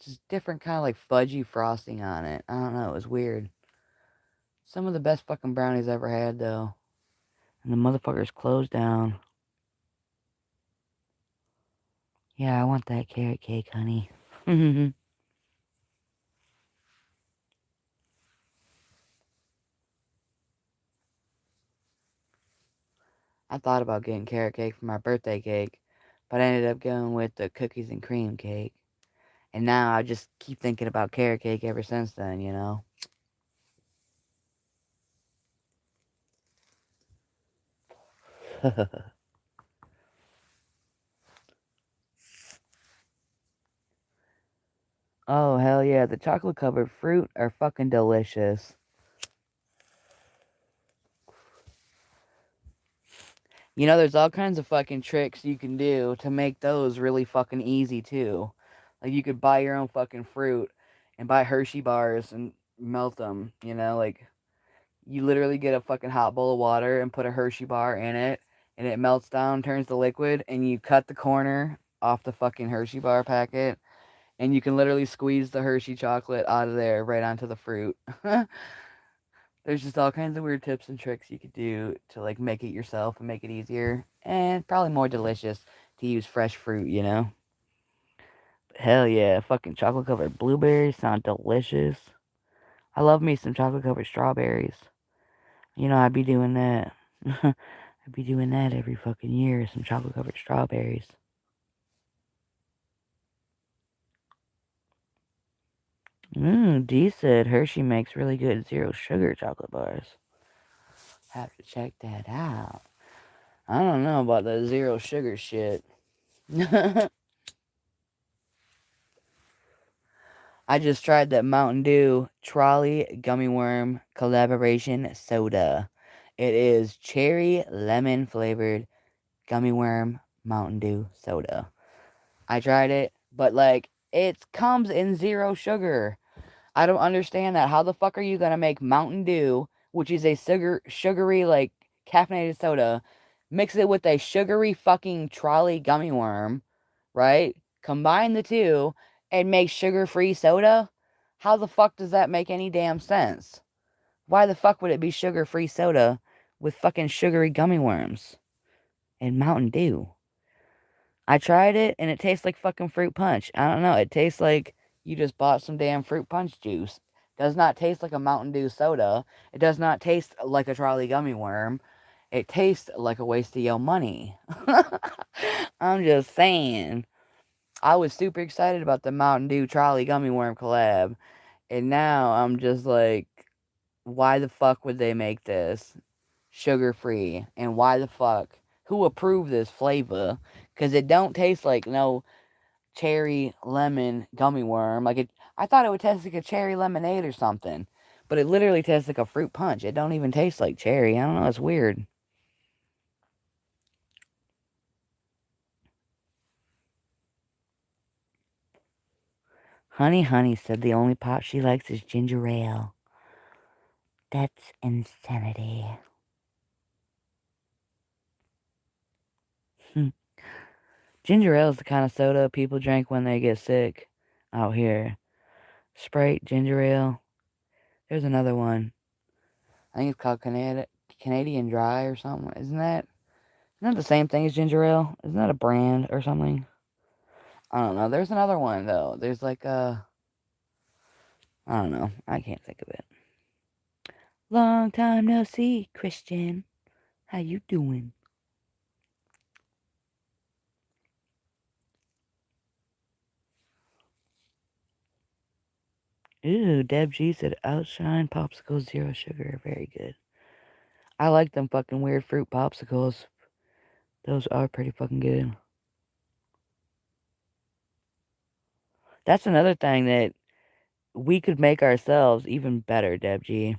just different kind of like fudgy frosting on it. I don't know, it was weird. Some of the best fucking brownies I ever had though. And the motherfuckers closed down. Yeah, I want that carrot cake, honey. I thought about getting carrot cake for my birthday cake, but I ended up going with the cookies and cream cake. And now I just keep thinking about carrot cake ever since then. Oh, hell yeah. The chocolate covered fruit are fucking delicious. There's all kinds of fucking tricks you can do to make those really fucking easy too. Like, you could buy your own fucking fruit and buy Hershey bars and melt them, like, you literally get a fucking hot bowl of water and put a Hershey bar in it, and it melts down, turns to liquid, and you cut the corner off the fucking Hershey bar packet, and you can literally squeeze the Hershey chocolate out of there right onto the fruit. There's just all kinds of weird tips and tricks you could do to like make it yourself and make it easier and probably more delicious to use fresh fruit. Hell yeah, fucking chocolate covered blueberries sound delicious. I love me some chocolate covered strawberries. I'd be doing that. I'd be doing that every fucking year, some chocolate covered strawberries. D said Hershey makes really good zero sugar chocolate bars. Have to check that out. I don't know about the zero sugar shit. I just tried that Mountain Dew Trolley Gummy Worm Collaboration Soda. It is cherry lemon flavored gummy worm Mountain Dew soda. I tried it, but like, it comes in zero sugar. I don't understand that. How the fuck are you gonna make Mountain Dew, which is a sugary, like, caffeinated soda, mix it with a sugary fucking trolley gummy worm, right? Combine the two and make sugar-free soda? How the fuck does that make any damn sense? Why the fuck would it be sugar-free soda with fucking sugary gummy worms? and Mountain Dew. I tried it, and it tastes like fucking fruit punch. I don't know. It tastes like you just bought some damn fruit punch juice. Does not taste like a Mountain Dew soda. It does not taste like a Trolley gummy worm. It tastes like a waste of your money. I'm just saying. I was super excited about the Mountain Dew Trolley gummy worm collab. And now I'm just like, why the fuck would they make this sugar free? And why the fuck? Who approved this flavor? Because it don't taste like no cherry lemon gummy worm. I thought it would taste like a cherry lemonade or something. But it literally tastes like a fruit punch. It don't even taste like cherry. I don't know. It's weird. Honey said the only pop she likes is ginger ale. That's insanity. Ginger ale is the kind of soda people drink when they get sick out here. Sprite, ginger ale. There's another one. I think it's called Canadian Dry or something. Isn't that the same thing as ginger ale? Isn't that a brand or something? I don't know. There's another one though. There's like a, I don't know. I can't think of it. Long time no see, Christian. How you doing? Ooh, Deb G said Outshine Popsicles Zero Sugar. Very good. I like them fucking weird fruit popsicles. Those are pretty fucking good. That's another thing that we could make ourselves even better, Deb G.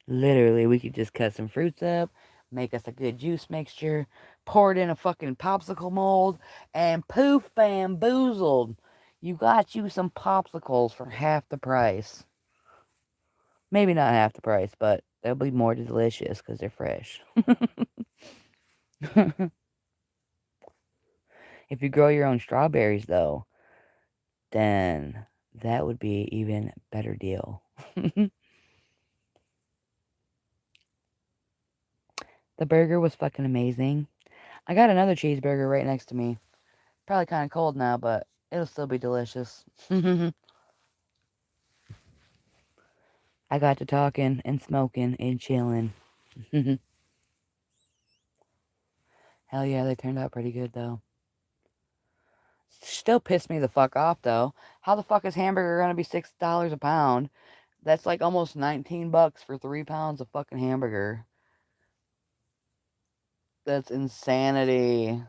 Literally, we could just cut some fruits up, make us a good juice mixture, pour it in a fucking popsicle mold, and poof, bamboozled. You got you some popsicles for half the price. Maybe not half the price, but they'll be more delicious because they're fresh. If you grow your own strawberries, though, then that would be even better deal. The burger was fucking amazing. I got another cheeseburger right next to me. Probably kind of cold now, but it'll still be delicious. I got to talking and smoking and chilling. Hell yeah, they turned out pretty good, though. Still pissed me the fuck off, though. How the fuck is hamburger gonna be $6 a pound? That's like almost 19 bucks for 3 pounds of fucking hamburger. That's insanity.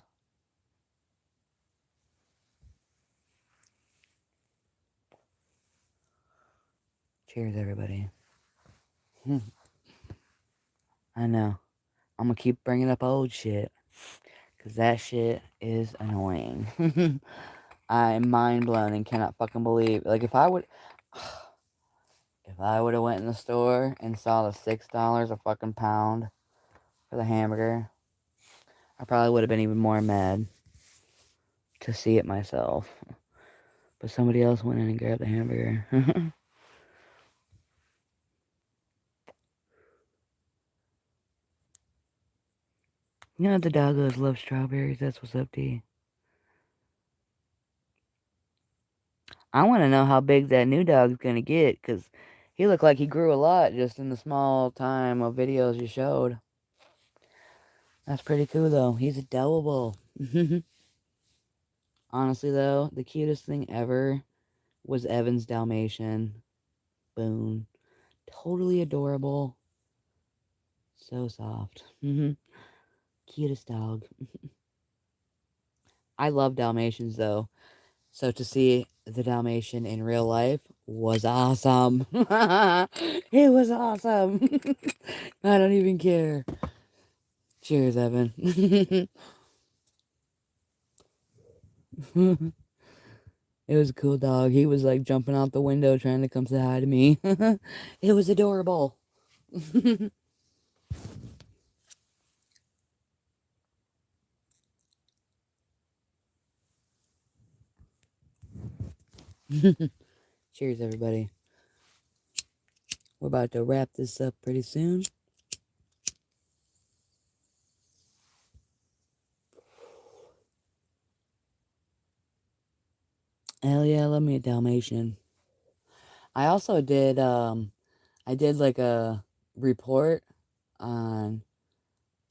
Cheers, everybody. I know. I'm gonna keep bringing up old shit. Because that shit is annoying. I'm mind blown and cannot fucking believe. Like, if I would... If I would have went in the store and saw the $6 a fucking pound for the hamburger, I probably would have been even more mad to see it myself. But somebody else went in and grabbed the hamburger. You know the doggos love strawberries. That's what's up, D. I want to know how big that new dog's gonna get, because he looked like he grew a lot just in the small time of videos you showed. That's pretty cool, though. He's adorable. Honestly, though, the cutest thing ever was Evan's Dalmatian. Boone. Totally adorable. So soft. Cutest dog. I love Dalmatians, though. So to see the Dalmatian in real life was awesome. It was awesome. I don't even care. Cheers, Evan. It was a cool dog. He was like jumping out the window trying to come say hi to me. It was adorable. Cheers, everybody. We're about to wrap this up pretty soon. love me a Dalmatian. I also did, I did like a report on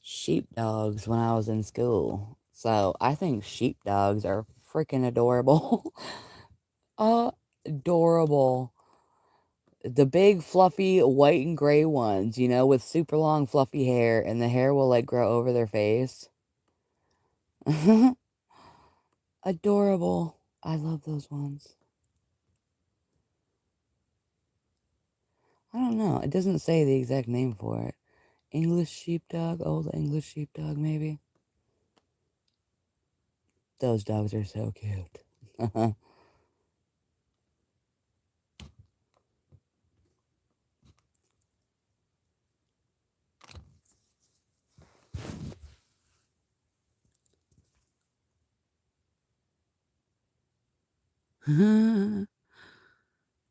sheepdogs when I was in school. So I think sheepdogs are freaking adorable. Adorable. The big, fluffy, white and gray ones, you know, with super long, fluffy hair, and the hair will like grow over their face. Adorable. I love those ones. I don't know. It doesn't say the exact name for it. English sheepdog? Old English sheepdog, maybe? Those dogs are so cute.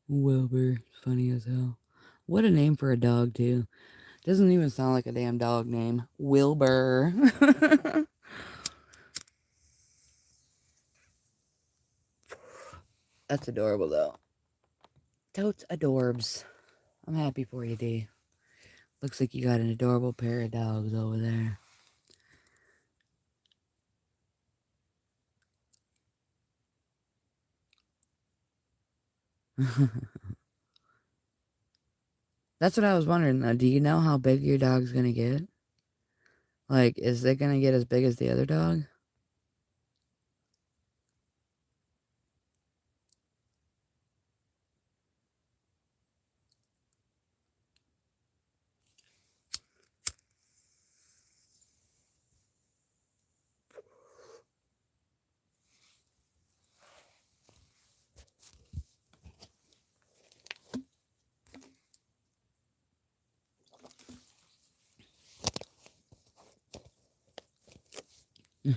Wilbur. Funny as hell. What a name for a dog, too. Doesn't even sound like a damn dog name. Wilbur. That's adorable, though. Totes adorbs. I'm happy for you, D. Looks like you got an adorable pair of dogs over there. That's what I was wondering. Do you know how big your dog's gonna get? Like, is it gonna get as big as the other dog?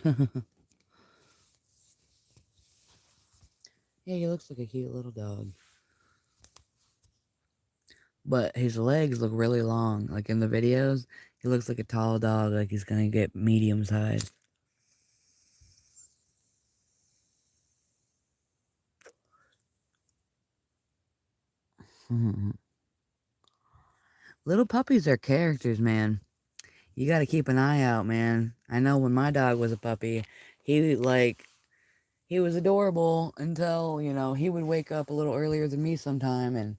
Yeah, he looks like a cute little dog. But his legs look really long. Like in the videos, he looks like a tall dog, like he's gonna get medium sized. Little puppies are characters, man. You gotta keep an eye out, man. I know when my dog was a puppy, he he was adorable until, you know, he would wake up a little earlier than me sometime, and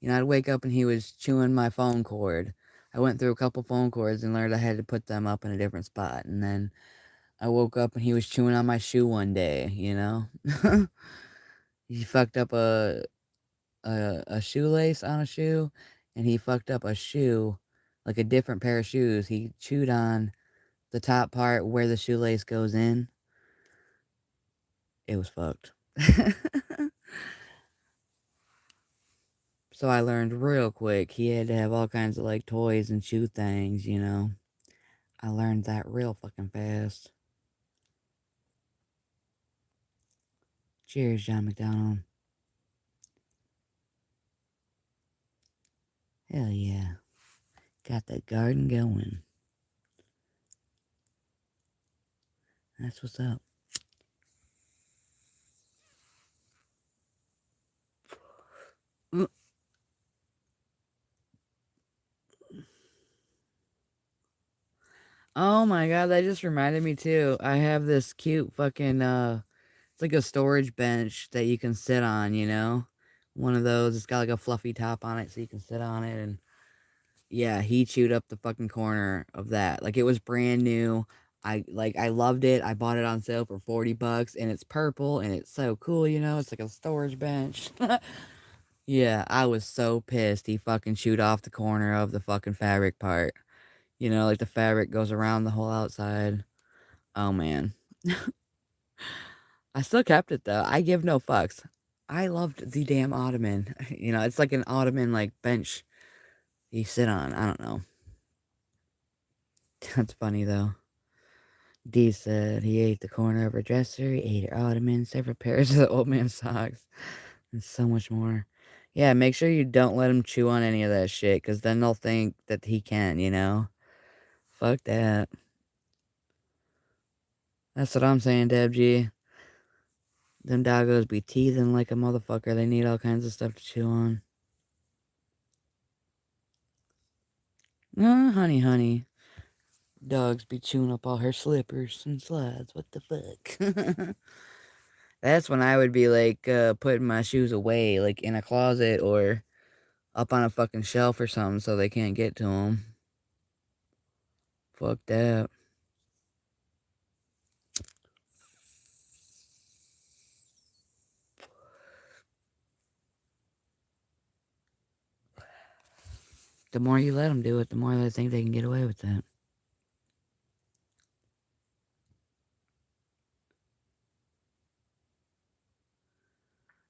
you know, I'd wake up and he was chewing my phone cord. I went through a couple phone cords and learned I had to put them up in a different spot. And then I woke up and he was chewing on my shoe one day, you know? He fucked up a shoelace on a shoe, and he fucked up a shoe, like a different pair of shoes. He chewed on the top part where the shoelace goes in. It was fucked. So I learned real quick he had to have all kinds of like toys and shoe things, you know? I learned that real fucking fast. Cheers, John McDonald. Hell yeah. Got the garden going. That's what's up. Oh my god, that just reminded me too. I have this cute fucking it's like a storage bench that you can sit on, you know? One of those, it's got like a fluffy top on it so you can sit on it. And yeah, he chewed up the fucking corner of that. Like it was brand new. I loved it. I bought it on sale for $40 and it's purple and it's so cool, you know? It's like a storage bench. Yeah, I was so pissed he fucking chewed off the corner of the fucking fabric part. You know, like the fabric goes around the whole outside. Oh man. I still kept it though. I give no fucks. I loved the damn ottoman. You know, it's like an ottoman like bench you sit on. I don't know. That's funny though. D said he ate the corner of her dresser, he ate her ottoman, several pairs of the old man's socks, and so much more. Yeah, make sure you don't let him chew on any of that shit, because then they'll think that he can, you know? Fuck that. That's what I'm saying, Deb G. Them doggos be teething like a motherfucker. They need all kinds of stuff to chew on. Honey, honey. Dogs be chewing up all her slippers and slides. What the fuck? That's when I would be like putting my shoes away, like in a closet or up on a fucking shelf or something so they can't get to them. Fuck that. The more you let them do it, the more they think they can get away with that.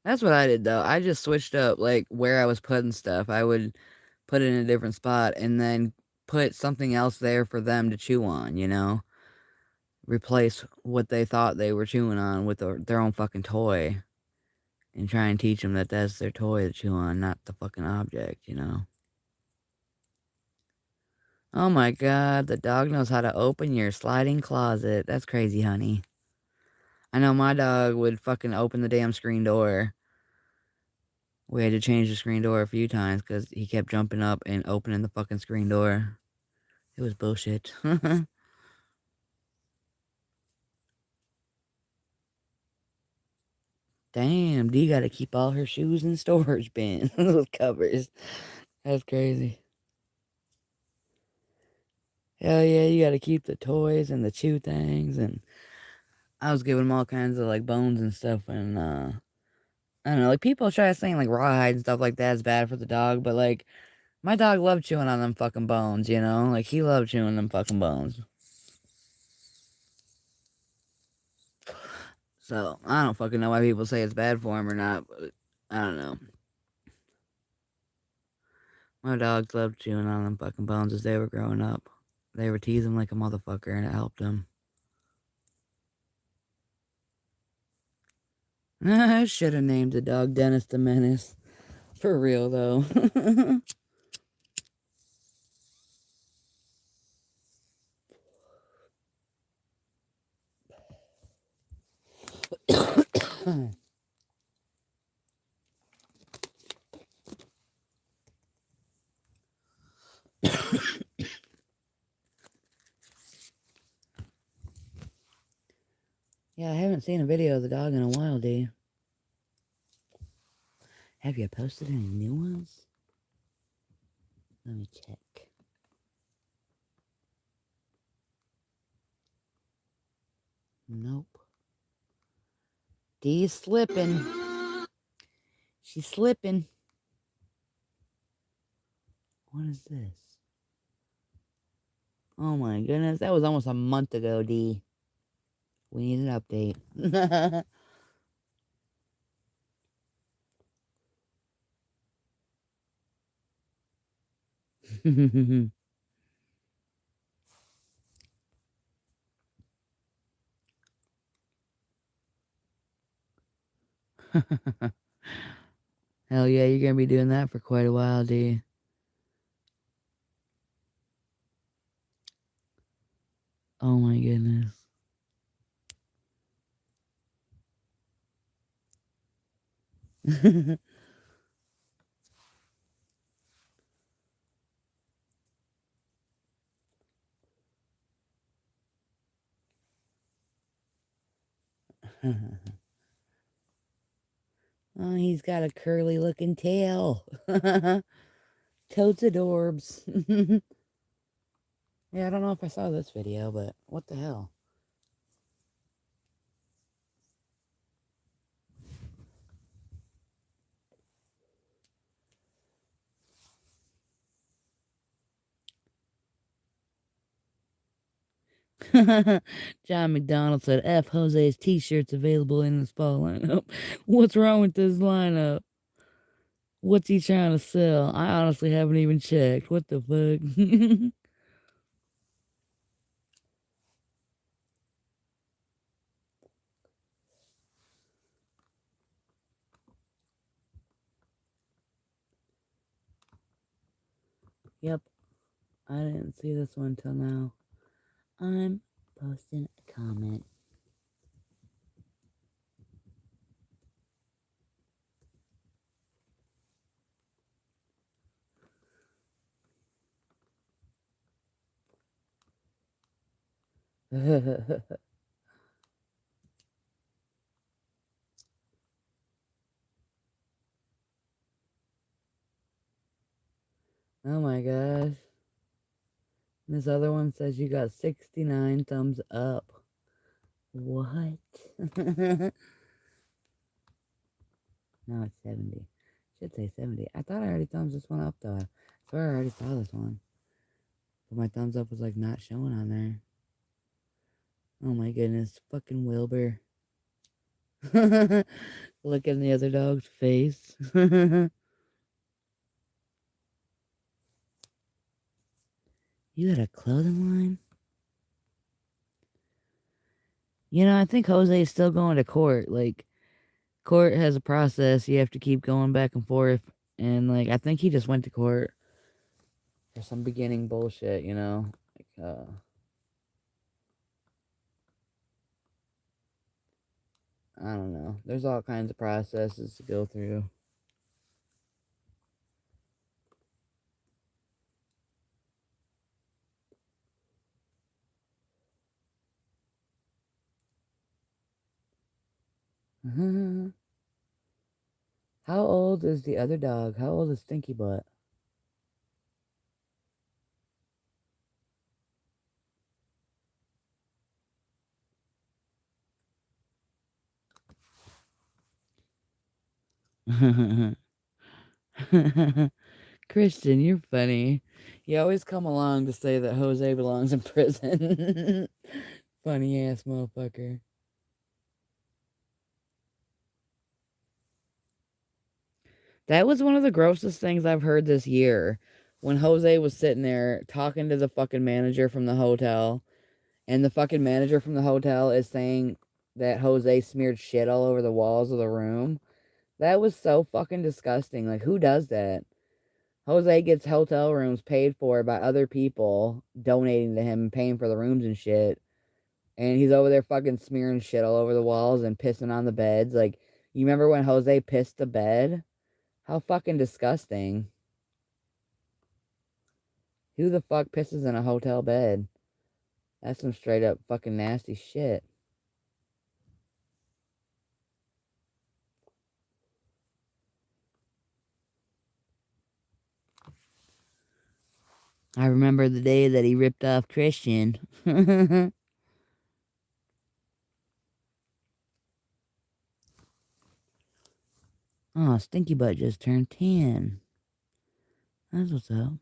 That's what I did though. I just switched up like where I was putting stuff. I would put it in a different spot and then put something else there for them to chew on, you know? Replace what they thought they were chewing on with their own fucking toy. And try and teach them that that's their toy to chew on, not the fucking object, you know? Oh my god, the dog knows how to open your sliding closet. That's crazy, honey. I know my dog would fucking open the damn screen door. We had to change the screen door a few times because he kept jumping up and opening the fucking screen door. It was bullshit. Damn, D gotta keep all her shoes in storage bins with covers. That's crazy. Hell yeah, you gotta keep the toys and the chew things, and I was giving them all kinds of like bones and stuff, and I don't know, like people try to saying like rawhide and stuff like that is bad for the dog, but like my dog loved chewing on them fucking bones, you know? Like he loved chewing them fucking bones. So I don't fucking know why people say it's bad for him or not, but I don't know. My dogs loved chewing on them fucking bones as they were growing up. They were teasing like a motherfucker, and it helped them. I should have named the dog Dennis the Menace. For real, though. Yeah, I haven't seen a video of the dog in a while, D. Have you posted any new ones? Let me check. Nope. D's slipping. She's slipping. What is this? Oh my goodness, that was almost a month ago, D. We need an update. Hell yeah, you're gonna be doing that for quite a while, D. Oh my goodness. Oh, he's got a curly looking tail. Totes adorbs. Yeah, I don't know if I saw this video, but what the hell? John McDonald said, F Jose's t-shirts available in the fall lineup. What's wrong with this lineup? What's he trying to sell? I honestly haven't even checked. What the fuck? Yep. I didn't see this one till now. I'm posting a comment. Oh my gosh. This other one says you got 69 thumbs up. What? No, it's 70. Should say 70. I thought I already thumbs this one up though. I swear I already saw this one. But my thumbs up was like not showing on there. Oh my goodness. Fucking Wilbur. Look in the other dog's face. You got a clothing line? You know, I think Jose is still going to court. Like, court has a process. You have to keep going back and forth. And, like, I think he just went to court for some beginning bullshit, you know? Like, I don't know. There's all kinds of processes to go through. How old is the other dog? How old is Stinky Butt? Christian, you're funny. You always come along to say that Jose belongs in prison. Funny ass motherfucker. That was one of the grossest things I've heard this year. When Jose was sitting there talking to the fucking manager from the hotel, and the fucking manager from the hotel is saying that Jose smeared shit all over the walls of the room. That was so fucking disgusting. Like, who does that? Jose gets hotel rooms paid for by other people donating to him and paying for the rooms and shit. And he's over there fucking smearing shit all over the walls and pissing on the beds. Like, you remember when Jose pissed the bed? How fucking disgusting. Who the fuck pisses in a hotel bed? That's some straight up fucking nasty shit. I remember the day that he ripped off Christian. Oh, Stinky Butt just turned 10. That's what's up.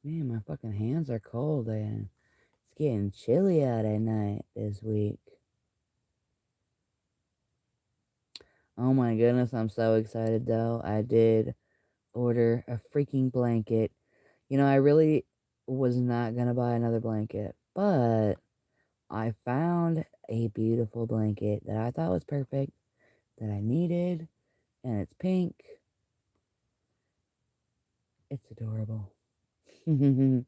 Man, my fucking hands are cold, and it's getting chilly out at night this week. Oh my goodness, I'm so excited though. I did order a freaking blanket. You know, I really was not gonna buy another blanket, but I found a beautiful blanket that I thought was perfect, that I needed, and it's pink. It's adorable. Still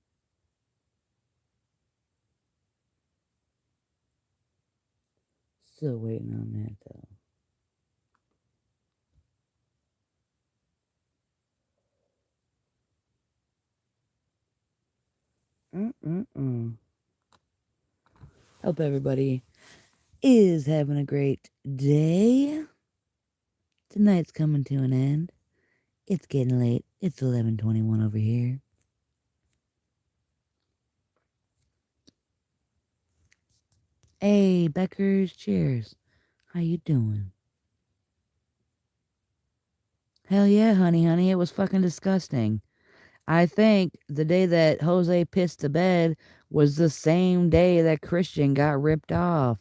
waiting on that though. Hope everybody is having a great day. Tonight's coming to an end. It's getting late. It's 11:21 over here. Hey, Beckers, cheers. How you doing? Hell yeah, honey, it was fucking disgusting. I think the day that Jose pissed the bed was the same day that Christian got ripped off.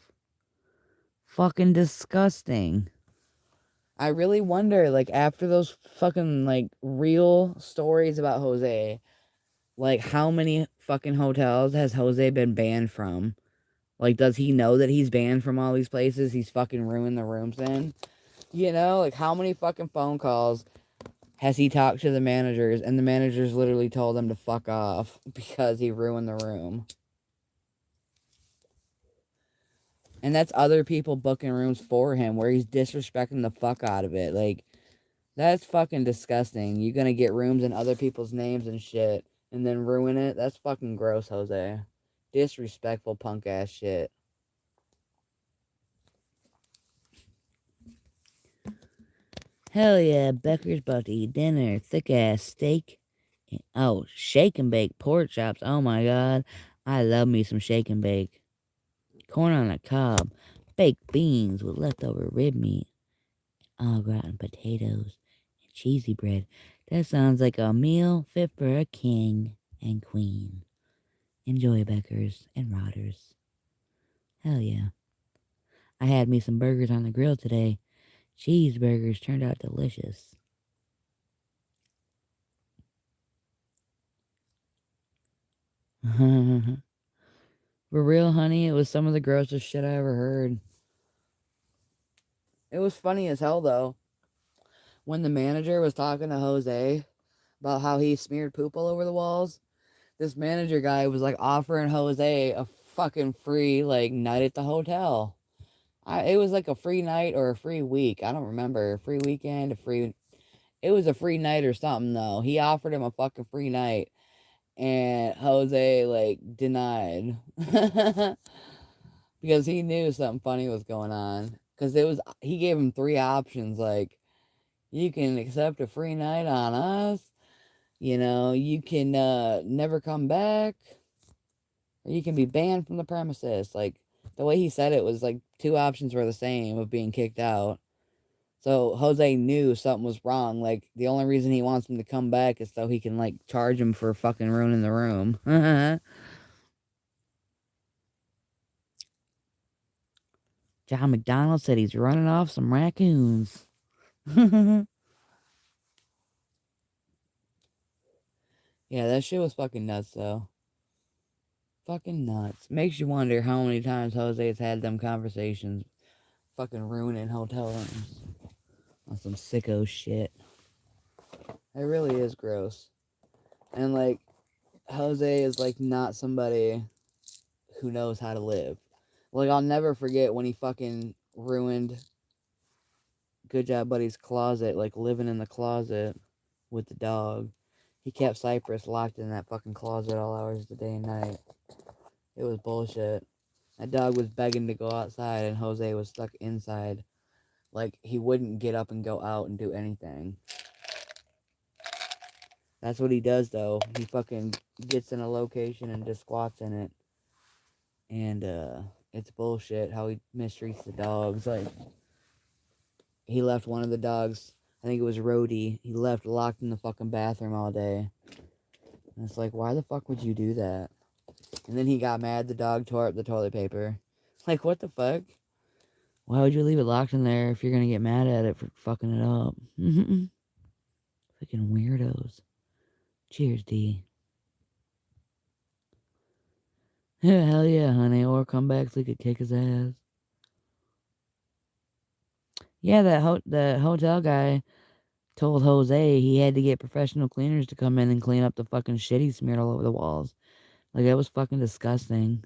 Fucking disgusting. I really wonder, like, after those fucking, like, real stories about Jose, like, how many fucking hotels has Jose been banned from? Like, does he know that he's banned from all these places he's fucking ruined the rooms in? You know, like, how many fucking phone calls has he talked to the managers, and the managers literally told him to fuck off because he ruined the room. And that's other people booking rooms for him where he's disrespecting the fuck out of it. Like, that's fucking disgusting. You're gonna get rooms in other people's names and shit and then ruin it? That's fucking gross, Jose. Disrespectful punk ass shit. Hell yeah, Becker's about to eat dinner. Thick ass steak. Oh, shake and bake pork chops. Oh my god. I love me some shake and bake. Corn on the cob. Baked beans with leftover rib meat. Au gratin potatoes. And cheesy bread. That sounds like a meal fit for a king and queen. Enjoy, Beckers and Rotters. Hell yeah. I had me some burgers on the grill today. Cheeseburgers turned out delicious. For real, honey, it was some of the grossest shit I ever heard. It was funny as hell, though. When the manager was talking to Jose about how he smeared poop all over the walls, this manager guy was, like, offering Jose a fucking free, like, night at the hotel. It was, like, a free night or a free week. I don't remember. A free weekend, a free... It was a free night or something, though. He offered him a fucking free night. And Jose, like, denied. Because he knew something funny was going on. Because he gave him 3 options, like, you can accept a free night on us, you can never come back, or you can be banned from the premises. Like, the way he said it was like 2 options were the same of being kicked out. So Jose knew something was wrong. Like, the only reason he wants him to come back is so he can, like, charge him for fucking ruining the room. John McDonald said he's running off some raccoons. Yeah, that shit was fucking nuts, though. Fucking nuts. Makes you wonder how many times Jose's had them conversations fucking ruining hotel rooms on some sicko shit. It really is gross. And, like, Jose is, like, not somebody who knows how to live. Like, I'll never forget when he fucking ruined Good Job Buddy's closet, like, living in the closet with the dog. He kept Cypress locked in that fucking closet all hours of the day and night. It was bullshit. That dog was begging to go outside, and Jose was stuck inside. Like, he wouldn't get up and go out and do anything. That's what he does, though. He fucking gets in a location and just squats in it. And, it's bullshit how he mistreats the dogs. Like, he left one of the dogs, I think it was Rhodey, he left locked in the fucking bathroom all day. And it's like, why the fuck would you do that? And then he got mad the dog tore up the toilet paper. Like, what the fuck? Why would you leave it locked in there if you're gonna get mad at it for fucking it up? Fucking weirdos. Cheers, D. Hell yeah, honey. Or come back so you could kick his ass. Yeah, that hotel guy told Jose he had to get professional cleaners to come in and clean up the fucking shit he smeared all over the walls. Like, that was fucking disgusting.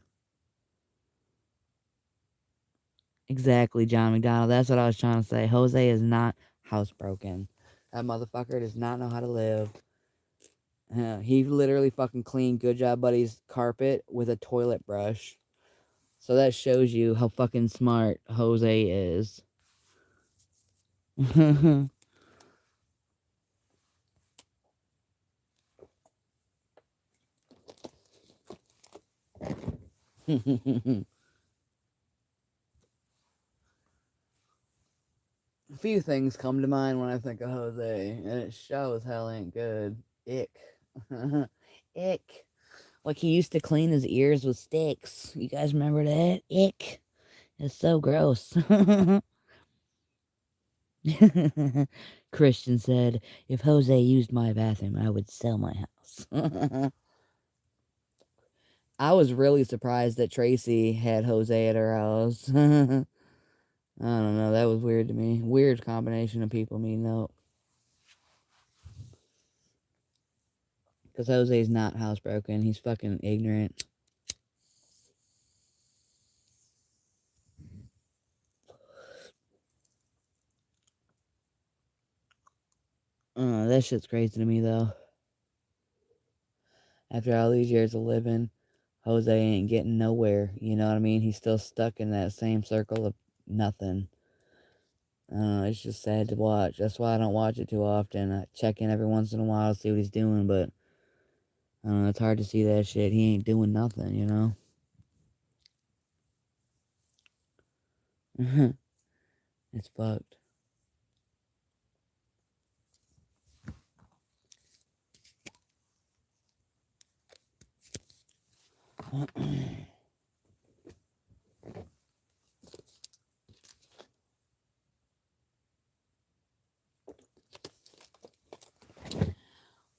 Exactly, John McDonald. That's what I was trying to say. Jose is not housebroken. That motherfucker does not know how to live. He literally fucking cleaned Good Job Buddy's carpet with a toilet brush. So that shows you how fucking smart Jose is. A few things come to mind when I think of Jose, and it sure as hell ain't good. Ick. Ick. Like, he used to clean his ears with sticks. You guys remember that? Ick. It's so gross. Christian said, if Jose used my bathroom, I would sell my house. I was really surprised that Tracy had Jose at her house. I don't know. That was weird to me. Weird combination of people meeting up. Because Jose's not housebroken. He's fucking ignorant. That shit's crazy to me, though. After all these years of living, Jose ain't getting nowhere. You know what I mean? He's still stuck in that same circle of nothing. It's just sad to watch. That's why I don't watch it too often. I check in every once in a while to see what he's doing, but it's hard to see that shit. He ain't doing nothing, you know? It's fucked.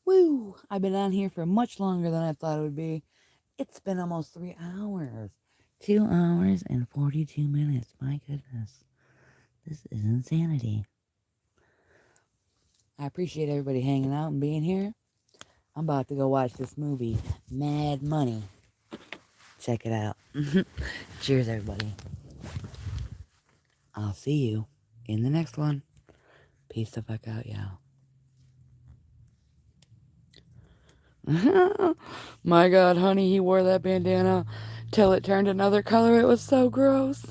Woo! I've been on here for much longer than I thought it would be. It's been almost 3 hours. 2 hours and 42 minutes. My goodness. This is insanity. I appreciate everybody hanging out and being here. I'm about to go watch this movie, Mad Money. Check it out. Cheers, everybody. I'll see you in the next one. Peace the fuck out, y'all. My God, honey, he wore that bandana till it turned another color. It was so gross.